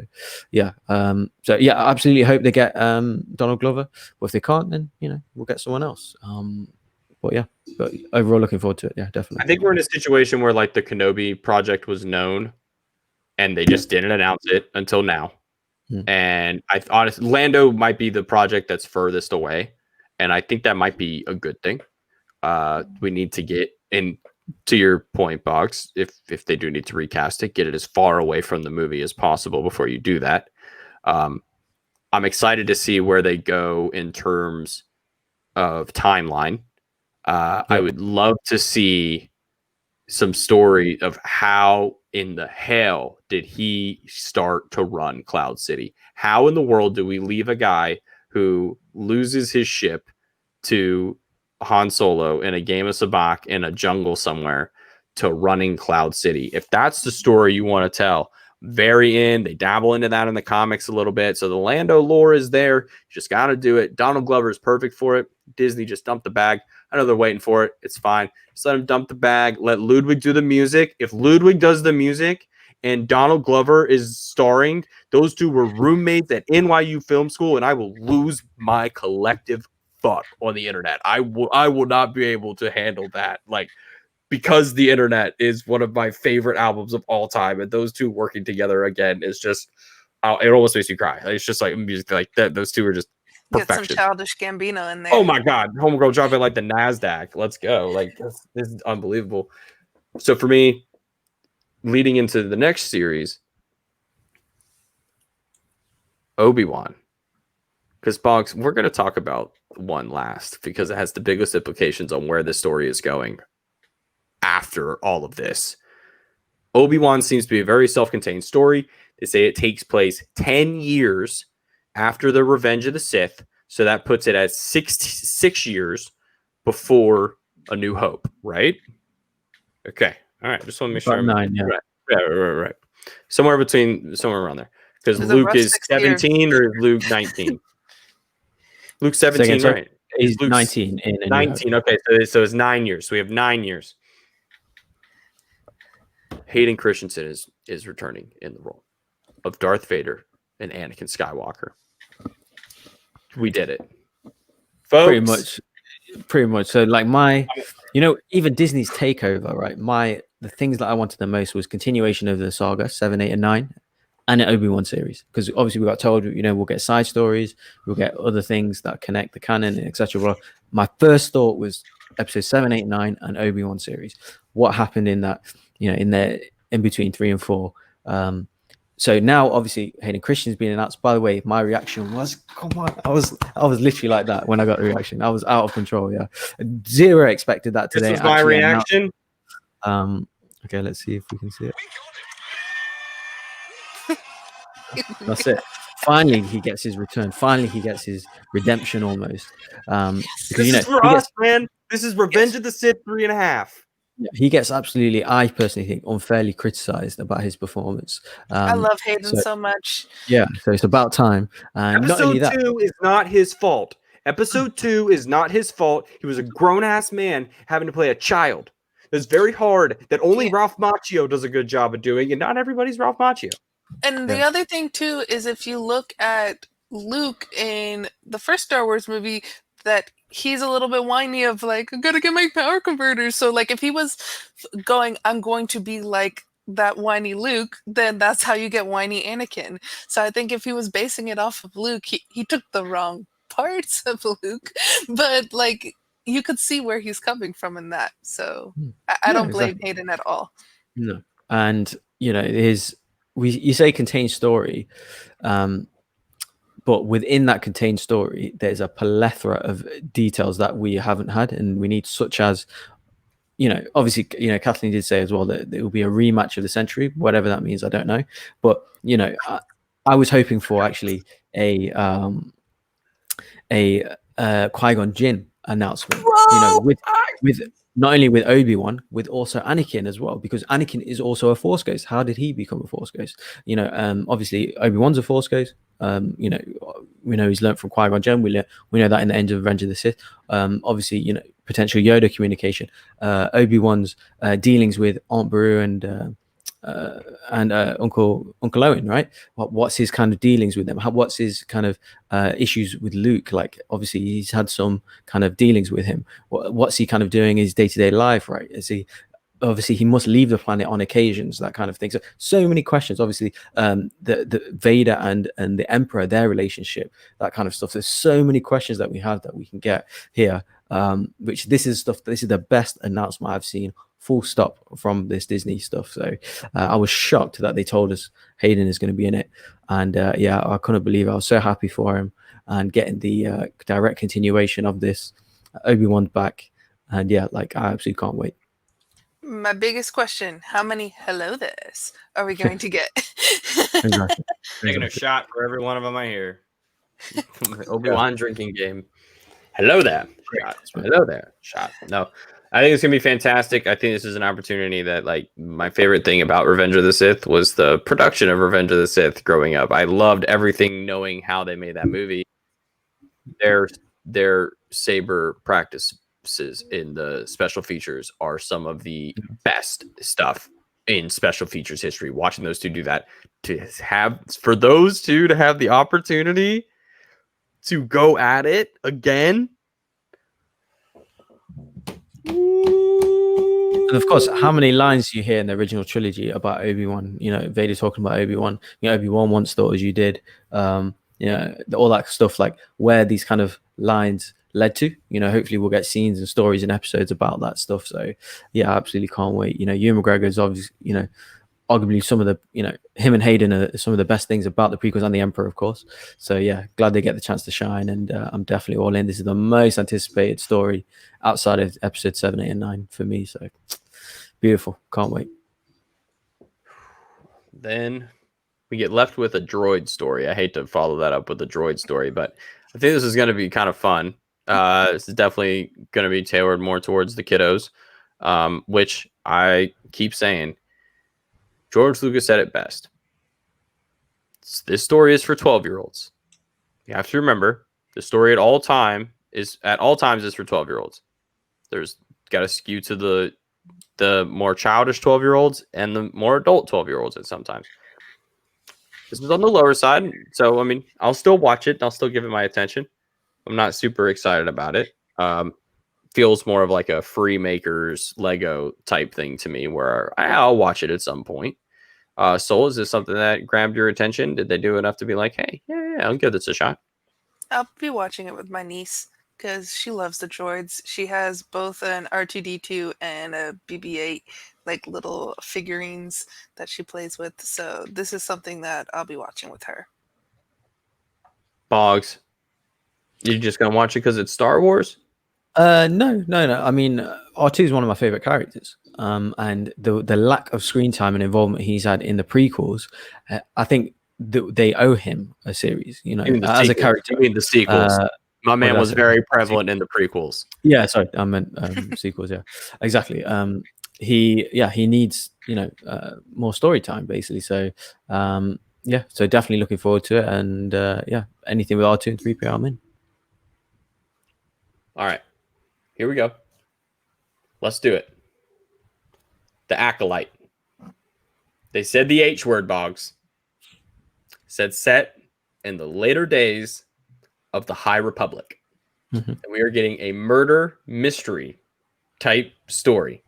yeah. I absolutely hope they get Donald Glover. But if they can't, then we'll get someone else. But overall, looking forward to it. Yeah, definitely. I think we're in a situation where like the Kenobi project was known, and they just didn't announce it until now. And I honestly, Lando might be the project that's furthest away, and I think that might be a good thing. We need to get in, to your point, Bogz, if they do need to recast it, get it as far away from the movie as possible before you do that. I'm excited to see where they go in terms of timeline. I would love to see some story of how in the hell did he start to run Cloud City? How in the world do we leave a guy who loses his ship to Han Solo in a game of sabacc in a jungle somewhere to running Cloud City? If that's the story you want to tell, very in. They dabble into that in the comics a little bit. So the Lando lore is there. You just got to do it. Donald Glover is perfect for it. Disney just dumped the bag. I know they're waiting for it. It's fine. Just let him dump the bag. Let Ludwig do the music. If Ludwig does the music and Donald Glover is starring, those two were roommates at NYU Film School, and I will lose my collective fuck on the internet. I will not be able to handle that. Like, because the internet is one of my favorite albums of all time, and those two working together again is just, it almost makes you cry. It's just like music like that. Those two are just perfection. Get some Childish Gambino in there. Oh my God, Homegirl dropping like the NASDAQ. Let's go. Like this is unbelievable. So for me, leading into the next series, Obi-Wan, because Bogz, we're going to talk about one last because it has the biggest implications on where this story is going after all of this. Obi-Wan seems to be a very self-contained story. They say it takes place 10 years after the Revenge of the Sith, so that puts it at 6 years before A New Hope, right? Okay. All right. Just want to make sure. 9, yeah. Right. Somewhere around there. Because Luke is 17 or Luke 19? Luke's 17, right? He's 19. 19. Okay, so it's 9 years. So we have 9 years. Hayden Christensen is returning in the role of Darth Vader and Anakin Skywalker. We did it, folks. Pretty much. So like even Disney's takeover, right? The things that I wanted the most was continuation of the saga 7, 8, and 9, and an Obi-Wan series. Because obviously we got told, we'll get side stories, we'll get other things that connect the canon, etc. Well, my first thought was episode 7, 8, 9, and Obi-Wan series. What happened in that? In between 3 and 4. So now, obviously, Hayden Christensen's been announced. By the way, my reaction was, come on. I was literally like that when I got the reaction. I was out of control, yeah. Zero expected that today. This was my reaction. Okay, let's see if we can see it. That's it. Finally, he gets his return. Finally, he gets his redemption almost. Because, this is for us, man. This is Revenge of the Sith 3.5. Yeah, he gets absolutely, I personally think, unfairly criticized about his performance. I love Hayden so much. Yeah, so it's about time. Episode 2 is not his fault. Episode 2 is not his fault. He was a grown-ass man having to play a child. It's very hard that only Ralph Macchio does a good job of doing, and not everybody's Ralph Macchio. And the other thing, too, is if you look at Luke in the first Star Wars movie, that he's a little bit whiny of like, I gotta get my power converters. So like if he was going, I'm going to be like that whiny Luke, then that's how you get whiny Anakin. So I think if he was basing it off of Luke, he took the wrong parts of Luke, but like you could see where he's coming from in that. So I don't blame Hayden at all. No. And you say contained story, but within that contained story, there's a plethora of details that we haven't had, and we need, such as, obviously, Kathleen did say as well that it will be a rematch of the century, whatever that means, I don't know. But I was hoping for actually a Qui-Gon Jinn announcement, with not only with Obi-Wan, with also Anakin as well, because Anakin is also a Force Ghost. How did he become a Force Ghost? Obviously Obi-Wan's a Force Ghost. We know he's learned from Qui-Gon Jinn. We know that in the end of Revenge of the Sith. Obviously, potential Yoda communication. Obi-Wan's dealings with Aunt Beru and Uncle Owen, right? What's his kind of dealings with them? What's his kind of issues with Luke? Like, obviously, he's had some kind of dealings with him. What's he kind of doing in his day-to-day life, right? Obviously he must leave the planet on occasions, that kind of thing. So many questions. Obviously, the Vader and the Emperor, their relationship, that kind of stuff. There's so many questions that we have that we can get here. This is the best announcement I've seen, full stop, from this Disney stuff. So I was shocked that they told us Hayden is going to be in it, and I couldn't believe it. I was so happy for him, and getting the direct continuation of this. Obi-Wan's back, and I absolutely can't wait. My biggest question: how many hello there's are we going to get? Exactly. Taking a shot for every one of them I hear. Obi-Wan drinking game. Hello there. Shot. Hello there. Shot. No. I think it's gonna be fantastic. I think this is an opportunity that, like, my favorite thing about Revenge of the Sith was the production of Revenge of the Sith growing up. I loved everything, knowing how they made that movie. Their saber practices in the special features are some of the best stuff in special features history. Watching those two do that, for those two to have the opportunity to go at it again. And of course, how many lines you hear in the original trilogy about Obi-Wan? You know, Vader talking about Obi-Wan. You know, Obi-Wan once thought as you did. You know, all that stuff, like where these kind of lines led to. You know, hopefully we'll get scenes and stories and episodes about that stuff. So yeah, I absolutely can't wait. You know, Ewan McGregor is obviously, you know, arguably some of the, you know, him and Hayden are some of the best things about the prequels and the Emperor, of course. So yeah, glad they get the chance to shine, and I'm definitely all in. This is the most anticipated story outside of episode 7, 8, and 9 for me. So beautiful, can't wait. Then we get left with a droid story. I hate to follow that up with a droid story, but I think this is going to be kind of fun. This is definitely going to be tailored more towards the kiddos, which I keep saying. George Lucas said it best. This story is for 12-year-olds. You have to remember, the story at all times is for 12-year-olds. There's got to skew to the more childish 12-year-olds and the more adult 12-year-olds at sometimes. This is on the lower side, so I mean, I'll still watch it and I'll still give it my attention. I'm not super excited about it. Feels more of like a free makers Lego type thing to me, where I'll watch it at some point. Soul, is this something that grabbed your attention? Did they do enough to be like, hey, yeah, I'll give this a shot? I'll be watching it with my niece because she loves the droids. She has both an R2D2 and a BB-8, like little figurines that she plays with. So this is something that I'll be watching with her. Bogz, you just gonna watch it because it's Star Wars? No. I mean, R2 is one of my favorite characters. And the lack of screen time and involvement he's had in the prequels, I think they owe him a series. You know, as a character. You mean the sequels? My man was very prevalent in the prequels. Yeah, sorry, I meant sequels. Yeah, exactly. He needs, you know, more story time basically. So yeah, so definitely looking forward to it. And yeah, anything with R2 and 3PO, I'm in. All right, here we go. Let's do it. The Acolyte. They said the H word, Bogz. Said set in the later days of the High Republic. Mm-hmm. And we are getting a murder mystery type story.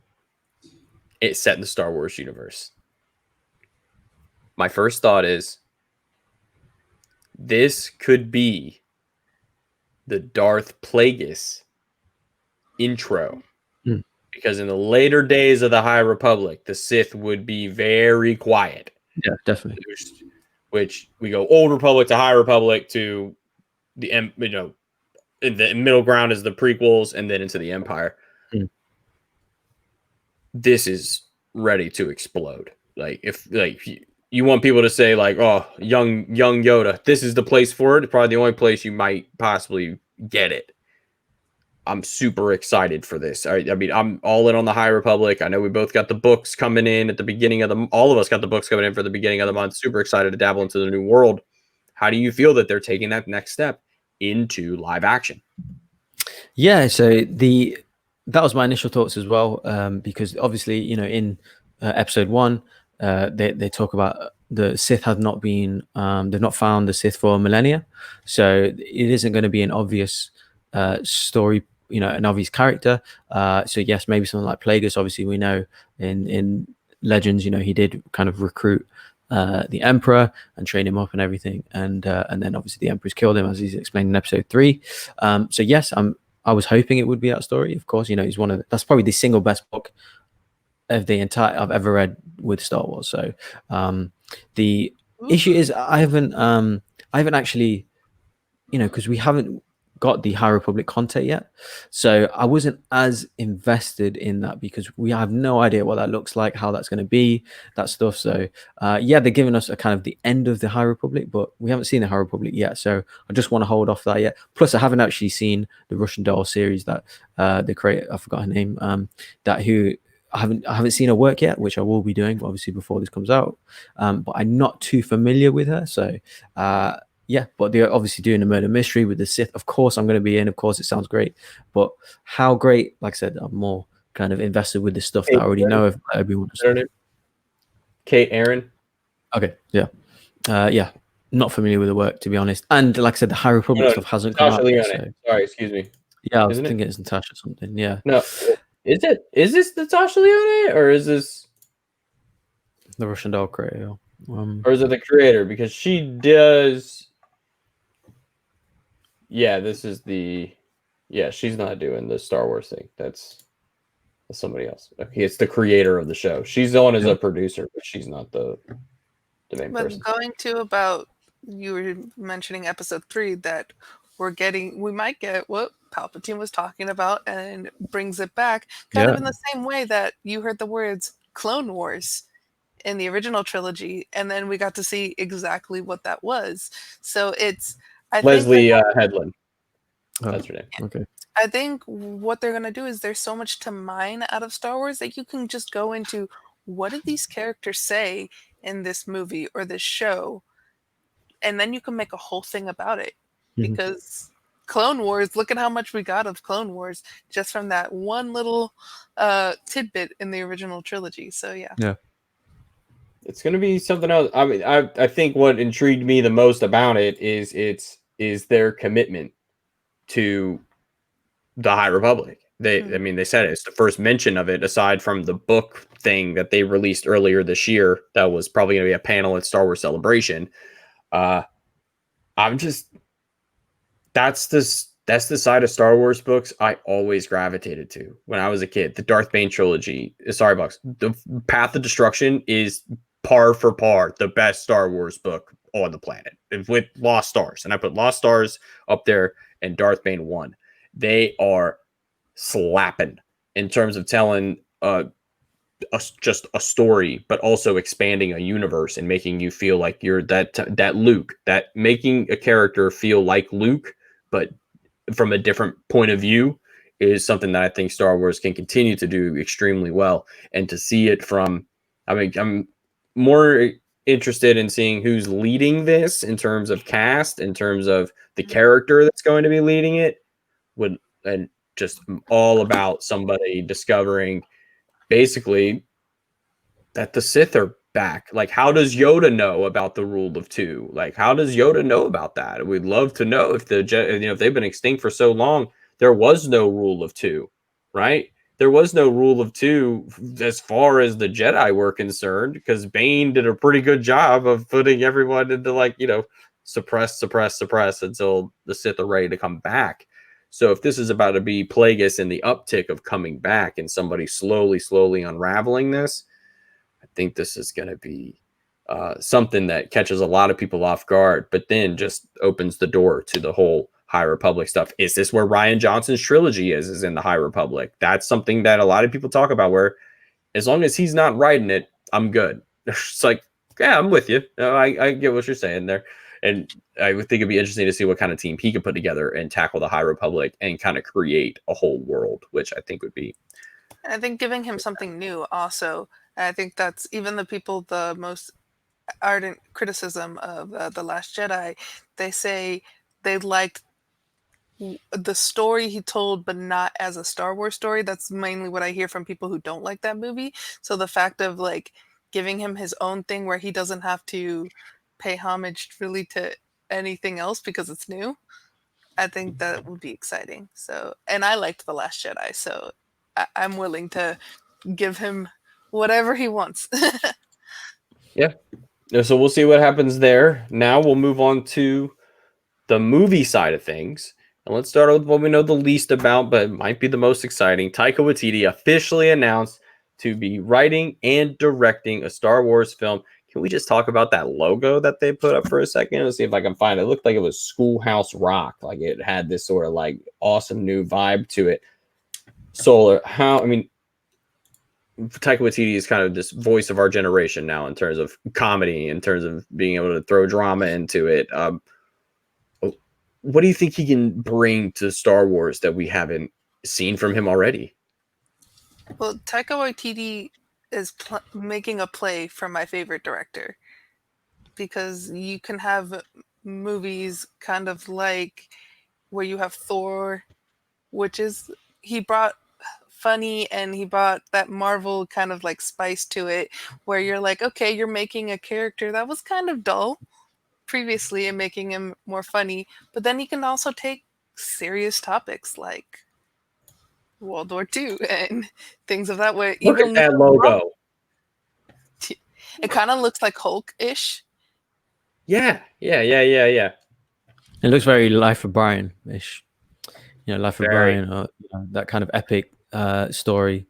It's set in the Star Wars universe. My first thought is this could be the Darth Plagueis intro. Because in the later days of the High Republic, the Sith would be very quiet. Yeah, definitely. Which we go Old Republic to High Republic to the, you know, the middle ground is the prequels and then into the Empire. This is ready to explode. Like, if like you want people to say like, oh, young Yoda, this is the place for it. It's probably the only place you might possibly get it. I'm super excited for this. I mean, I'm all in on the High Republic. I know we both got the books coming in at the beginning of all of us got the books coming in for the beginning of the month. Super excited to dabble into the new world. How do you feel that they're taking that next step into live action? Yeah, so that was my initial thoughts as well, because obviously, you know, in episode 1, they talk about the Sith have not been, they've not found the Sith for millennia, so it isn't going to be an obvious story, you know, an obvious character. So yes, maybe something like Plagueis. Obviously, we know in Legends, you know, he did kind of recruit the Emperor and train him up and everything, and then obviously the Emperor's killed him, as he's explained in episode 3. So yes, I was hoping it would be that story. Of course, you know, he's that's probably the single best book of the entire I've ever read with Star Wars. So the issue is I haven't actually, you know, because we haven't got the High Republic content yet, so I wasn't as invested in that because we have no idea what that looks like, how that's going to be, that stuff. So yeah, they're giving us a kind of the end of the High Republic, but we haven't seen the High Republic yet, so I just want to hold off that yet. Plus, I haven't actually seen the Russian Doll series that they created. I forgot her name. That who. I haven't seen her work yet, which I will be doing obviously before this comes out. But I'm not too familiar with her, so yeah. But they're obviously doing a murder mystery with the Sith. Of course, I'm going to be in. Of course, it sounds great. But how great? Like I said, I'm more kind of invested with the stuff that I already know of Obi-Wan. Kate Aaron. Okay, yeah, yeah. Not familiar with the work, to be honest. And like I said, the High Republic stuff hasn't come out yet. So. Sorry, excuse me. Yeah, I was thinking it's Natasha something. Yeah. No. Is this Natasha Lyonne or is this the Russian Doll creator? Or is it the creator? Because she does. Yeah, this is the. Yeah, she's not doing the Star Wars thing. That's somebody else. Okay, it's the creator of the show. She's on as a producer, but she's not the main person. Going to about you were mentioning episode 3 that we might get what Palpatine was talking about and brings it back kind of in the same way that you heard the words Clone Wars in the original trilogy, and then we got to see exactly what that was. So it's Leslie Headland. That's her name. Yeah. Okay. I think what they're gonna do is there's so much to mine out of Star Wars that you can just go into what did these characters say in this movie or this show, and then you can make a whole thing about it. Because Clone Wars, look at how much we got of Clone Wars just from that one little tidbit in the original trilogy. So yeah. It's going to be something else. I mean, I think what intrigued me the most about it is their commitment to the High Republic. I mean, they said it's the first mention of it aside from the book thing that they released earlier this year. That was probably going to be a panel at Star Wars Celebration. That's the side of Star Wars books I always gravitated to when I was a kid. The Darth Bane trilogy. Sorry, Bogz. The Path of Destruction is par for par the best Star Wars book on the planet with Lost Stars. And I put Lost Stars up there and Darth Bane 1. They are slapping in terms of telling just a story, but also expanding a universe and making you feel like you're that Luke, that making a character feel like Luke, but from a different point of view is something that I think Star Wars can continue to do extremely well. And to see it from, I mean, I'm more interested in seeing who's leading this in terms of cast, in terms of the character that's going to be leading it, and just all about somebody discovering basically that the Sith are back. Like, how does Yoda know about the rule of 2? Like, how does Yoda know about that? We'd love to know if if they've been extinct for so long, there was no rule of 2, right? There was no rule of 2 as far as the Jedi were concerned, because Bane did a pretty good job of putting everyone into suppress until the Sith are ready to come back. So if this is about to be Plagueis in the uptick of coming back and somebody slowly unraveling this, I think this is going to be something that catches a lot of people off guard, but then just opens the door to the whole High Republic stuff. Is this where Rian Johnson's trilogy is in the High Republic? That's something that a lot of people talk about, where as long as he's not writing it, I'm good. It's like, yeah, I'm with you. I get what you're saying there. And I would think it'd be interesting to see what kind of team he could put together and tackle the High Republic and kind of create a whole world, which I think would be. I think giving him something new also. I think that's even the people the most ardent criticism of The Last Jedi. They say they liked the story he told, but not as a Star Wars story. That's mainly what I hear from people who don't like that movie. So the fact of giving him his own thing where he doesn't have to pay homage really to anything else because it's new, I think that would be exciting. So, and I liked The Last Jedi, so I'm willing to give him whatever he wants. Yeah. So we'll see what happens there. Now we'll move on to the movie side of things. And let's start with what we know the least about, but might be the most exciting. Taika Waititi officially announced to be writing and directing a Star Wars film can we just talk about that logo that they put up for a second? Let's see if I can find it. It looked like it was Schoolhouse Rock. Like it had this sort of like awesome new vibe to it. Taika Waititi is kind of this voice of our generation now in terms of comedy, in terms of being able to throw drama into it. What do you think he can bring to Star Wars that we haven't seen from him already? Well, Taika Waititi is making a play from my favorite director, because you can have movies kind of like where you have Thor, which is, he brought funny and he brought that Marvel kind of like spice to it, where you're like, okay, you're making a character that was kind of dull previously and making him more funny, but then he can also take serious topics like World War II and things of that way. Look at that logo. It kind of looks like Hulk-ish. Yeah. It looks very Life of Brian-ish. Life of Brian, or that kind of epic story.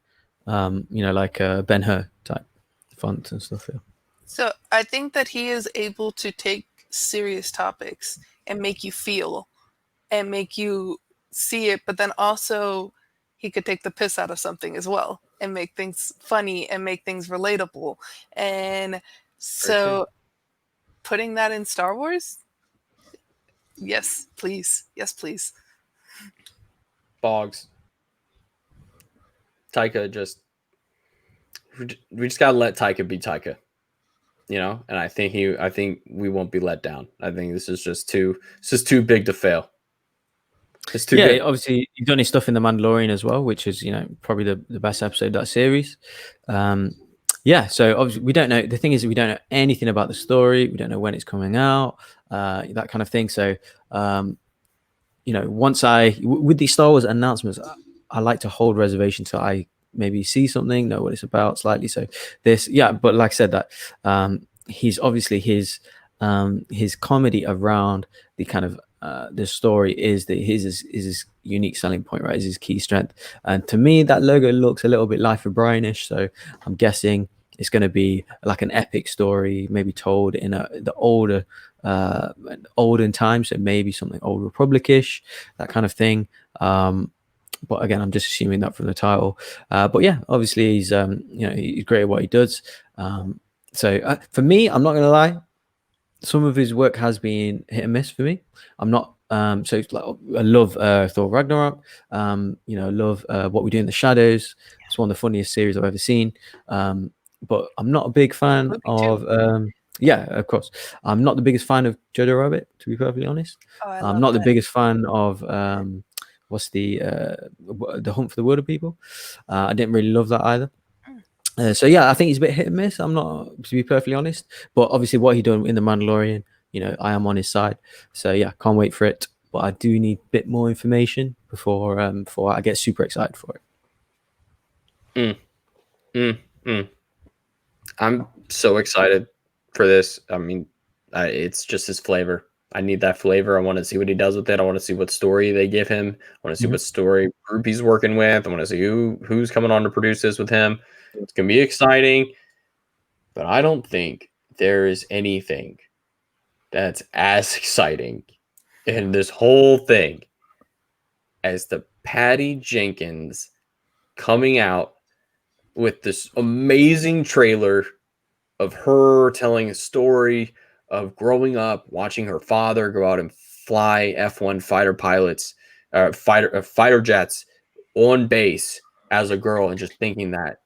Like Ben-Hur type font and stuff. Yeah. So I think that he is able to take serious topics and make you feel and make you see it, but then also he could take the piss out of something as well and make things funny and make things relatable. And so putting that in Star Wars, yes, please. Yes, please. Bogz. Taika we just gotta let Taika be Taika. And I think we won't be let down. I think this is just too big to fail. It's too big. Obviously you've done his stuff in The Mandalorian as well, which is, probably the best episode of that series. So obviously we don't know. The thing is, we don't know anything about the story. We don't know when it's coming out, that kind of thing. So, once with these Star Wars announcements, I like to hold reservation till I maybe see something, know what it's about slightly. So but like I said, that he's obviously his comedy around the kind of the story is his unique selling point, right? Is his key strength. And to me, that logo looks a little bit Life of Brian-ish. So I'm guessing it's going to be like an epic story, maybe told in the olden times. So maybe something Old Republic-ish, that kind of thing. But again, I'm just assuming that from the title. But yeah, obviously he's he's great at what he does. So for me, I'm not going to lie, some of his work has been hit and miss for me. I'm not so it's like, I love Thor Ragnarok. Love What We Do in the Shadows. It's one of the funniest series I've ever seen. But I'm not a big fan of of course. I'm not the biggest fan of Jojo Rabbit, to be perfectly honest. I'm not the biggest fan of what's the Hunt for the Wilder People. I didn't really love that either. So I think he's a bit hit and miss. I'm not, to be perfectly honest. But obviously what he done in The Mandalorian, I am on his side. So can't wait for it. But I do need a bit more information before I get super excited for it. I'm so excited for this. I mean, it's just his flavor. I need that flavor. I want to see what he does with it. I want to see what story they give him. I want to see what story group he's working with. I want to see who's coming on to produce this with him. It's going to be exciting. But I don't think there is anything that's as exciting in this whole thing as the Patty Jenkins coming out with this amazing trailer of her telling a story of growing up, watching her father go out and fly F1 fighter pilots, fighter jets on base as a girl, and just thinking that,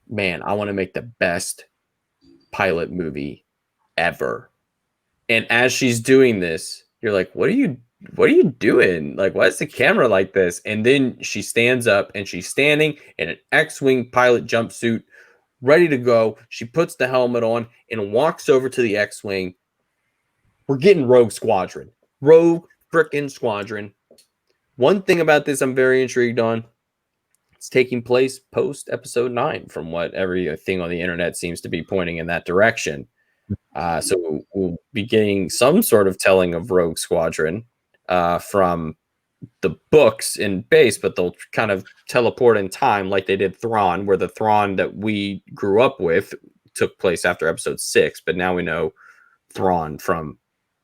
man, I want to make the best pilot movie ever. And as she's doing this, you're like, what are you doing? Like, why is the camera like this? And then she stands up and she's standing in an X-Wing pilot jumpsuit, ready to go. She puts the helmet on and walks over to the X-Wing. We're getting Rogue Squadron. Rogue frickin' Squadron. One thing about this I'm very intrigued on. It's taking place post episode 9, from what everything on the internet seems to be pointing in that direction. So we'll be getting some sort of telling of Rogue Squadron from the books in base, but they'll kind of teleport in time like they did Thrawn, where the Thrawn that we grew up with took place after episode 6, but now we know Thrawn from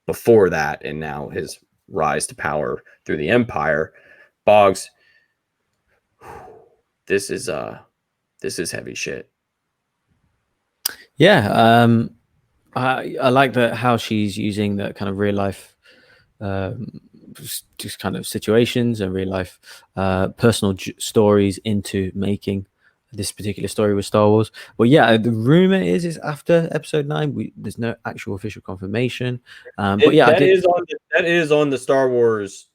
before that, and now his rise to power through the Empire. Bogz, this is heavy shit. Yeah, I like that how she's using that kind of real life, just kind of situations and real life personal stories into making this particular story with Star Wars. Well, yeah, the rumor is after episode 9. There's no actual official confirmation, but yeah, that is on the Star Wars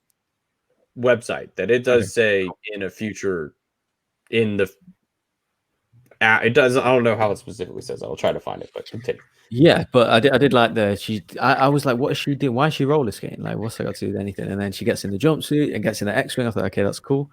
website, that it does say in a future, in the it does. I don't know how it specifically says. I'll try to find it, but continue. Yeah, but I did like I was like, what is she doing? Why is she roller skating? Like, what's that got to do with anything? And then she gets in the jumpsuit and gets in the X-Wing. I thought, okay, that's cool.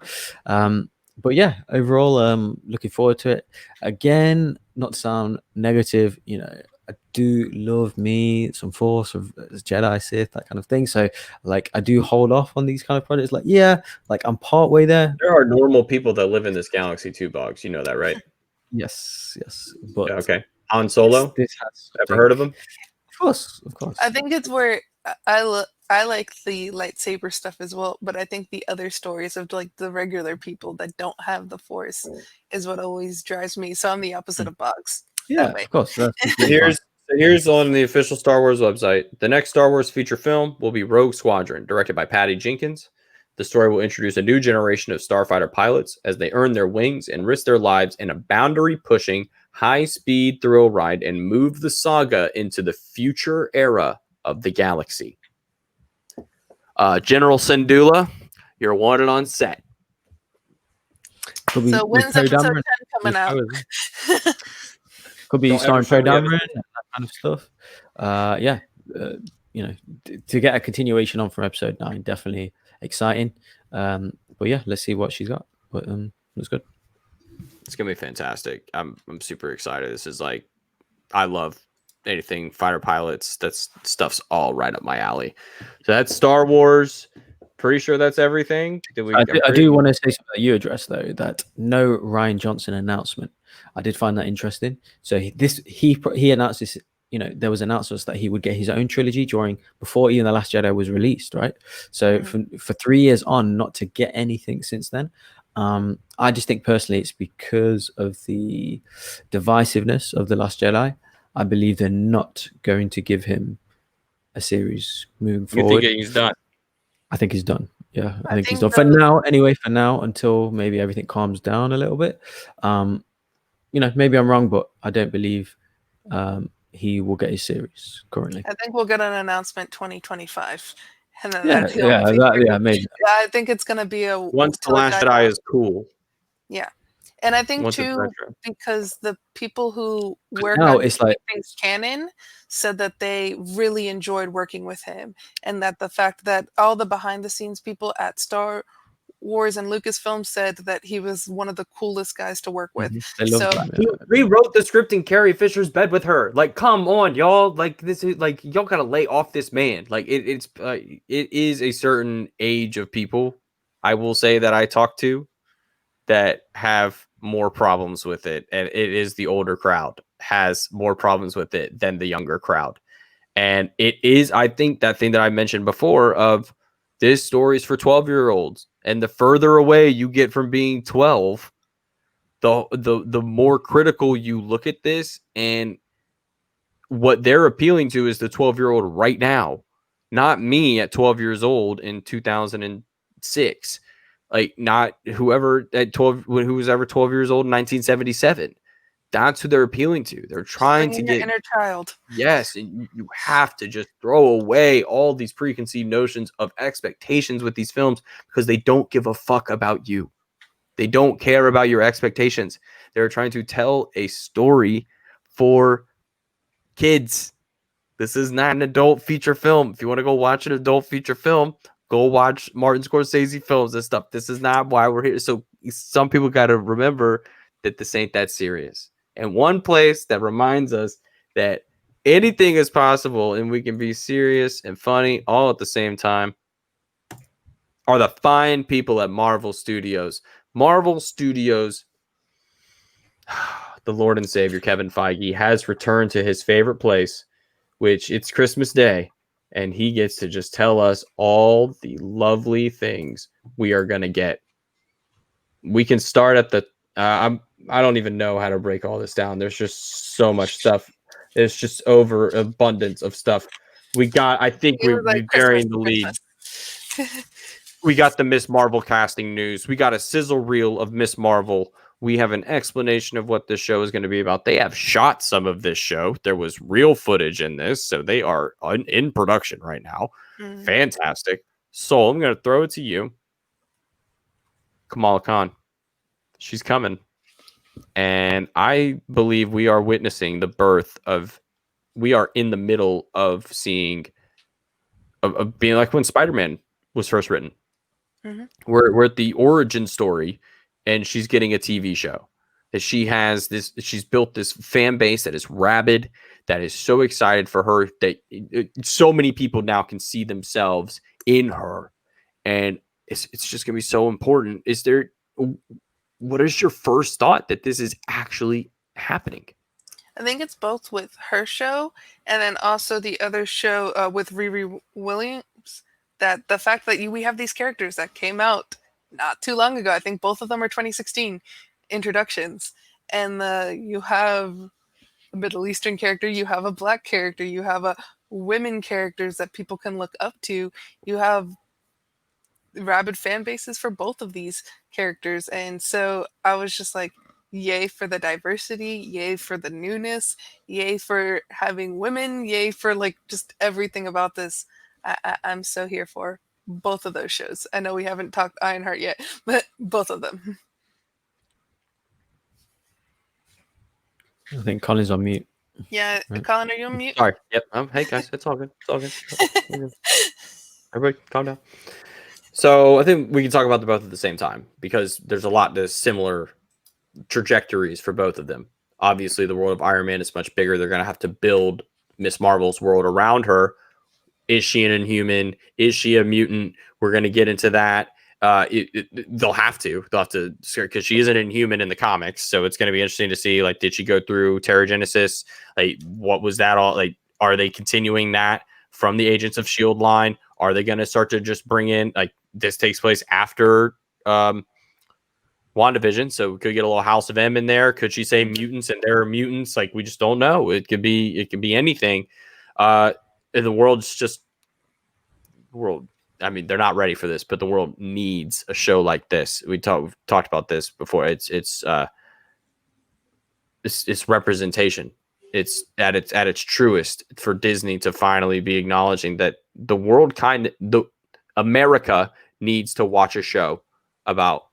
But yeah, overall, looking forward to it. Again, not to sound negative, I do love me some Force of Jedi, Sith, that kind of thing. So like, I do hold off on these kind of projects. Like, yeah, like I'm part way there. There are normal people that live in this galaxy too, Bogz. You know that, right? Yes. But okay. Han Solo. This has ever heard of him? Of course. I think it's where I like the lightsaber stuff as well, but I think the other stories of like the regular people that don't have the Force is what always drives me. So I'm the opposite of Bogz. Yeah, of course. Here's on the official Star Wars website. The next Star Wars feature film will be Rogue Squadron, directed by Patty Jenkins. The story will introduce a new generation of starfighter pilots as they earn their wings and risk their lives in a boundary-pushing, high-speed thrill ride and move the saga into the future era of the galaxy. General Syndulla, you're wanted on set. So when's episode 10 coming out? Could be starring Poe Dameron and that kind of stuff. To get a continuation on from episode 9, definitely exciting. But yeah, let's see what she's got. But it's good. It's gonna be fantastic. I'm super excited. This is like, I love anything fighter pilots. That's stuff's all right up my alley. So that's Star Wars. Pretty sure that's everything. I do want to say something that you addressed though, that no Rian Johnson announcement. I did find that interesting. So he announced this. There was announcements that he would get his own trilogy before even The Last Jedi was released, right? So for 3 years on, not to get anything since then. I just think personally it's because of the divisiveness of The Last Jedi. I believe they're not going to give him a series moving forward. You think he's done? I think he's done. Yeah, I think he's done for now. Anyway, for now, until maybe everything calms down a little bit. Maybe I'm wrong, but I don't believe he will get his series currently. I think we'll get an announcement 2025. And then maybe. I think it's going to be once The Last Jedi is cool. Yeah. And I think too, because the people who work on things canon said that they really enjoyed working with him, and that the fact that all the behind the scenes people at Star Wars and Lucasfilm said that he was one of the coolest guys to work with. So he rewrote the script in Carrie Fisher's bed with her. Like, come on, y'all! Like, this is like, y'all gotta lay off this man. Like, it is a certain age of people, I will say, that I talk to that have more problems with it, and it is the older crowd has more problems with it than the younger crowd. And it is, I think, that thing that I mentioned before of this story is for 12-year-olds, and the further away you get from being 12, the more critical you look at this, and what they're appealing to is the 12-year-old right now, not me at 12 years old in 2006. Like, not whoever at 12, who was ever 12 years old in 1977. That's who they're appealing to. They're trying to get inner child. Yes, and you have to just throw away all these preconceived notions of expectations with these films, because they don't give a fuck about you. They don't care about your expectations. They're trying to tell a story for kids. This is not an adult feature film. If you want to go watch an adult feature film, go watch Martin Scorsese films and stuff. This is not why we're here. So some people got to remember that this ain't that serious. And one place that reminds us that anything is possible and we can be serious and funny all at the same time are the fine people at Marvel Studios. Marvel Studios, the Lord and Savior Kevin Feige has returned to his favorite place, which it's Christmas Day, and he gets to just tell us all the lovely things we are going to get. We can start at the I don't even know how to break all this down. There's just so much stuff. There's just overabundance of stuff. I think It was we like Christmas burying the to lead. Christmas. We got the Miss Marvel casting news. We got a sizzle reel of Miss Marvel. We have an explanation of what this show is going to be about. They have shot some of this show. There was real footage in this, so they are in production right now. Mhm. Fantastic. So I'm going to throw it to you, Kamala Khan. She's coming. And I believe we are witnessing the birth of, we are in the middle of seeing, of being like when Spider-Man was first written. Mm-hmm. We're at the origin story, and she's getting a TV show. That she's built this fan base that is rabid, that is so excited for her that so many people now can see themselves in her, and it's just gonna be so important. What is your first thought that this is actually happening? I think it's both with her show and then also the other show with Riri Williams. That the fact that we have these characters that came out not too long ago. I think both of them are 2016 introductions, and you have a Middle Eastern character, you have a Black character, you have a women characters that people can look up to. You have rabid fan bases for both of these characters, and so I was just like, yay for the diversity, yay for the newness, yay for having women, yay for like just everything about this. I'm so here for both of those shows. I know we haven't talked Ironheart yet, but both of them. I think Colin's on mute. Yeah, Right. Colin, are you on mute? Sorry. Yep. Hey guys, it's all good. It's all good. It's all good. Everybody, calm down. So I think we can talk about both at the same time because there's a lot of similar trajectories for both of them. Obviously, the world of Iron Man is much bigger. They're going to have to build Miss Marvel's world around her. Is she an Inhuman? Is she a mutant? We're going to get into that. They'll have to because she isn't Inhuman in the comics. So it's going to be interesting to see, like, did she go through Terrigenesis? Like, what was that all? Like, are they continuing that from the Agents of S.H.I.E.L.D. line? Are they going to start to just bring in, like, this takes place after WandaVision, so we could get a little House of M in there. Could she say mutants and there are mutants? Like, we just don't know. It could be anything. The world's just world. I mean, they're not ready for this, but the world needs a show like this. We've talked about this before. It's representation. It's at its truest for Disney to finally be acknowledging that the world America needs to watch a show about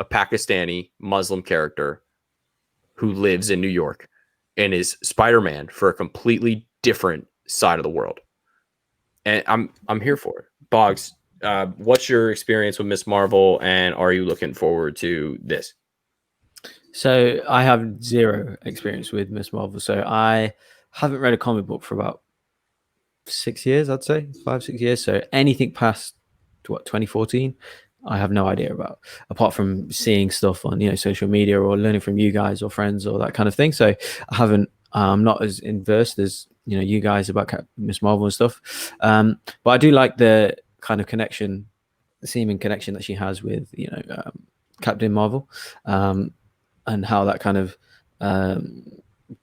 a Pakistani Muslim character who lives in New York and is Spider-Man for a completely different side of the world. And I'm here for it. Bogz, what's your experience with Miss Marvel, and are you looking forward to this? So I have zero experience with Miss Marvel. So I haven't read a comic book for about 6 years, I'd say 5-6 years. So anything past 2014, I have no idea about, apart from seeing stuff on social media or learning from you guys or friends or that kind of thing. So I haven't. I'm not as versed as you guys about Miss Marvel and stuff. But I do like the kind of connection, the seeming connection that she has with Captain Marvel, and how that kind of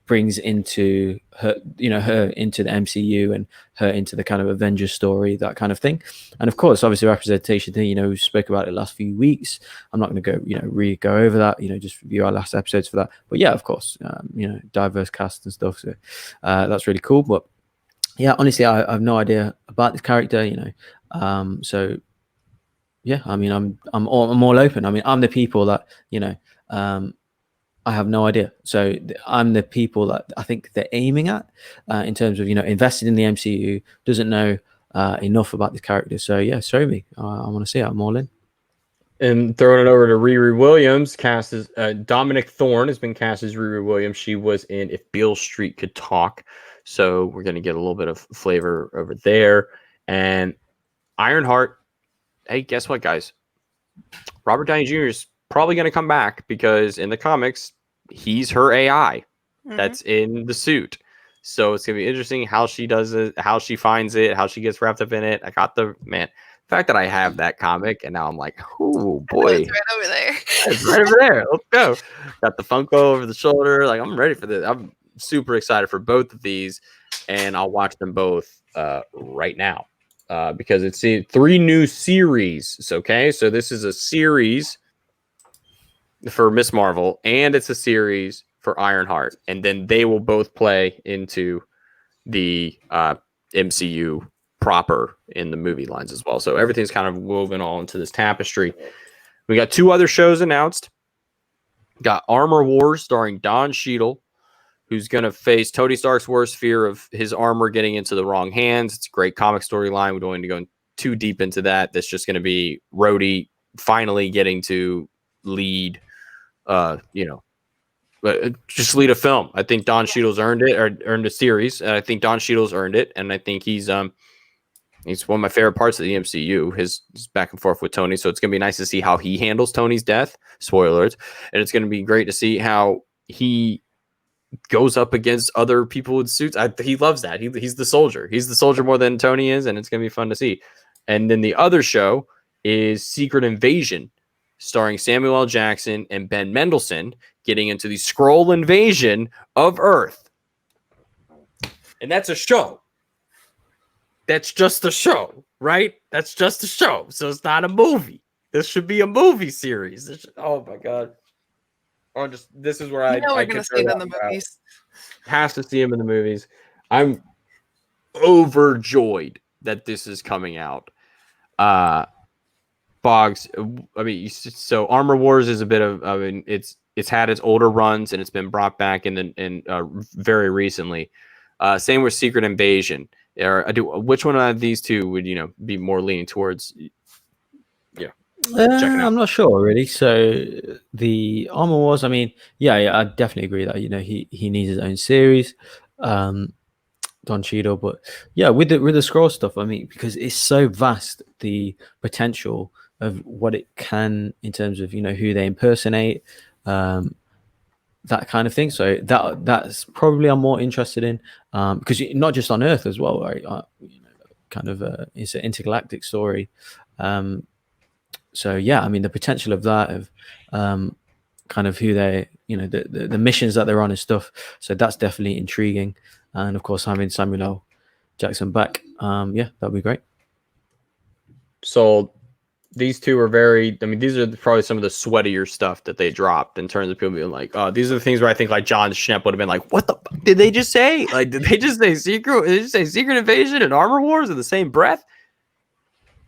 brings into her, her into the MCU and her into the kind of Avengers story, that kind of thing. And of course, obviously, representation thing. We spoke about it last few weeks. I'm not going to go go over that. Just review our last episodes for that. But yeah, of course, diverse cast and stuff. So that's really cool. But yeah, honestly, I have no idea about this character. So yeah, I mean, I'm all open. I mean, I'm the people that I have no idea. So I'm the people that I think they're aiming at in terms of, invested in the MCU, doesn't know enough about this character. So yeah, show me. I want to see it. I'm all in. And throwing it over to Riri Williams, cast as Dominic Thorne has been cast as Riri Williams. She was in If Beale Street Could Talk. So we're going to get a little bit of flavor over there. And Ironheart, hey, guess what, guys? Robert Downey Jr. is probably going to come back because in the comics, he's her AI Mhm. that's in the suit. So it's gonna be interesting how she does it, how she finds it, how she gets wrapped up in it. I got the fact that I have that comic, and now I'm like, oh I know, boy, it's right over there. it's right over there. Let's go. Got the Funko over the shoulder. Like, I'm ready for this. I'm super excited for both of these, and I'll watch them both right now because it's 3 new series. Okay, so this is a series for Miss Marvel, and it's a series for Ironheart, and then they will both play into the MCU proper in the movie lines as well. So everything's kind of woven all into this tapestry. We got 2 other shows announced. Got Armor Wars starring Don Cheadle, who's going to face Tony Stark's worst fear of his armor getting into the wrong hands. It's a great comic storyline. We don't need to go too deep into that. That's just going to be Rhodey finally getting to lead just lead a film. I think Don Cheadle's earned it, or earned a series. I think Don Cheadle's earned it, and I think he's one of my favorite parts of the MCU. His back and forth with Tony, so it's gonna be nice to see how he handles Tony's death. Spoilers, and it's gonna be great to see how he goes up against other people with suits. He loves that. He's the soldier. He's the soldier more than Tony is, and it's gonna be fun to see. And then the other show is Secret Invasion, starring Samuel L. Jackson and Ben Mendelsohn, getting into the Skrull invasion of Earth. And that's a show. That's just a show, right? That's just a show. So it's not a movie. This should be a movie series. Oh my God. This is where we're going to see it in the movies. Has to see him in the movies. I'm overjoyed that this is coming out. Bogz, I mean, so Armor Wars is a bit of, I mean, it's had its older runs and it's been brought back in very recently. Same with Secret Invasion. Which one of these 2 would be more leaning towards? I'm not sure really. So the Armor Wars, I mean, yeah, I definitely agree that he needs his own series, Don Cheadle. But yeah, with the Skrull stuff, I mean, because it's so vast, the potential of what it can in terms of who they impersonate, that kind of thing. So that's probably I'm more interested in, because not just on Earth as well, right? It's an intergalactic story. So yeah, I mean, the potential of that, of kind of who they, the missions that they're on and stuff. So that's definitely intriguing. And of course, having Samuel L. Jackson back, that'd be great. So these 2 are these are probably some of the sweatier stuff that they dropped in terms of people being like, oh, these are the things where I think like John Schnepp would have been like, what the fuck did they just say? Like, did they just say Secret Invasion and Armor Wars in the same breath?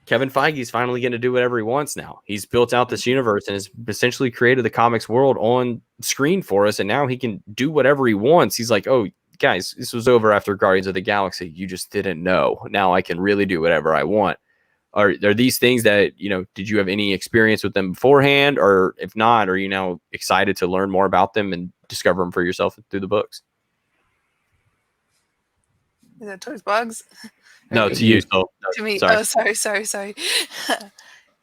Kevin Feige's finally going to do whatever he wants now. He's built out this universe and has essentially created the comics world on screen for us, and now he can do whatever he wants. He's like, oh, guys, this was over after Guardians of the Galaxy. You just didn't know. Now I can really do whatever I want. Are these things that, did you have any experience with them beforehand? Or if not, are you now excited to learn more about them and discover them for yourself through the books? Is that towards Bogz? No, to you. So, to me. Sorry. Oh, sorry.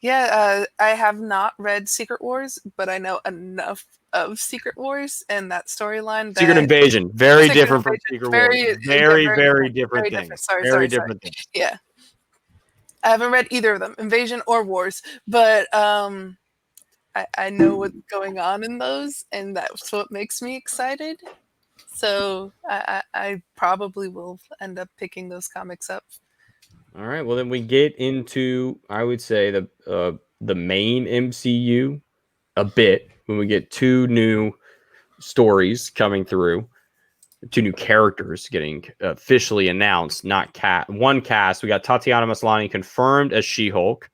Yeah, I have not read Secret Wars, but I know enough of Secret Wars and that storyline. Secret Invasion, very different from Secret Wars. Very different thing. Sorry. Thing. Yeah. I haven't read either of them, Invasion or Wars, but I know what's going on in those, and that's what makes me excited. So I probably will end up picking those comics up. All right. Well, then we get into, I would say, the main MCU a bit when we get 2 new stories coming through, 2 new characters getting officially announced. Not one cast. We got Tatiana Maslany confirmed as She-Hulk.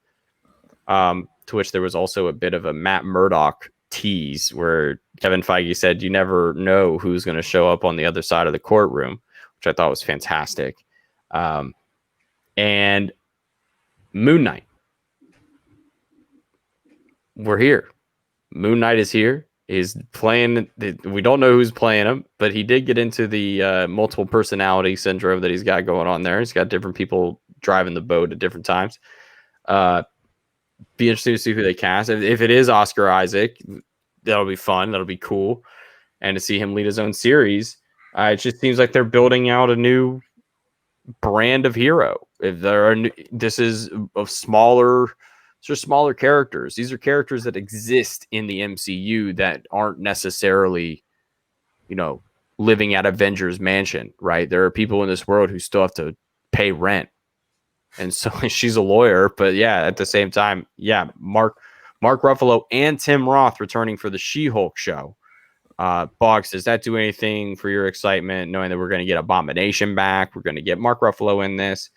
To which there was also a bit of a Matt Murdock tease where Kevin Feige said you never know who's going to show up on the other side of the courtroom, which I thought was fantastic. And Moon Knight. We're here. Moon Knight is here. He's playing. We don't know who's playing him, but he did get into the multiple personality syndrome that he's got going on there. He's got different people driving the boat at different times. Be interesting to see who they cast. If it is Oscar Isaac, that'll be fun. That'll be cool. and to see him lead his own series, it just seems like they're building out a new brand of hero. If there are, this is of smaller, just smaller characters. These are characters that exist in the MCU that aren't necessarily, living at Avengers Mansion, right? There are people in this world who still have to pay rent. And so she's a lawyer, but yeah, at the same time, yeah, Mark Ruffalo and Tim Roth returning for the She-Hulk show. Bogz, does that do anything for your excitement, knowing that we're going to get Abomination back? We're going to get Mark Ruffalo in this.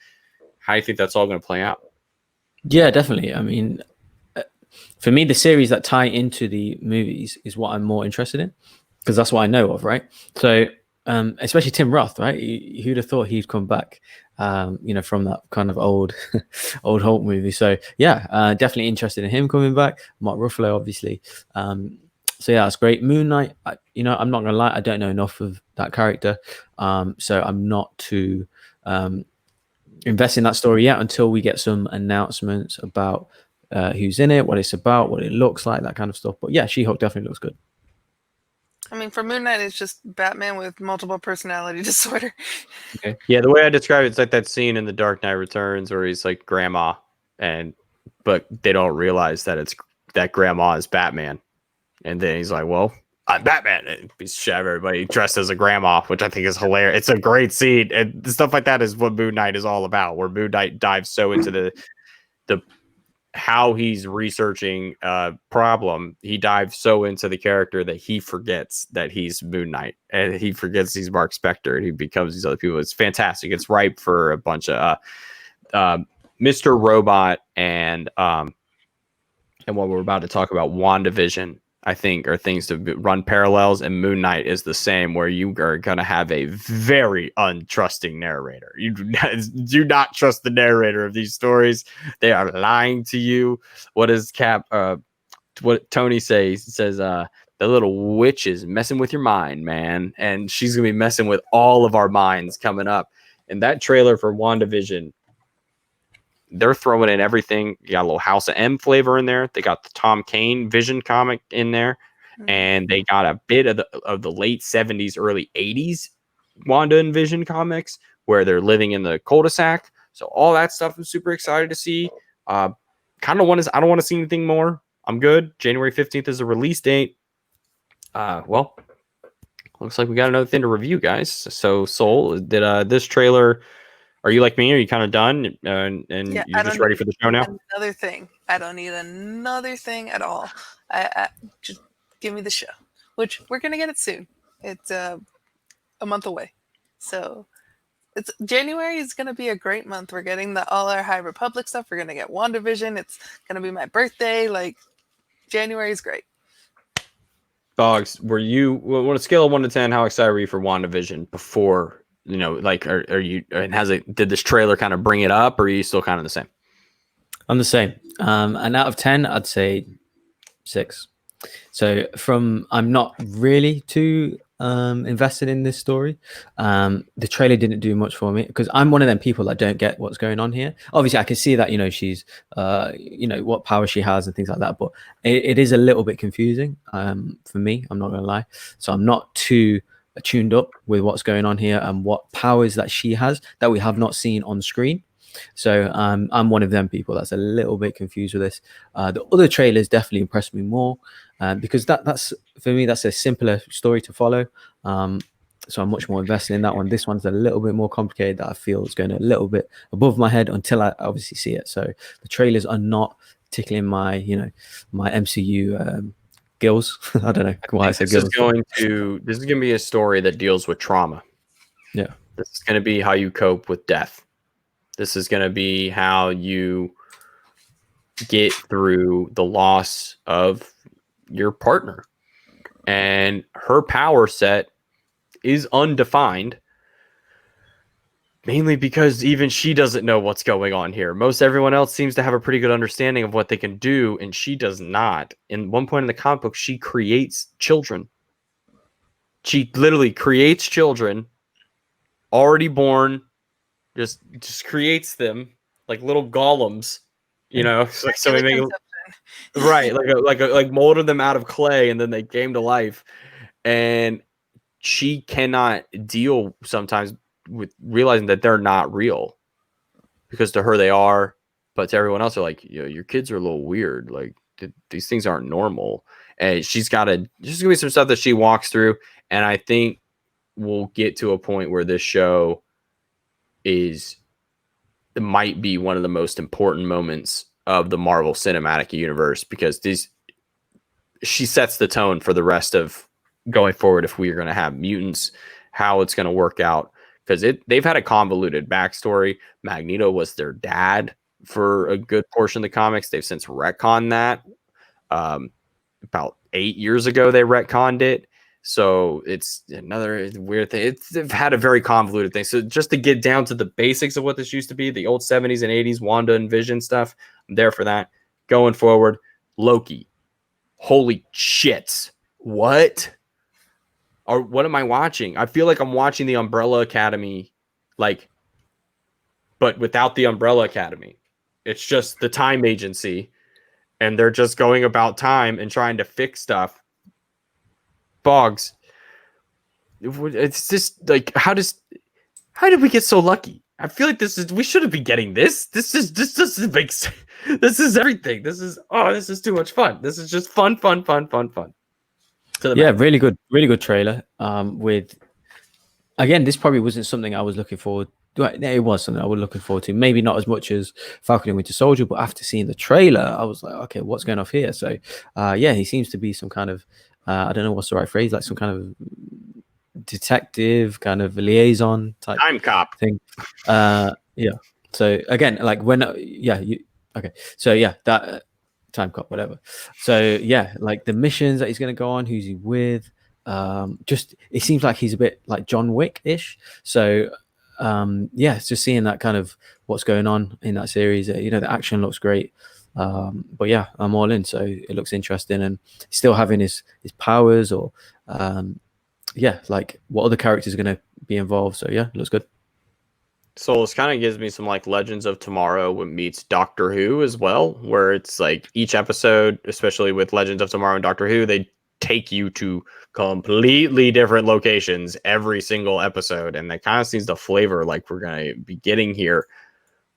How do you think that's all going to play out? Yeah, definitely. I mean, for me, the series that tie into the movies is what I'm more interested in, because that's what I know of, right? So, especially Tim Roth, right? Who'd have thought he'd come back, from that kind of old Hulk movie. So, yeah, definitely interested in him coming back. Mark Ruffalo, obviously. So yeah, that's great. Moon Knight, I'm not gonna lie, I don't know enough of that character, so I'm not too invested in that story yet until we get some announcements about who's in it, what it's about, what it looks like, that kind of stuff. But yeah, She-Hulk definitely looks good. I mean, for Moon Knight, it's just Batman with multiple personality disorder. Okay. Yeah, the way I describe it's like that scene in The Dark Knight Returns where he's like grandma, but they don't realize that grandma is Batman. And then he's like, well, I'm Batman. And he's shove everybody dressed as a grandma, which I think is hilarious. It's a great scene. And stuff like that is what Moon Knight is all about, where Moon Knight dives so into the how he's researching a problem. He dives so into the character that he forgets that he's Moon Knight. And he forgets he's Mark Spector. And he becomes these other people. It's fantastic. It's ripe for a bunch of Mr. Robot and what we're about to talk about, WandaVision, I think, are things to run parallels, and Moon Knight is the same, where you are going to have a very untrusting narrator. You do not trust the narrator of these stories. They are lying to you. What does what Tony says? He says, the little witch is messing with your mind, man. And she's going to be messing with all of our minds coming up. And that trailer for WandaVision, they're throwing in everything. You got a little House of M flavor in there. They got the Tom Kane Vision comic in there. And they got a bit of the late 70s, early 80s Wanda and Vision comics where they're living in the cul-de-sac. So all that stuff I'm super excited to see. I don't want to see anything more. I'm good. January 15th is the release date. Well, looks like we got another thing to review, guys. So Soul, did this trailer... Are you like me? Are you kind of done and yeah, you're just ready for the show now? Another thing. I don't need another thing at all. I just give me the show, which we're going to get it soon. It's a month away. So January is going to be a great month. We're getting all our High Republic stuff. We're going to get WandaVision. It's going to be my birthday. Like, January is great. Bogz, on a scale of 1 to 10, how excited were you for WandaVision before? Are you, and did this trailer kind of bring it up, or are you still kind of the same? I'm the same. And out of 10, I'd say 6. So I'm not really too invested in this story. The trailer didn't do much for me because I'm one of them people that don't get what's going on here. Obviously, I can see that, she's, what power she has and things like that. But it is a little bit confusing for me. I'm not going to lie. So I'm not too tuned up with what's going on here and what powers that she has that we have not seen on screen. So I'm one of them people that's a little bit confused with this. The other trailers definitely impressed me more because that's for me, that's a simpler story to follow. So I'm much more invested in that one. This one's a little bit more complicated that I feel is going a little bit above my head until I obviously see it. So the trailers are not tickling my my MCU gills. I don't know why I said gills. This is going to be a story that deals with trauma. Yeah. This is going to be how you cope with death. This is going to be how you get through the loss of your partner. And her power set is undefined, mainly because even she doesn't know what's going on here. Most everyone else seems to have a pretty good understanding of what they can do, and she does not. In one point in the comic book, she creates children. She literally creates children, already born, just creates them like little golems, like somebody make right, like molded them out of clay, and then they came to life. and she cannot deal sometimes with realizing that they're not real, because to her they are, but to everyone else they're like, your kids are a little weird. Like these things aren't normal. And there's gonna be some stuff that she walks through, and I think we'll get to a point where this show might be one of the most important moments of the Marvel Cinematic Universe, because she sets the tone for the rest of going forward. If we are going to have mutants, how it's going to work out, because they've had a convoluted backstory. Magneto was their dad for a good portion of the comics. They've since retconned that. About 8 years ago, they retconned it. So it's another weird thing. They've had a very convoluted thing. So just to get down to the basics of what this used to be, the old 70s and 80s Wanda and Vision stuff, I'm there for that. Going forward, Loki. Holy shit. What am I watching? I feel like I'm watching the Umbrella Academy, but without the Umbrella Academy. It's just the time agency, and they're just going about time and trying to fix stuff. Bogz. It's just like, how did we get so lucky? I feel like we shouldn't be getting this. This is everything. This is too much fun. This is just fun. Yeah, really good trailer. With, again, this probably wasn't something I was looking forward. It was something I was looking forward to. Maybe not as much as Falcon and Winter Soldier, but after seeing the trailer, I was like, okay, what's going on here? So, yeah, he seems to be some kind of, I don't know what's the right phrase, like some kind of detective, kind of liaison type time cop thing. Yeah. So again, like okay. So yeah, that time cop, whatever. So yeah, like the missions that he's going to go on, who's he with? Just it seems like he's a bit like John Wick-ish. So yeah, it's just seeing that kind of what's going on in that series. The action looks great. But yeah, I'm all in. So it looks interesting, and still having his powers, or yeah, like what other characters are going to be involved. So yeah, it looks good. So this kind of gives me some like Legends of Tomorrow when meets Doctor Who as well, where it's like each episode, especially with Legends of Tomorrow and Doctor Who, they take you to completely different locations every single episode, and that kind of seems the flavor like we're going to be getting here.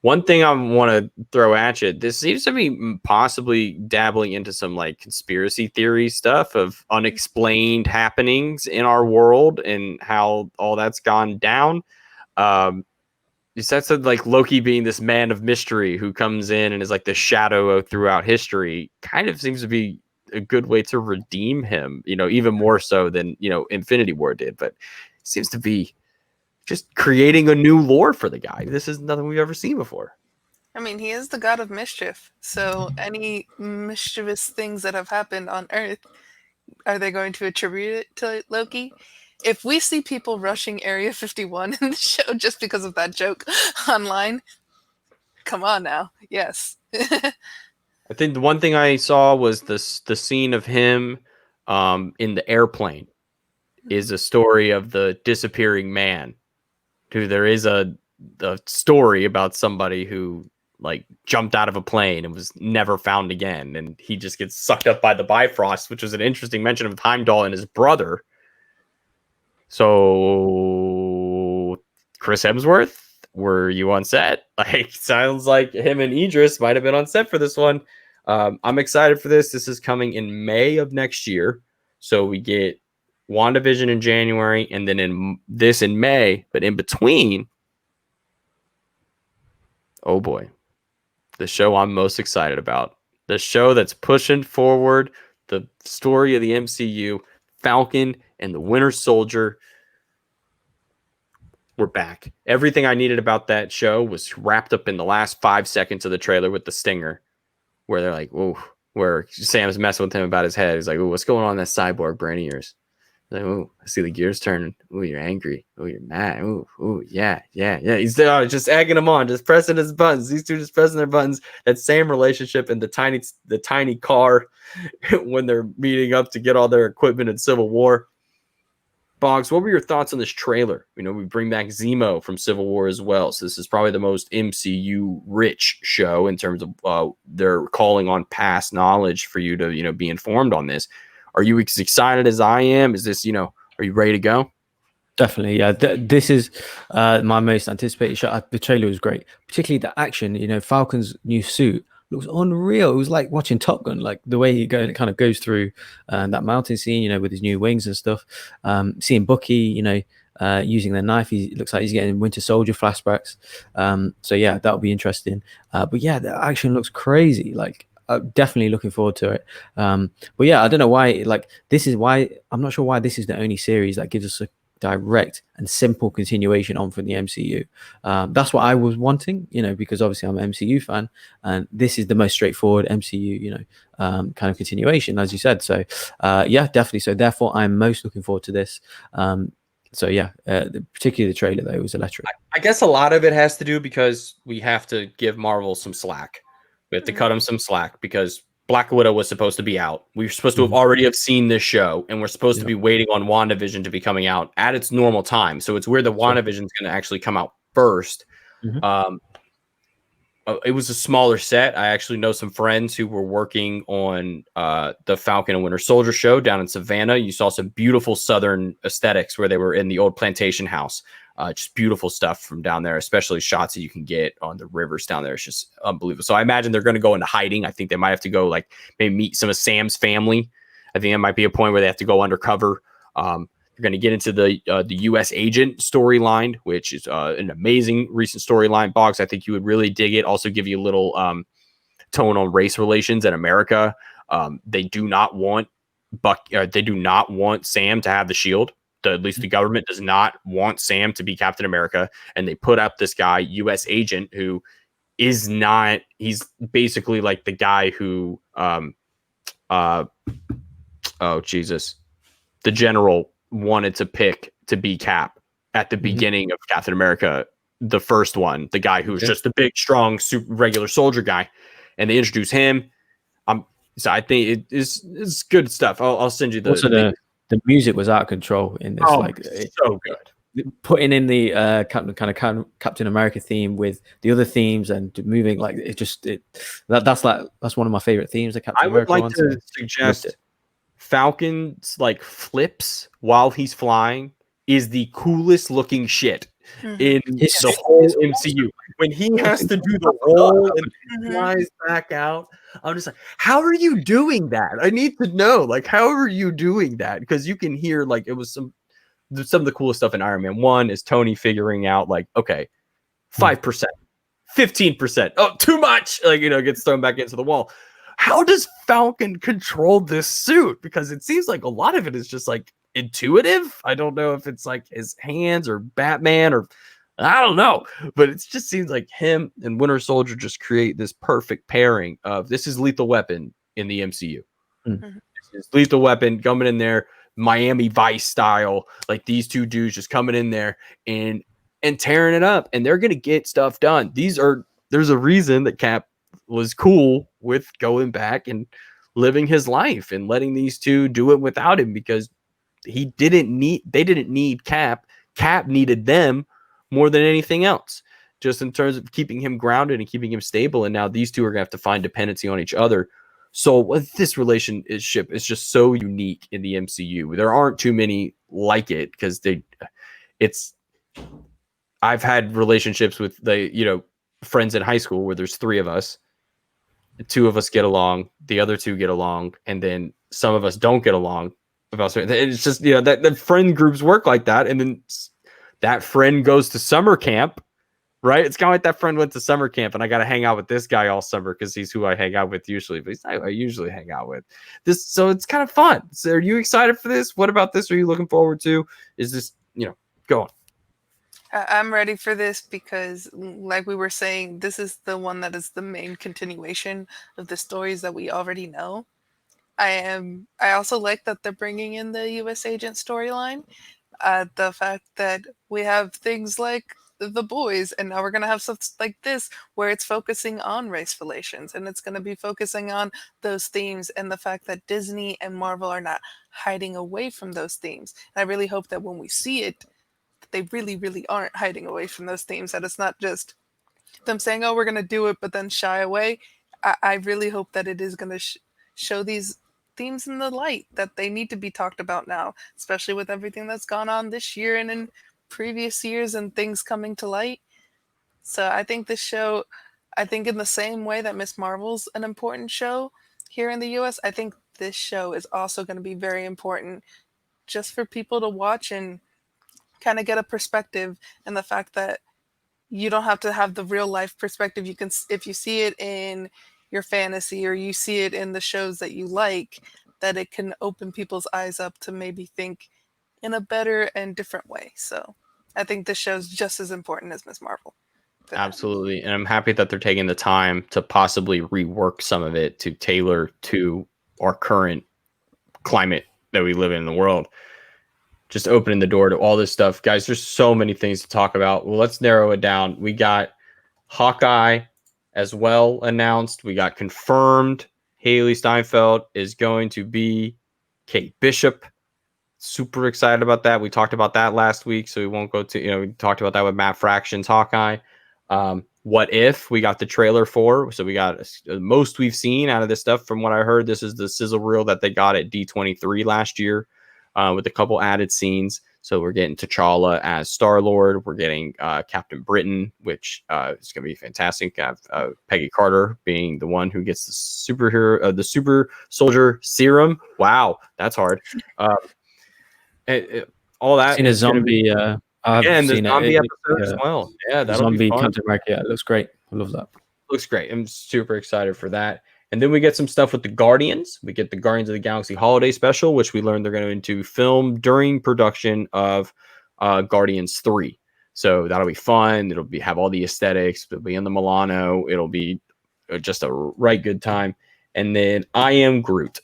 One thing I want to throw at you, this seems to be possibly dabbling into some like conspiracy theory stuff of unexplained happenings in our world and how all that's gone down. You said like Loki being this man of mystery who comes in and is like the shadow throughout history, kind of seems to be a good way to redeem him, even more so than, Infinity War did, but it seems to be just creating a new lore for the guy. This is nothing we've ever seen before. I mean, he is the god of mischief. So any mischievous things that have happened on Earth, are they going to attribute it to Loki? If we see people rushing Area 51 in the show just because of that joke online, come on now. Yes. I think the one thing I saw was the scene of him in the airplane is a story of the disappearing man. Who there is a story about somebody who like jumped out of a plane and was never found again, and he just gets sucked up by the Bifrost, which was an interesting mention of Heimdall and his brother. So, Chris Hemsworth, were you on set? Like, sounds like him and Idris might have been on set for this one. I'm excited for this. This is coming in May of next year, so we get WandaVision in January, and then in May, but in between, oh boy, the show I'm most excited about, the show that's pushing forward the story of the MCU, Falcon and the Winter Soldier. We're back. Everything I needed about that show was wrapped up in the last 5 seconds of the trailer with the stinger, where they're like, "Oh," where Sam's messing with him about his head. He's like, "Oh, what's going on in that cyborg brain of yours?" Like, oh, I see the gears turning. Oh, you're angry. Oh, you're mad. Oh, yeah. He's just egging him on, just pressing his buttons. These two just pressing their buttons. That same relationship in the tiny car when they're meeting up to get all their equipment in Civil War. Bogz, what were your thoughts on this trailer? We bring back Zemo from Civil War as well. So this is probably the most MCU rich show in terms of they're calling on past knowledge for you to, be informed on this. Are you as excited as I am? Is this, are you ready to go? Definitely, yeah. This is my most anticipated shot. The trailer was great, particularly the action. Falcon's new suit looks unreal. It was like watching Top Gun, like the way it kind of goes through that mountain scene, with his new wings and stuff. Seeing Bucky, using the knife, he looks like he's getting Winter Soldier flashbacks. So yeah, that'll be interesting. But yeah, the action looks crazy. Like, definitely looking forward to it. But yeah, I don't know why. Like, this is why I'm not sure why this is the only series that gives us a direct and simple continuation on from the MCU. That's what I was wanting, because obviously I'm an MCU fan, and this is the most straightforward MCU, kind of continuation, as you said. So yeah, definitely. So therefore, I'm most looking forward to this. So yeah, particularly the trailer though was electric. I guess a lot of it has to do because we have to give Marvel some slack. We have to cut them some slack because Black Widow was supposed to be out. We were supposed to have already have seen this show, and we're supposed to be waiting on WandaVision to be coming out at its normal time. So it's weird that WandaVision is going to actually come out first. It was a smaller set. I actually know some friends who were working on the Falcon and Winter Soldier show down in Savannah. You saw some beautiful Southern aesthetics where they were in the old plantation house. Just beautiful stuff from down there, especially shots that you can get on the rivers down there. It's just unbelievable. So I imagine they're going to go into hiding. I think they might have to go maybe meet some of Sam's family. I think it might be a point where they have to go undercover. They're going to get into the U.S. agent storyline, which is an amazing recent storyline. Bogz, I think you would really dig it. Also give you a little tone on race relations in America. They do not want Sam to have the shield. At least the government does not want Sam to be Captain America. And they put up this guy, U.S. agent, who is not, he's basically like the guy who, oh, Jesus, the general wanted to pick to be Cap at the beginning of Captain America, the first one, the guy who was just a big, strong, super regular soldier guy. And they introduce him. So I think it's good stuff. I'll send you the music was out of control in this. So good. Putting in the Captain America theme with the other themes and moving that's one of my favorite themes. Of Captain America. I would like to suggest Falcon's flips while he's flying is the coolest looking shit in the whole MCU. When he has to do the roll and flies back out, I'm just like, how are you doing that? I need to know, how are you doing that? Because you can hear, it was some of the coolest stuff in Iron Man 1 is Tony figuring out, okay, 5%, 15%. Oh, too much. Gets thrown back into the wall. How does Falcon control this suit? Because it seems like a lot of it is just intuitive. I don't know if it's his hands or Batman or I don't know, but it just seems like him and Winter Soldier just create this perfect pairing of this is Lethal Weapon in the MCU. This is Lethal Weapon coming in there, Miami Vice style, these two dudes just coming in there and tearing it up, and they're gonna get stuff done. There's a reason that Cap was cool with going back and living his life and letting these two do it without him because they didn't need Cap. Cap needed them more than anything else, just in terms of keeping him grounded and keeping him stable. And now these two are going to have to find dependency on each other. So this relationship is just so unique in the MCU. There aren't too many like it because I've had relationships with friends in high school where there's three of us. Two of us get along, the other two get along, and then some of us don't get along. It's just, that friend groups work like that. And then that friend goes to summer camp, right? It's kind of like that friend went to summer camp and I got to hang out with this guy all summer because he's who I hang out with usually, but he's not who I usually hang out with. So it's kind of fun. So are you excited for this? What about this? Are you looking forward to? Is this, go on. I'm ready for this because, like we were saying, this is the one that is the main continuation of the stories that we already know. I also like that they're bringing in the U.S. agent storyline. The fact that we have things like The Boys, and now we're going to have stuff like this where it's focusing on race relations, and it's going to be focusing on those themes, and the fact that Disney and Marvel are not hiding away from those themes. And I really hope that when we see it, they really, really aren't hiding away from those themes, that it's not just them saying, oh, we're going to do it, but then shy away. I really hope that it is going to show these themes in the light that they need to be talked about now, especially with everything that's gone on this year and in previous years and things coming to light. So I think this show, I think in the same way that Miss Marvel's an important show here in the US, I think this show is also going to be very important just for people to watch and kind of get a perspective, and the fact that you don't have to have the real life perspective. You can, if you see it in your fantasy or you see it in the shows that you like, that it can open people's eyes up to maybe think in a better and different way. So I think this show's just as important as Miss Marvel. Absolutely. And I'm happy that they're taking the time to possibly rework some of it to tailor to our current climate that we live in the world. Just opening the door to all this stuff. Guys, there's so many things to talk about. Well, let's narrow it down. We got Hawkeye as well announced. We got confirmed Haley Steinfeld is going to be Kate Bishop. Super excited about that. We talked about that last week, so we won't go to, we talked about that with Matt Fraction's Hawkeye. What If we got the trailer for, so we got the most we've seen out of this stuff. From what I heard, this is the sizzle reel that they got at D23 last year, with a couple added scenes. So we're getting T'Challa as Star-Lord. We're getting Captain Britain, which is going to be fantastic. Peggy Carter being the one who gets the the super soldier serum. Wow, that's hard. All that. Seen a zombie. And the zombie episode as well. Yeah, that'll zombie be fun. Captain America. Yeah, it looks great. I love that. Looks great. I'm super excited for that. And then we get some stuff with the Guardians. We get the Guardians of the Galaxy Holiday Special, which we learned they're going to film during production of Guardians 3. So that'll be fun. It'll have all the aesthetics. It'll be in the Milano. It'll be just a right good time. And then I Am Groot.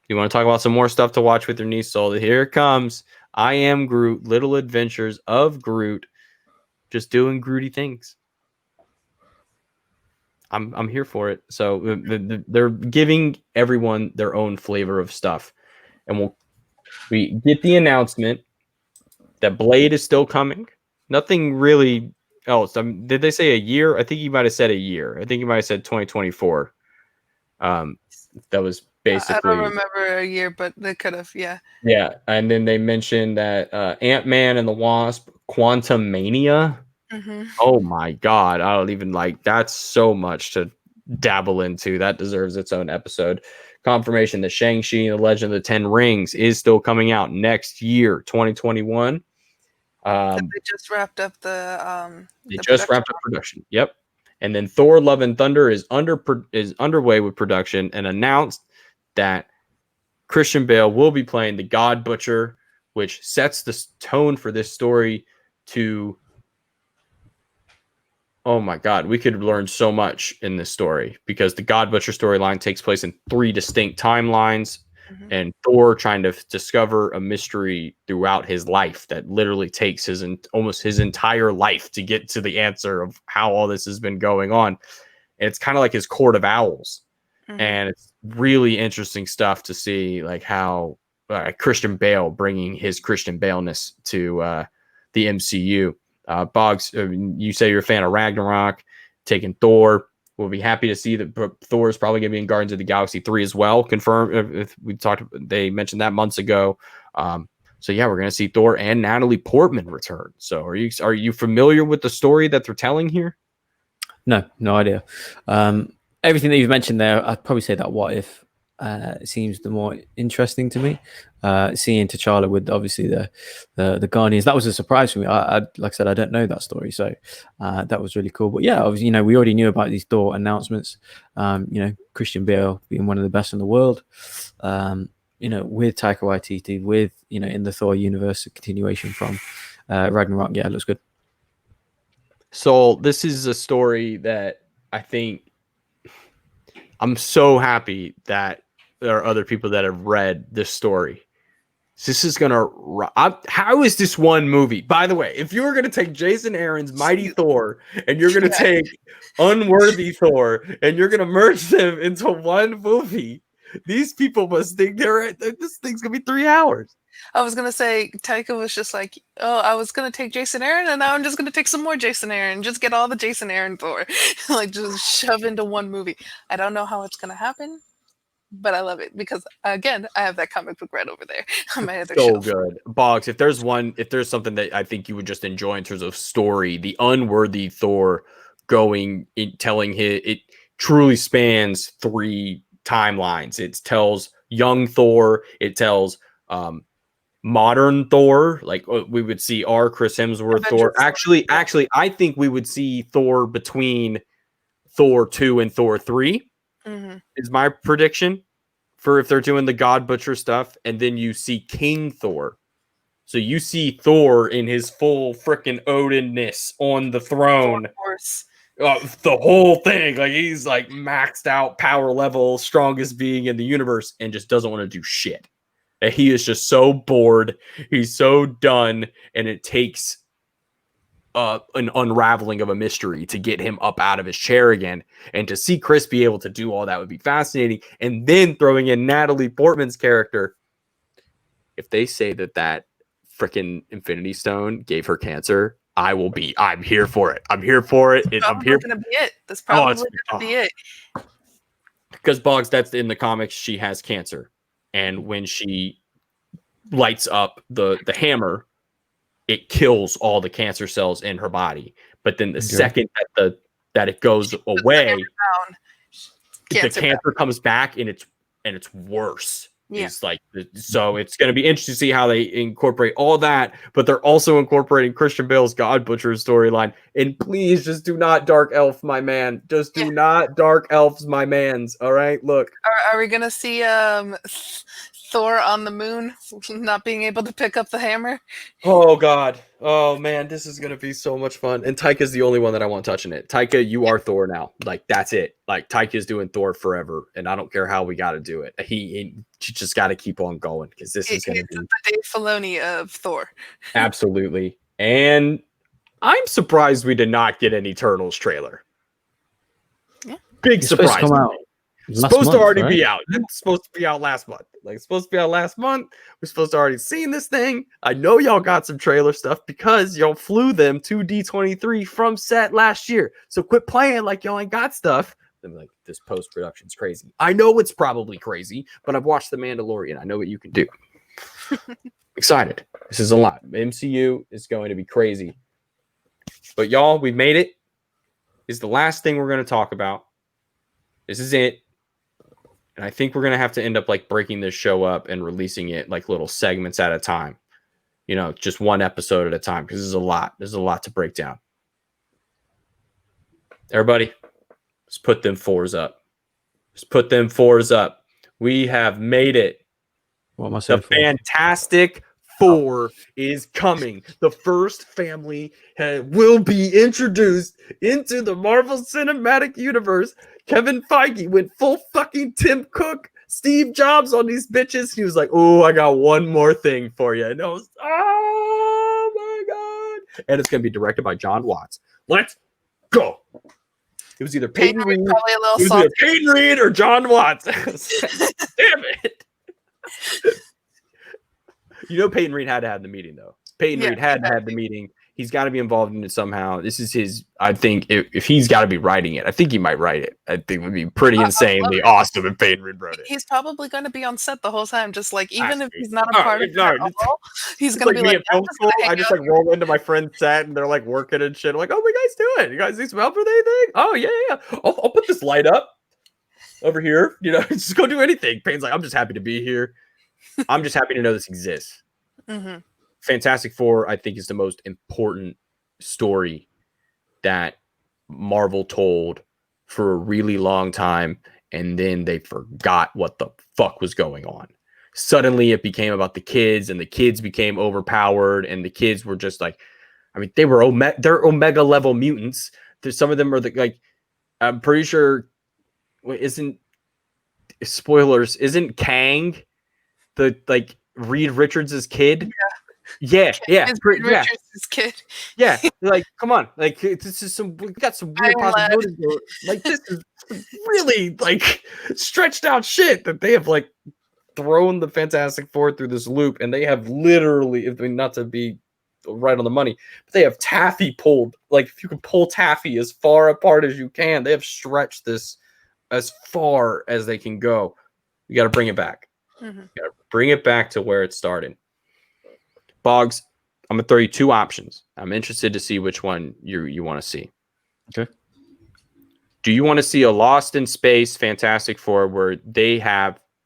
You want to talk about some more stuff to watch with your niece? So here it comes. I Am Groot, Little Adventures of Groot, just doing Grooty things. I'm here for it. So they're giving everyone their own flavor of stuff. And we get the announcement that Blade is still coming. Nothing really else. Did they say a year? I think you might have said a year. I think you might have said 2024. That was basically. I don't remember a year, but they could have, yeah. Yeah, and then they mentioned that Ant-Man and the Wasp, Quantum Mania. Mm-hmm. Oh my God, I don't even that's so much to dabble into. That deserves its own episode. Confirmation that Shang-Chi and the Legend of the Ten Rings is still coming out next year, 2021. They just wrapped up the production. Yep. And then Thor: Love and Thunder is underway with production, and announced that Christian Bale will be playing the God Butcher, which sets the tone for this story to, oh my God, we could learn so much in this story, because the God Butcher storyline takes place in 3 distinct timelines, and Thor trying to discover a mystery throughout his life that literally takes almost his entire life to get to the answer of how all this has been going on. And it's kind of like his Court of Owls. And it's really interesting stuff to see, how Christian Bale bringing his Christian Bale-ness to the MCU. Bogz, you say you're a fan of Ragnarok, taking Thor. We'll be happy to see that Thor is probably going to be in Guardians of the Galaxy 3 as well. Confirmed. If they mentioned that months ago. So yeah, we're going to see Thor and Natalie Portman return. So are you familiar with the story that they're telling here? No idea. Everything that you've mentioned there, I'd probably say that What If seems the more interesting to me. Seeing T'Challa with obviously the Guardians, that was a surprise for me. I like I said, I don't know that story, so that was really cool. But yeah, obviously, we already knew about these Thor announcements. Christian Bale being one of the best in the world. With Taika Waititi, with in the Thor universe, a continuation from Ragnarok. Yeah, it looks good. So this is a story that I think I'm so happy that there are other people that have read this story. This is going to... How is this one movie? By the way, if you were going to take Jason Aaron's Mighty Thor and you're going to take Unworthy Thor and you're going to merge them into one movie, these people must think this thing's going to be 3 hours. I was going to say, Taika was just like, I was going to take Jason Aaron, and now I'm just going to take some more Jason Aaron. Just get all the Jason Aaron Thor. Just shove into one movie. I don't know how it's going to happen. but I love it because, again, I have that comic book right over there on my other So shelf. good. Bogz, if there's something that I think you would just enjoy in terms of story, the unworthy Thor telling it truly spans 3 timelines. It tells young Thor, it tells modern Thor, like we would see our Chris Hemsworth Thor. Actually, I think we would see Thor between Thor 2 and Thor 3 is my prediction for if they're doing the God Butcher stuff. And then you see King Thor. So you see Thor in his full freaking Odin-ness on the throne. Of course. The whole thing. Like he's like maxed out power level, strongest being in the universe, and just doesn't want to do shit. And he is just so bored. He's so done. And it takes an unraveling of a mystery to get him up out of his chair again. And to see Chris be able to do all that would be fascinating. And then throwing in Natalie Portman's character. If they say that freaking Infinity Stone gave her cancer, I'm here for it. I'm here for it. I'm here. Gonna be it. That's probably gonna be it. Because Bogz, that's in the comics, she has cancer. And when she lights up the hammer, it kills all the cancer cells in her body. But then the second that it goes away, the cancer comes back and it's worse. Yeah. It's like, so it's going to be interesting to see how they incorporate all that, but they're also incorporating Christian Bale's God Butcher storyline. And please just do not dark elf my man. Just do not dark elves my mans. All right, look. Are we going to see Thor on the moon not being able to pick up the hammer? Oh God. Oh man, this is going to be so much fun. And Taika's the only one that I want touching it. Taika, you are Thor now. Like that's it. Like Taika's doing Thor forever. And I don't care how we got to do it. He just got to keep on going because this is going to be the Dave Filoni of Thor. Absolutely. And I'm surprised we did not get an Eternals trailer. Yeah. Big surprise. Come out. Supposed to already be out. It's supposed to be out last month. Like it's supposed to be out last month. We're supposed to already seen this thing. I know y'all got some trailer stuff because y'all flew them to D23 from set last year. So quit playing like y'all ain't got stuff. I'm like, this post-production's crazy. I know it's probably crazy, but I've watched The Mandalorian. I know what you can do. Excited. This is a lot. MCU is going to be crazy. But y'all, we've made it. This is the last thing we're going to talk about. This is it. And I think we're going to have to end up like breaking this show up and releasing it like little segments at a time. You know, just one episode at a time because there's a lot. There's a lot to break down. Everybody, let's put them 4s up. Let's put them 4s up. We have made it. What am I saying? The Fantastic Four is coming. The first family will be introduced into the Marvel Cinematic Universe. Kevin Feige went full fucking Tim Cook, Steve Jobs on these bitches. He was like, oh, I got one more thing for you. And I was, oh my God. And it's going to be directed by John Watts. Let's go. It was either Peyton Reed, or John Watts. Damn it. You know Peyton Reed had to have the meeting, though. Peyton Reed had to have the meeting. He's got to be involved in it somehow. This is his, I think, if he's got to be writing it, I think he might write it. I think it would be pretty insanely awesome if Peyton Reed wrote it. He's probably going to be on set the whole time, just like, even if he's not a part of it at all, he's going to be like, I just like roll into my friend's set and they're like working and shit. I'm like, oh, what you guys doing? You guys need some help with anything? Oh, yeah. I'll put this light up over here. You know, just go do anything. Payne's like, I'm just happy to be here. I'm just happy to know this exists. Mm-hmm. Fantastic Four, I think, is the most important story that Marvel told for a really long time, and then they forgot what the fuck was going on. Suddenly, it became about the kids, and the kids became overpowered, and the kids were just like, I mean, they're Omega level mutants. Some of them are I'm pretty sure, isn't Kang the Reed Richards' kid? Yeah. Reed Richards' kid. Yeah, like, come on, like this is we got some weird possibilities. Like, this is really like stretched out shit that they have like thrown the Fantastic Four through this loop, and they have literally, I mean, not to be right on the money, but they have taffy pulled. Like, if you can pull taffy as far apart as you can, they have stretched this as far as they can go. We got to bring it back. Mm-hmm. Got to bring it back to where it started. Bogz, I'm gonna throw you two options. I'm interested to see which one you want to see. Okay. Do you want to see a Lost in Space Fantastic Four where they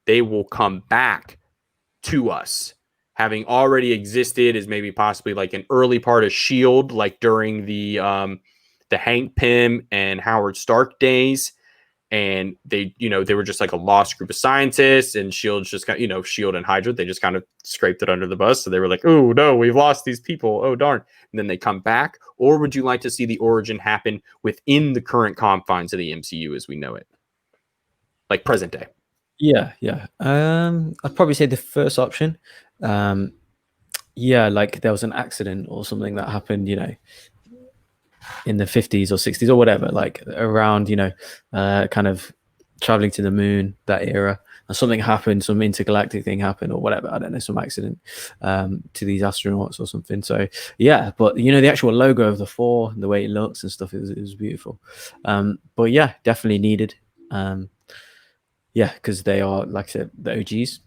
will come back to us, having already existed as maybe possibly like an early part of Shield, like during the Hank Pym and Howard Stark days, and they were just like a lost group of scientists, and Shield's just got Shield and Hydra, they just kind of scraped it under the bus, so they were like, oh no, we've lost these people, oh darn, and then they come back? Or would you like to see the origin happen within the current confines of the MCU as we know it, like present day? Yeah. I'd probably say the first option. Yeah, like there was an accident or something that happened, in the 50s or 60s or whatever, like around, kind of traveling to the moon, that era, and something happened, some intergalactic thing happened or whatever, I don't know, some accident to these astronauts or something. So yeah, but the actual logo of the four, the way it looks and stuff, it was beautiful. But yeah, definitely needed. Yeah, because they are, like I said, the OGs.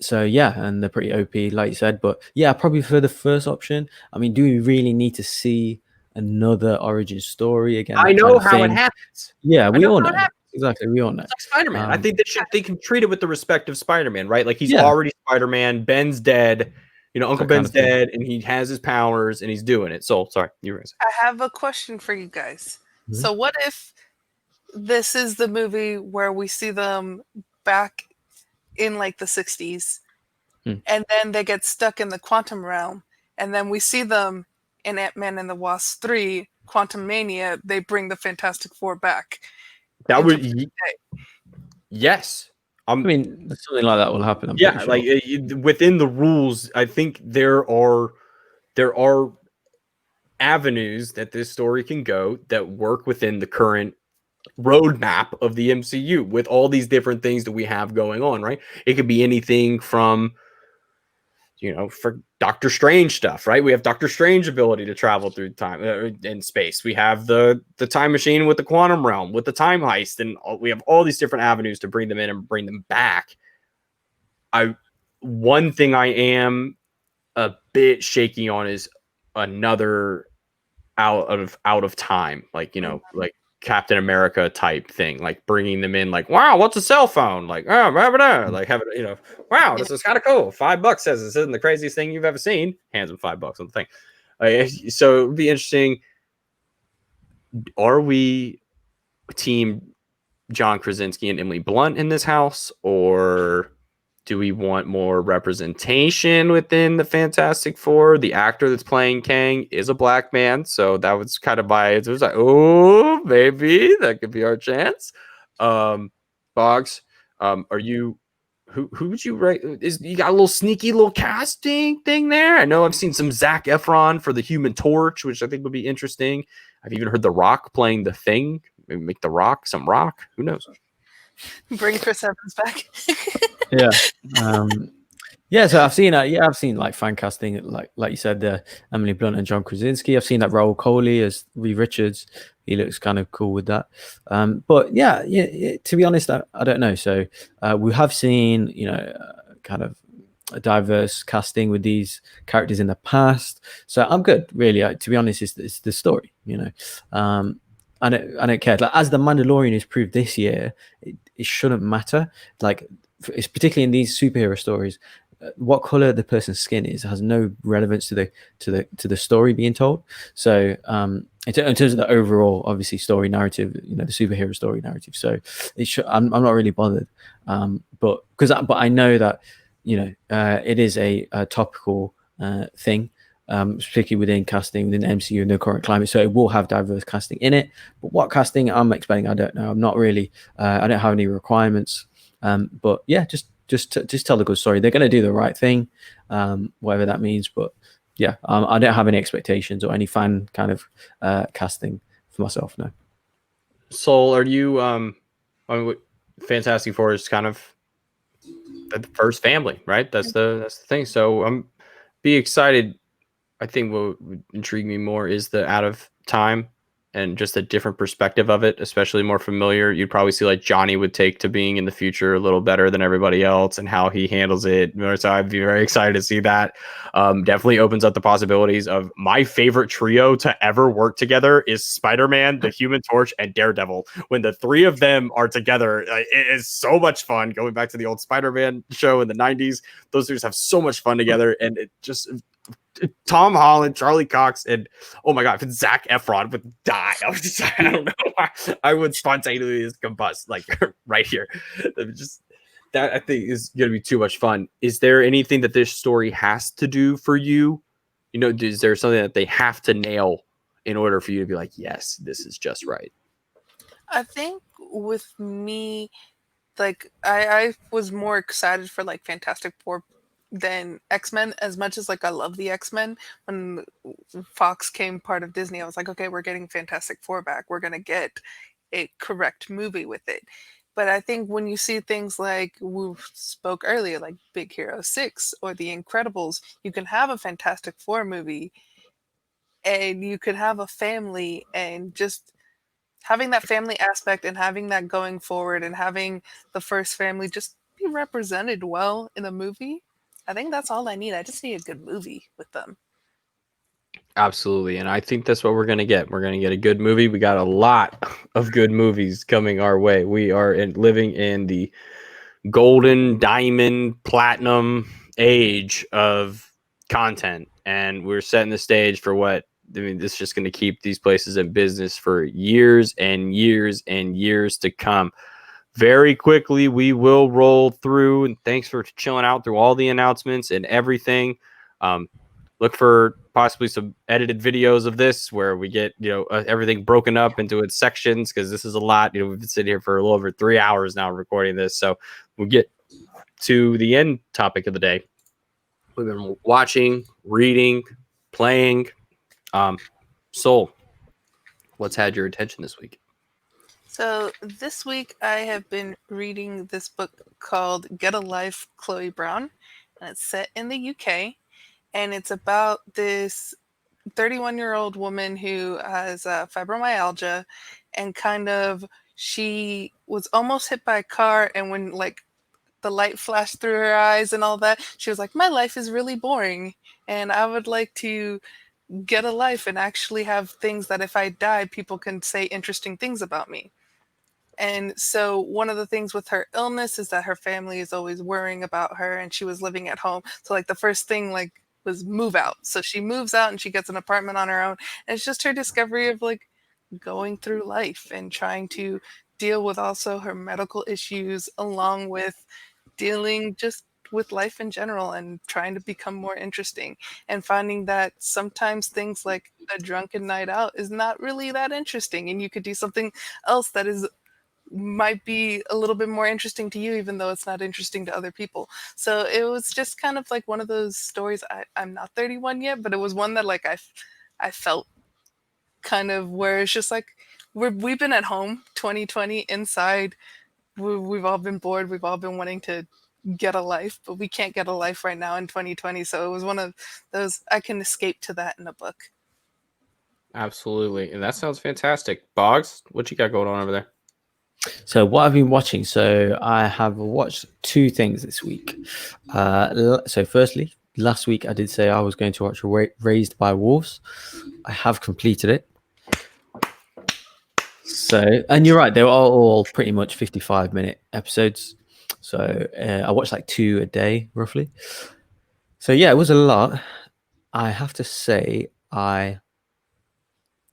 So yeah, and they're pretty OP, like you said. But yeah, probably for the first option. I mean, do we really need to see another origin story again? I know how it happens. Yeah, we all know. Exactly, we all know. It's like Spider-Man. I think they can treat it with the respect of Spider-Man, right? Like he's already Spider-Man. Ben's dead. Uncle Ben's dead, and he has his powers, and he's doing it. So sorry, you were gonna say. I have a question for you guys. Mm-hmm. So what if this is the movie where we see them back in like the 60s, and then they get stuck in the quantum realm, and then we see them in Ant-Man and the Wasp 3, Quantum Mania, they bring the Fantastic Four back. That would, yes. I mean, something like that will happen. I'm sure. Like within the rules, I think there are avenues that this story can go that work within the current roadmap of the MCU with all these different things that we have going on, right? It could be anything from for Doctor Strange stuff, right? We have Doctor Strange ability to travel through time and space. We have the time machine with the quantum realm, with the time heist, and we have all these different avenues to bring them in and bring them back. One thing I am a bit shaky on is another out of time, like like Captain America type thing, like bringing them in, like, wow, what's a cell phone? Like, oh, blah, blah, blah. Like having, wow, this is kind of cool. $5 says this isn't the craziest thing you've ever seen. Hands him $5 on the thing. So it'd be interesting. Are we team John Krasinski and Emily Blunt in this house, or do we want more representation within the Fantastic Four? The actor that's playing Kang is a black man, so that was kind of it was like, oh, maybe that could be our chance. Bogz, are you who would you rate? You got a little sneaky little casting thing there? I know I've seen some Zac Efron for the Human Torch, which I think would be interesting. I've even heard The Rock playing the Thing. Maybe make The Rock some rock. Who knows? Bring Chris Evans back. Yeah. So I've seen like fan casting, like you said, Emily Blunt and John Krasinski. I've seen that Raoul Coley as Reed Richards. He looks kind of cool with that. But yeah, to be honest, I don't know. So we have seen kind of a diverse casting with these characters in the past. So I'm good, really. To be honest, it's the story. I don't care. Like, as the Mandalorian is proved this year, it shouldn't matter. Like, it's particularly in these superhero stories, what color the person's skin is has no relevance to the story being told. So in terms of the overall, obviously, story narrative, the superhero story narrative. So I'm not really bothered. But I know that it is a topical thing. Particularly within casting, within the MCU in the current climate. So it will have diverse casting in it. But what casting I'm expecting, I don't know. I'm not really, I don't have any requirements. But yeah, just tell the good story. They're going to do the right thing, whatever that means. But yeah, I don't have any expectations or any fan kind of casting for myself, no. Soul, are you, Fantastic Four is kind of the first family, right? That's the thing. So be excited. I think what would intrigue me more is the out of time and just a different perspective of it, especially more familiar. You'd probably see like Johnny would take to being in the future a little better than everybody else and how he handles it. So I'd be very excited to see that. Definitely opens up the possibilities of my favorite trio to ever work together is Spider-Man, the Human Torch, and Daredevil. When the three of them are together, it is so much fun. Going back to the old Spider-Man show in the 90s, those three have so much fun together, and it just Tom Holland, Charlie Cox, and oh my god, if Zac Efron would die, I don't know. I would spontaneously combust like right here. Just that I think is going to be too much fun. Is there anything that this story has to do for you? You know, is there something that they have to nail in order for you to be like, yes, this is just right? I think with me, like I was more excited for like Fantastic Four than X-Men. As much as like I love the X-Men, when Fox came part of Disney, I was like, okay, we're getting Fantastic Four back. We're gonna get a correct movie with it. But I think when you see things like we spoke earlier, like Big Hero 6 or The Incredibles, you can have a Fantastic Four movie and you could have a family, and just having that family aspect and having that going forward and having the first family just be represented well in a movie. I think that's all I need. I just need a good movie with them. Absolutely. And I think that's what we're going to get. We're going to get a good movie. We got a lot of good movies coming our way. We are living in the golden, diamond, platinum age of content. And we're setting the stage for what, I mean, this is just going to keep these places in business for years and years and years to come. Very quickly, we will roll through. And thanks for chilling out through all the announcements and everything. Look for possibly some edited videos of this where we get, everything broken up into its sections, because this is a lot. We've been sitting here for a little over 3 hours now recording this. So we'll get to the end topic of the day. We've been watching, reading, playing. Soul, what's had your attention this week? So this week I have been reading this book called Get a Life, Chloe Brown, and it's set in the UK, and it's about this 31-year-old woman who has fibromyalgia, and kind of she was almost hit by a car, and when like the light flashed through her eyes and all that, she was like, my life is really boring and I would like to get a life and actually have things that if I die, people can say interesting things about me. And so one of the things with her illness is that her family is always worrying about her, and she was living at home. So like the first thing like was move out. So she moves out and she gets an apartment on her own. And it's just her discovery of like going through life and trying to deal with also her medical issues, along with dealing just with life in general and trying to become more interesting, and finding that sometimes things like a drunken night out is not really that interesting, and you could do something else that might be a little bit more interesting to you, even though it's not interesting to other people. So it was just kind of like one of those stories. I'm not 31 yet, but it was one that like I felt kind of where it's just like we've been at home 2020 inside. We've all been bored. We've all been wanting to get a life, but we can't get a life right now in 2020. So it was one of those, I can escape to that in a book. Absolutely. And that sounds fantastic. Bogz, what you got going on over there? So what I've been watching, so I have watched two things this week. So firstly, last week I did say I was going to watch Raised by Wolves. I have completed it. So, and you're right, they were all pretty much 55-minute episodes. So I watched like 2 a day, roughly. So yeah, it was a lot. I have to say, I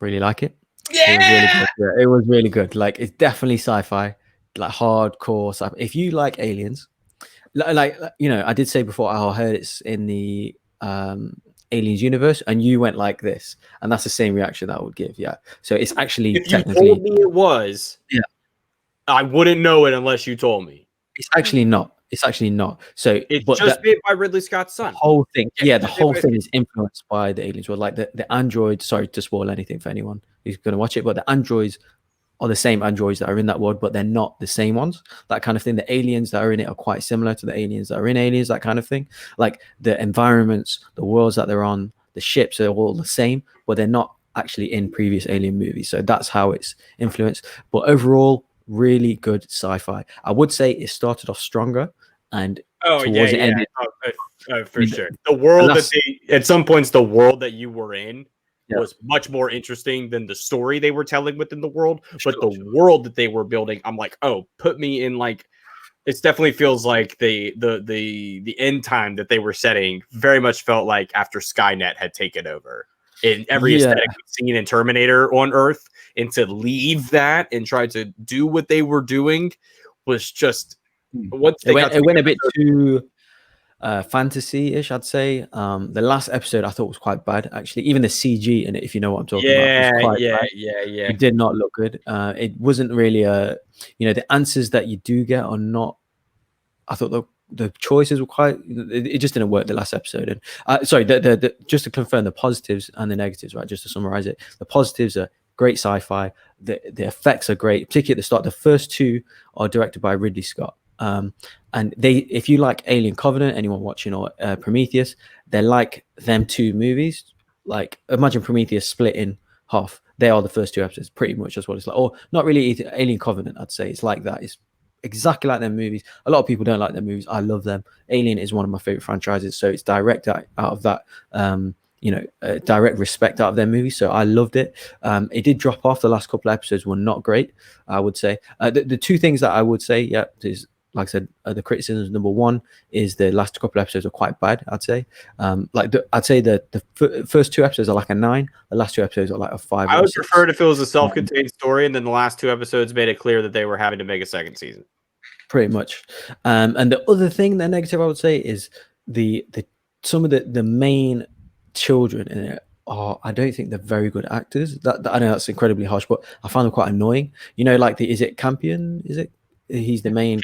really like it. Yeah! It was really good. Yeah, it was really good. Like, it's definitely sci-fi, like hardcore sci-fi. If you like aliens, like I did say before, I heard it's in the Aliens universe, and you went like this, and that's the same reaction that I would give. Yeah. So it's actually if technically. You told me it was. Yeah. I wouldn't know it unless you told me. It's actually not. It's actually not. So it's just made by Ridley Scott's son. The whole thing, the whole thing is influenced by the aliens. Well, like the androids. Sorry to spoil anything for anyone who's going to watch it, but the androids are the same androids that are in that world, but they're not the same ones. That kind of thing. The aliens that are in it are quite similar to the aliens that are in Aliens. That kind of thing. Like the environments, the worlds that they're on, the ships are all the same, but they're not actually in previous Alien movies. So that's how it's influenced. But overall, really good sci-fi. I would say it started off stronger, and towards the end, for sure. The world last, that they, at some points, the world that you were in was much more interesting than the story they were telling within the world. But the world that they were building, I'm like, oh, put me in like. It definitely feels like the end time that they were setting very much felt like after Skynet had taken over in every aesthetic we've seen in Terminator on Earth, and to leave that and try to do what they were doing was just once they it went a bit too fantasy-ish, I'd say. The last episode I thought was quite bad, actually. Even the CG in it, if you know what I'm talking about, was quite bad. It did not look good. It wasn't really the answers that you do get are not. I thought the choices were quite. It just didn't work the last episode. And sorry, just to confirm the positives and the negatives, right? Just to summarize it, the positives are great sci-fi. The effects are great, particularly at the start. The first two are directed by Ridley Scott. And if you like Alien Covenant, anyone watching, or Prometheus, they're like them two movies. Like, imagine Prometheus split in half. They are the first two episodes, pretty much. That's what it's like. Or not really Alien Covenant, I'd say. It's like that. It's exactly like their movies. A lot of people don't like their movies. I love them. Alien is one of my favorite franchises, so it's direct out of that. Direct respect out of their movies. So I loved it. It did drop off. The last couple of episodes were not great, I would say. The two things that I would say, is, like I said, the criticisms. Number one is the last couple of episodes are quite bad, I'd say. I'd say the first two episodes are like a 9. The last two episodes are like a 5. I would prefer it if it was a self-contained story, and then the last 2 episodes made it clear that they were having to make a second season. Pretty much. And the other thing, the negative, I would say, is some of the main children in it I don't think they're very good actors. That I know that's incredibly harsh, but I found them quite annoying. Like is it Campion? Is it? He's the main.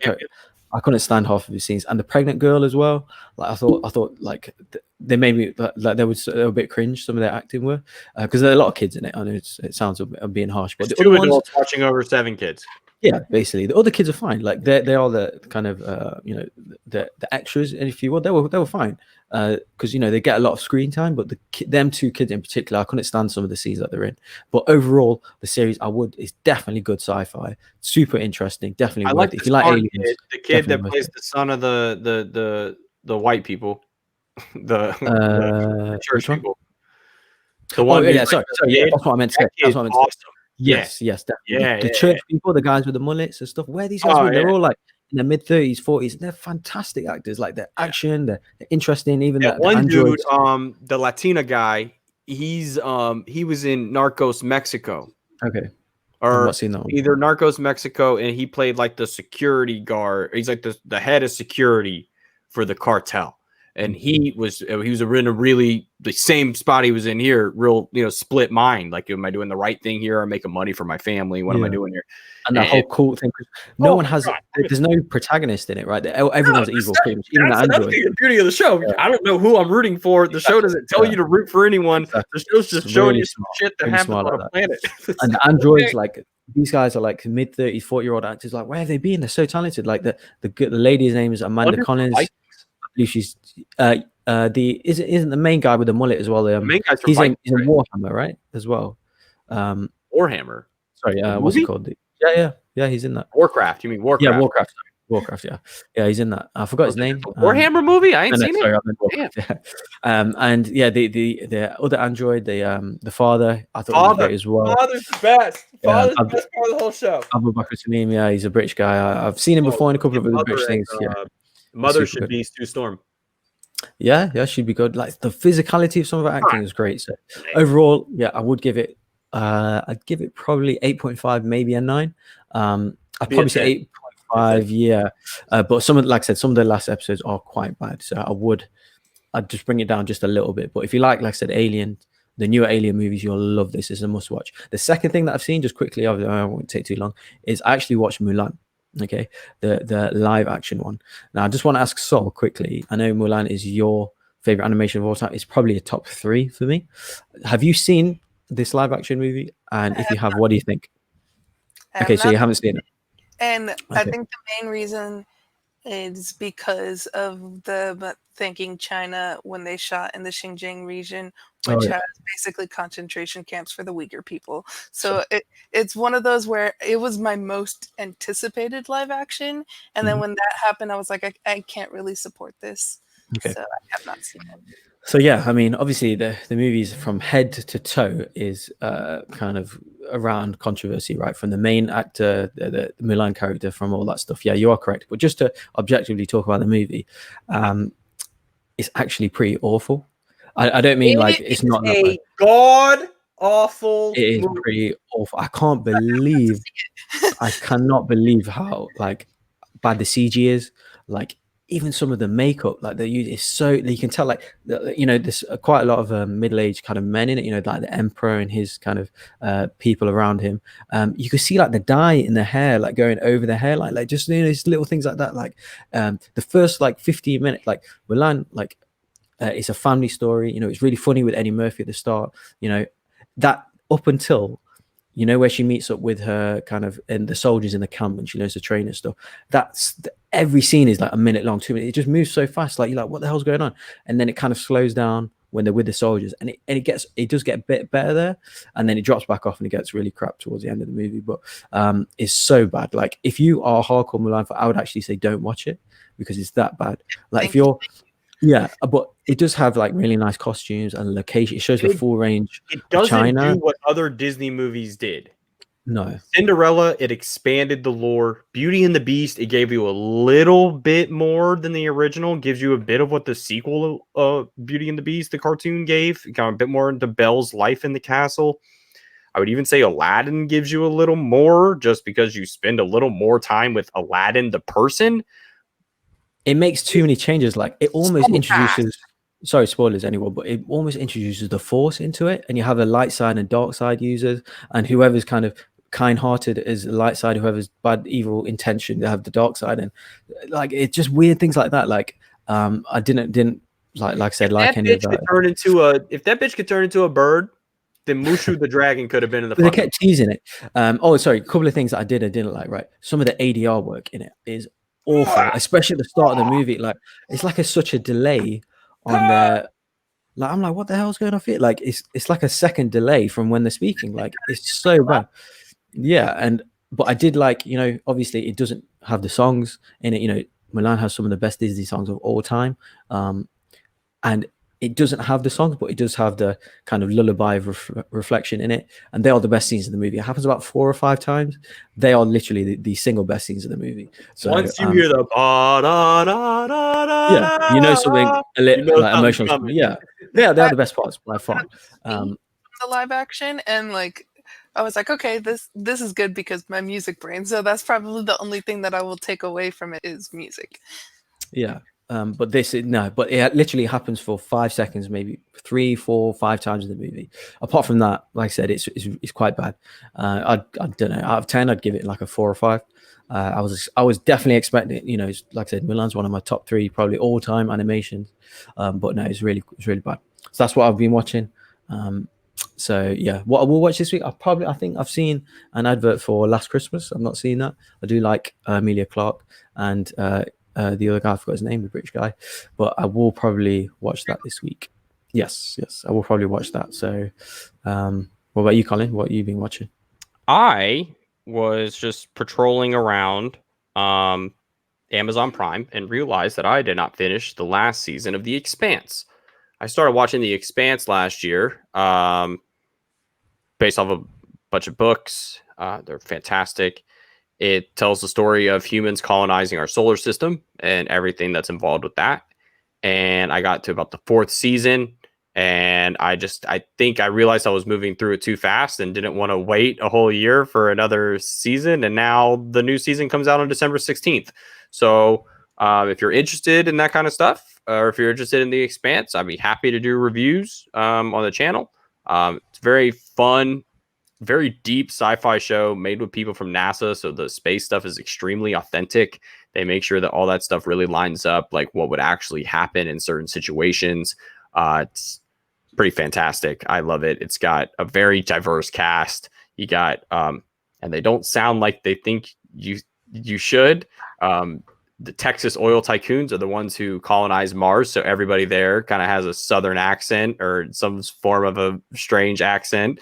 I couldn't stand half of his scenes, and the pregnant girl as well. Like I thought like they made me like they were a bit cringe. Some of their acting were because there are a lot of kids in it. I know it sounds I'm being harsh, but the 2 adults watching over 7 kids. Yeah, basically the other kids are fine. Like they are the kind of the extras, and if you will, they were fine because they get a lot of screen time. But them 2 kids in particular, I couldn't stand some of the scenes that they're in. But overall, the series is definitely good sci-fi, super interesting. Definitely I like it. If you like Aliens, the kid that plays the son of the white people, the church people. The one. Sorry, that's what I meant to say. That's what I meant to say. Yes, definitely. Yeah, the church people, the guys with the mullets and stuff. Where these guys they're all like in their mid-30s, 40s. They're fantastic actors. Like their action, they're interesting. Even that one dude, the Latina guy, he was in Narcos Mexico. Okay. Or not seen that one. Either Narcos Mexico, and he played like the security guard. He's like the head of security for the cartel. And he was in a really the same spot he was in here, real split mind. Like, am I doing the right thing here? Or making money for my family? What am I doing here? And the whole cool thing, no one has. There's no protagonist in it, right? Everyone's evil, pretty much. Even the android. The beauty of the show. Yeah. I don't know who I'm rooting for. The show doesn't tell you to root for anyone. Exactly. The show's just showing you some shit that happens on a planet. And the androids, like these guys are like mid-30s, 40-year-old actors. Like, where have they been? They're so talented. Like the lady's name is Amanda Collins. I believe she's isn't the main guy with the mullet as well. The main guy's he's in Warhammer, right? As well. Warhammer. Sorry, what's it called? Yeah, he's in that. Warcraft. You mean Warcraft? Yeah, Warcraft. Yeah, he's in that. I forgot his name. Warhammer movie. I ain't seen it. Yeah. And the other android, the father. I thought he was great as well. Father's the best. Father's the best part of the whole show. Abu Bakr Salim. Yeah, he's a British guy. I've seen him before in a couple of other British things. Mother should be Sue Storm. Yeah, she'd be good. Like the physicality of some of her acting is great. So overall, I would give it. I'd give it probably 8.5, maybe a 9. I'd probably say 8.5. Yeah, but like I said, some of the last episodes are quite bad. So I'd just bring it down just a little bit. But if you like I said, Alien, the newer Alien movies, you'll love this. It's a must watch. The second thing that I've seen, just quickly, I won't take too long, is I actually watched Mulan. Okay, the live action one. Now I just want to ask Sol quickly. I know Mulan is your favorite animation of all time. It's probably a top 3 for me. Have you seen this live action movie? And if you have, what do you think? Okay, so you haven't seen it. And okay. I think the main reason is because of the thanking China when they shot in the Xinjiang region, Oh which yeah. has basically concentration camps for the Uyghur people. So it's one of those where it was my most anticipated live action, and then Mhm. when that happened, I was like, I can't really support this, Okay. so I have not seen it. So yeah, I mean, obviously the movies from head to toe is kind of around controversy, right? From the main actor, the Mulan character, from all that stuff. Yeah, you are correct. But just to objectively talk about the movie, it's actually pretty awful. I don't mean like It it's is not that bad. a god awful It is movie. pretty awful. I cannot believe how like bad the CG is. Like even some of the makeup, like they use is so you can tell like you know there's quite a lot of middle-aged kind of men in it. You know, like the emperor and his kind of people around him. You could see like the dye in the hair, like going over the hair, like just you know these little things like that. Like the first like 15 minutes, like Mulan, like it's a family story. You know, it's really funny with Eddie Murphy at the start. You know, that up until you know where she meets up with her kind of and the soldiers in the camp and she learns to train and stuff. Every scene is like a minute long, 2 minutes. It just moves so fast, like you're like, what the hell's going on? And then it kind of slows down when they're with the soldiers, and it does get a bit better there, and then it drops back off and it gets really crap towards the end of the movie. But it's so bad. Like if you are hardcore Mulan, I would actually say don't watch it because it's that bad. Like if you're yeah, but it does have like really nice costumes and location. It shows the full range It of doesn't China. do what other Disney movies did. No, Cinderella, it expanded the lore. Beauty and the Beast, it gave you a little bit more than the original. Gives you a bit of what the sequel, Beauty and the Beast, the cartoon gave. It got a bit more into Belle's life in the castle. I would even say Aladdin gives you a little more, just because you spend a little more time with Aladdin the person. it makes too many changes. Like it almost So introduces. Sorry, spoilers, anyone, but it almost introduces the Force into it, and you have a light side and dark side users, and whoever's kind of kind-hearted is the light side, whoever's bad, evil intention, they have the dark side, and like it's just weird things like that. Like I didn't like I said, like any of that. If that bitch could turn into a bird, then Mushu the dragon could have been in the But they fucking. kept teasing it. Oh, sorry. A couple of things that I didn't like. Right, some of the ADR work in it is awful, especially at the start of the movie. Like it's like such a delay on their. Like I'm like, what the hell's going on here? Like it's like a second delay from when they're speaking. Like it's so bad. Yeah, but I did like obviously it doesn't have the songs in it. Milan has some of the best Disney songs of all time, and it doesn't have the songs, but it does have the kind of lullaby of reflection in it, and they are the best scenes in the movie. It happens about 4 or 5 times. They are literally the single best scenes of the movie. So Once you hear the ba da da da da, something like something's emotional. coming. Yeah, they are the best parts by far. The live action, and like I was like, okay, this is good because my music brain. So that's probably the only thing that I will take away from it is music. Yeah. But it literally happens for 5 seconds, maybe 3, 4, 5 times in the movie. Apart from that, like I said, it's quite bad. I don't know. Out of 10, I'd give it like a 4 or 5. I was definitely expecting it. Like I said, Mulan's one of my top 3 probably all time animations. But no, it's really bad. So that's what I've been watching. So yeah, what I will watch this week, I think I've seen an advert for Last Christmas. I've not seen that. I do like Emilia Clarke and the other guy, I forgot his name, the British guy, but I will probably watch that this week. Yes, I will probably watch that. So what about you, Colin? What have you been watching? I was just patrolling around Amazon Prime and realized that I did not finish the last season of The Expanse. I started watching The Expanse last year, based off a bunch of books. They're fantastic. It tells the story of humans colonizing our solar system and everything that's involved with that. And I got to about the 4th season, and I think I realized I was moving through it too fast and didn't want to wait a whole year for another season. And now the new season comes out on December 16th. So if you're interested in that kind of stuff, or if you're interested in The Expanse, I'd be happy to do reviews on the channel. It's very fun, very deep sci-fi show made with people from NASA, so the space stuff is extremely authentic. They make sure that all that stuff really lines up, like what would actually happen in certain situations. It's pretty fantastic. I love it. It's got a very diverse cast. You got and they don't sound like they think you should. the Texas oil tycoons are the ones who colonized Mars. So everybody there kind of has a Southern accent or some form of a strange accent.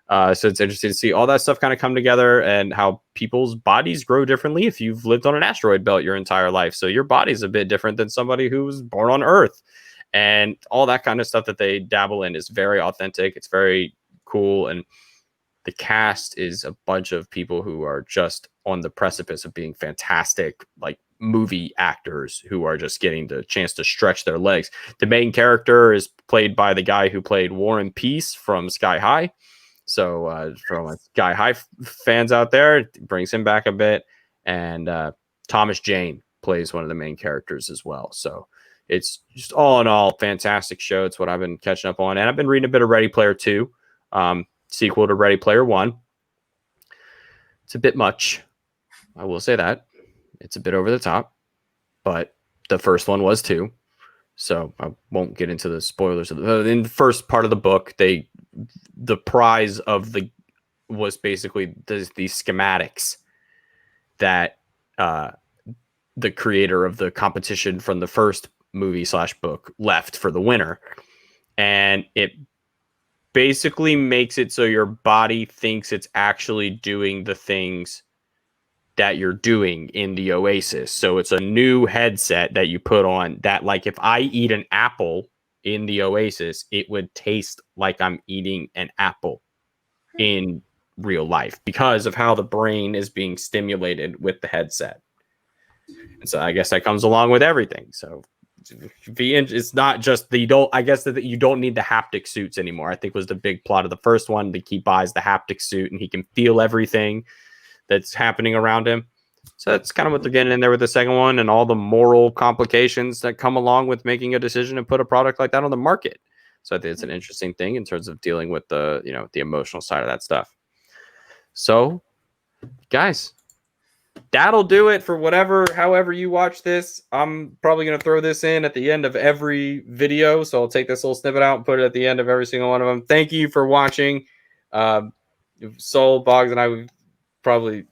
So it's interesting to see all that stuff kind of come together and how people's bodies grow differently if you've lived on an asteroid belt your entire life. So your body's a bit different than somebody who was born on Earth, and all that kind of stuff that they dabble in is very authentic. It's very cool. And the cast is a bunch of people who are just on the precipice of being fantastic, like movie actors who are just getting the chance to stretch their legs. The main character is played by the guy who played War and Peace from Sky High. So from Sky High fans out there, it brings him back a bit. And Thomas Jane plays one of the main characters as well. So it's just all in all fantastic show. It's what I've been catching up on. And I've been reading a bit of Ready Player 2, sequel to Ready Player 1. It's a bit much. I will say that. It's a bit over the top. But the first one was too. So I won't get into the spoilers. In the first part of the book, the prize of was basically the schematics that the creator of the competition from the first movie / book left for the winner. And it basically makes it so your body thinks it's actually doing the things that you're doing in the Oasis. So it's a new headset that you put on that, like, if I eat an apple in the Oasis, it would taste like I'm eating an apple in real life because of how the brain is being stimulated with the headset. And so I guess that comes along with everything. So it's not just you don't need the haptic suits anymore. I think was the big plot of the first one. He buys the haptic suit and he can feel everything that's happening around him. So that's kind of what they're getting in there with the second one, and all the moral complications that come along with making a decision to put a product like that on the market. So I think it's an interesting thing in terms of dealing with the emotional side of that stuff. So guys, that'll do it for however you watch this. I'm probably going to throw this in at the end of every video. So I'll take this little snippet out and put it at the end of every single one of them. Thank you for watching. Soul, Bogz, and I would probably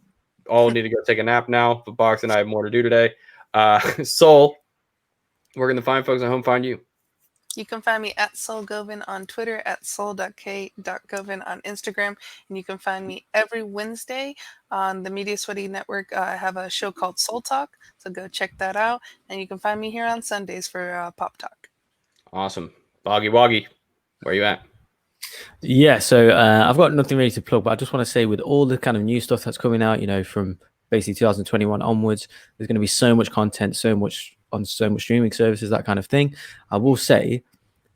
all need to go take a nap now, but Bogz and I have more to do today. Soul, where can the fine folks at home find you? You can find me at SoulGovin on Twitter, at soul.k.govin on Instagram, and you can find me every Wednesday on the Media Sweaty Network. I have a show called Soul Talk, so go check that out. And you can find me here on Sundays for Pop Talk. Awesome. Boggy Woggy, where you at? Yeah, so I've got nothing really to plug, but I just want to say, with all the kind of new stuff that's coming out, from basically 2021 onwards, there's going to be so much content, so much streaming services, that kind of thing. I will say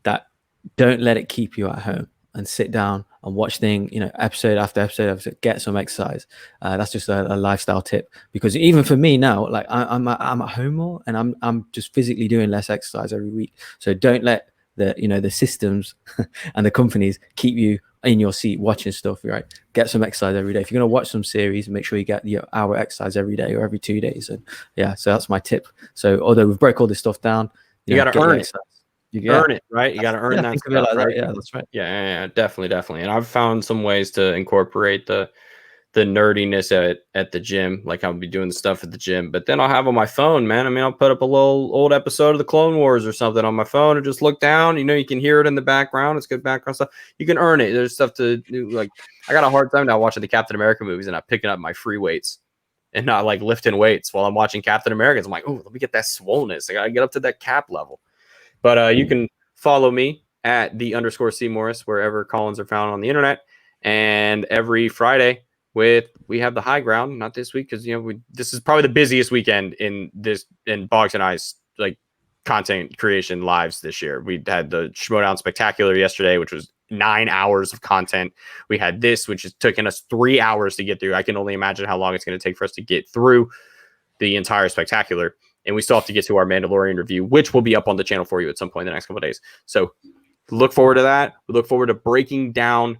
that don't let it keep you at home, and sit down and watch things, episode after episode, get some exercise. That's just a lifestyle tip, because even for me now, like I'm at home more, and I'm just physically doing less exercise every week. So don't let the systems and the companies keep you in your seat watching stuff, right? Get some exercise every day. If you're going to watch some series, make sure you get your hour exercise every day or every 2 days. And yeah, so that's my tip. So although we break all this stuff down, you got to earn it. You earn it, right? You got to earn that stuff, like right? That. Yeah, that's right. Yeah, definitely. And I've found some ways to incorporate the nerdiness at the gym. Like I'll be doing the stuff at the gym, but then I'll have on my phone, man. I mean, I'll put up a little old episode of the Clone Wars or something on my phone and just look down. You can hear it in the background. It's good background stuff. You can earn it. There's stuff to do. Like I got a hard time now watching the Captain America movies and not picking up my free weights and not like lifting weights while I'm watching Captain America. I'm like, oh, let me get that swollenness. I got to get up to that cap level. But you can follow me at @the_C Morris wherever Collins are found on the internet. And every Friday, we have the high ground, not this week because this is probably the busiest weekend in Bogz and I's like content creation lives this year. We had the Schmodown Spectacular yesterday, which was 9 hours of content. We had this, which has taken us 3 hours to get through. I can only imagine how long it's going to take for us to get through the entire Spectacular. And we still have to get to our Mandalorian review, which will be up on the channel for you at some point in the next couple of days. So look forward to that. We look forward to breaking down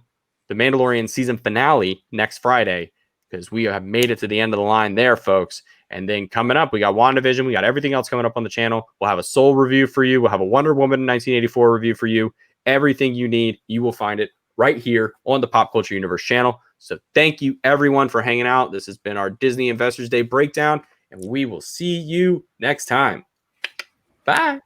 the Mandalorian season finale next Friday, because we have made it to the end of the line there, folks. And then coming up, we got WandaVision. We got everything else coming up on the channel. We'll have a Soul review for you. We'll have a Wonder Woman 1984 review for you. Everything you need, you will find it right here on the Pop Culture Universe channel. So thank you, everyone, for hanging out. This has been our Disney Investors Day breakdown. and we will see you next time. Bye.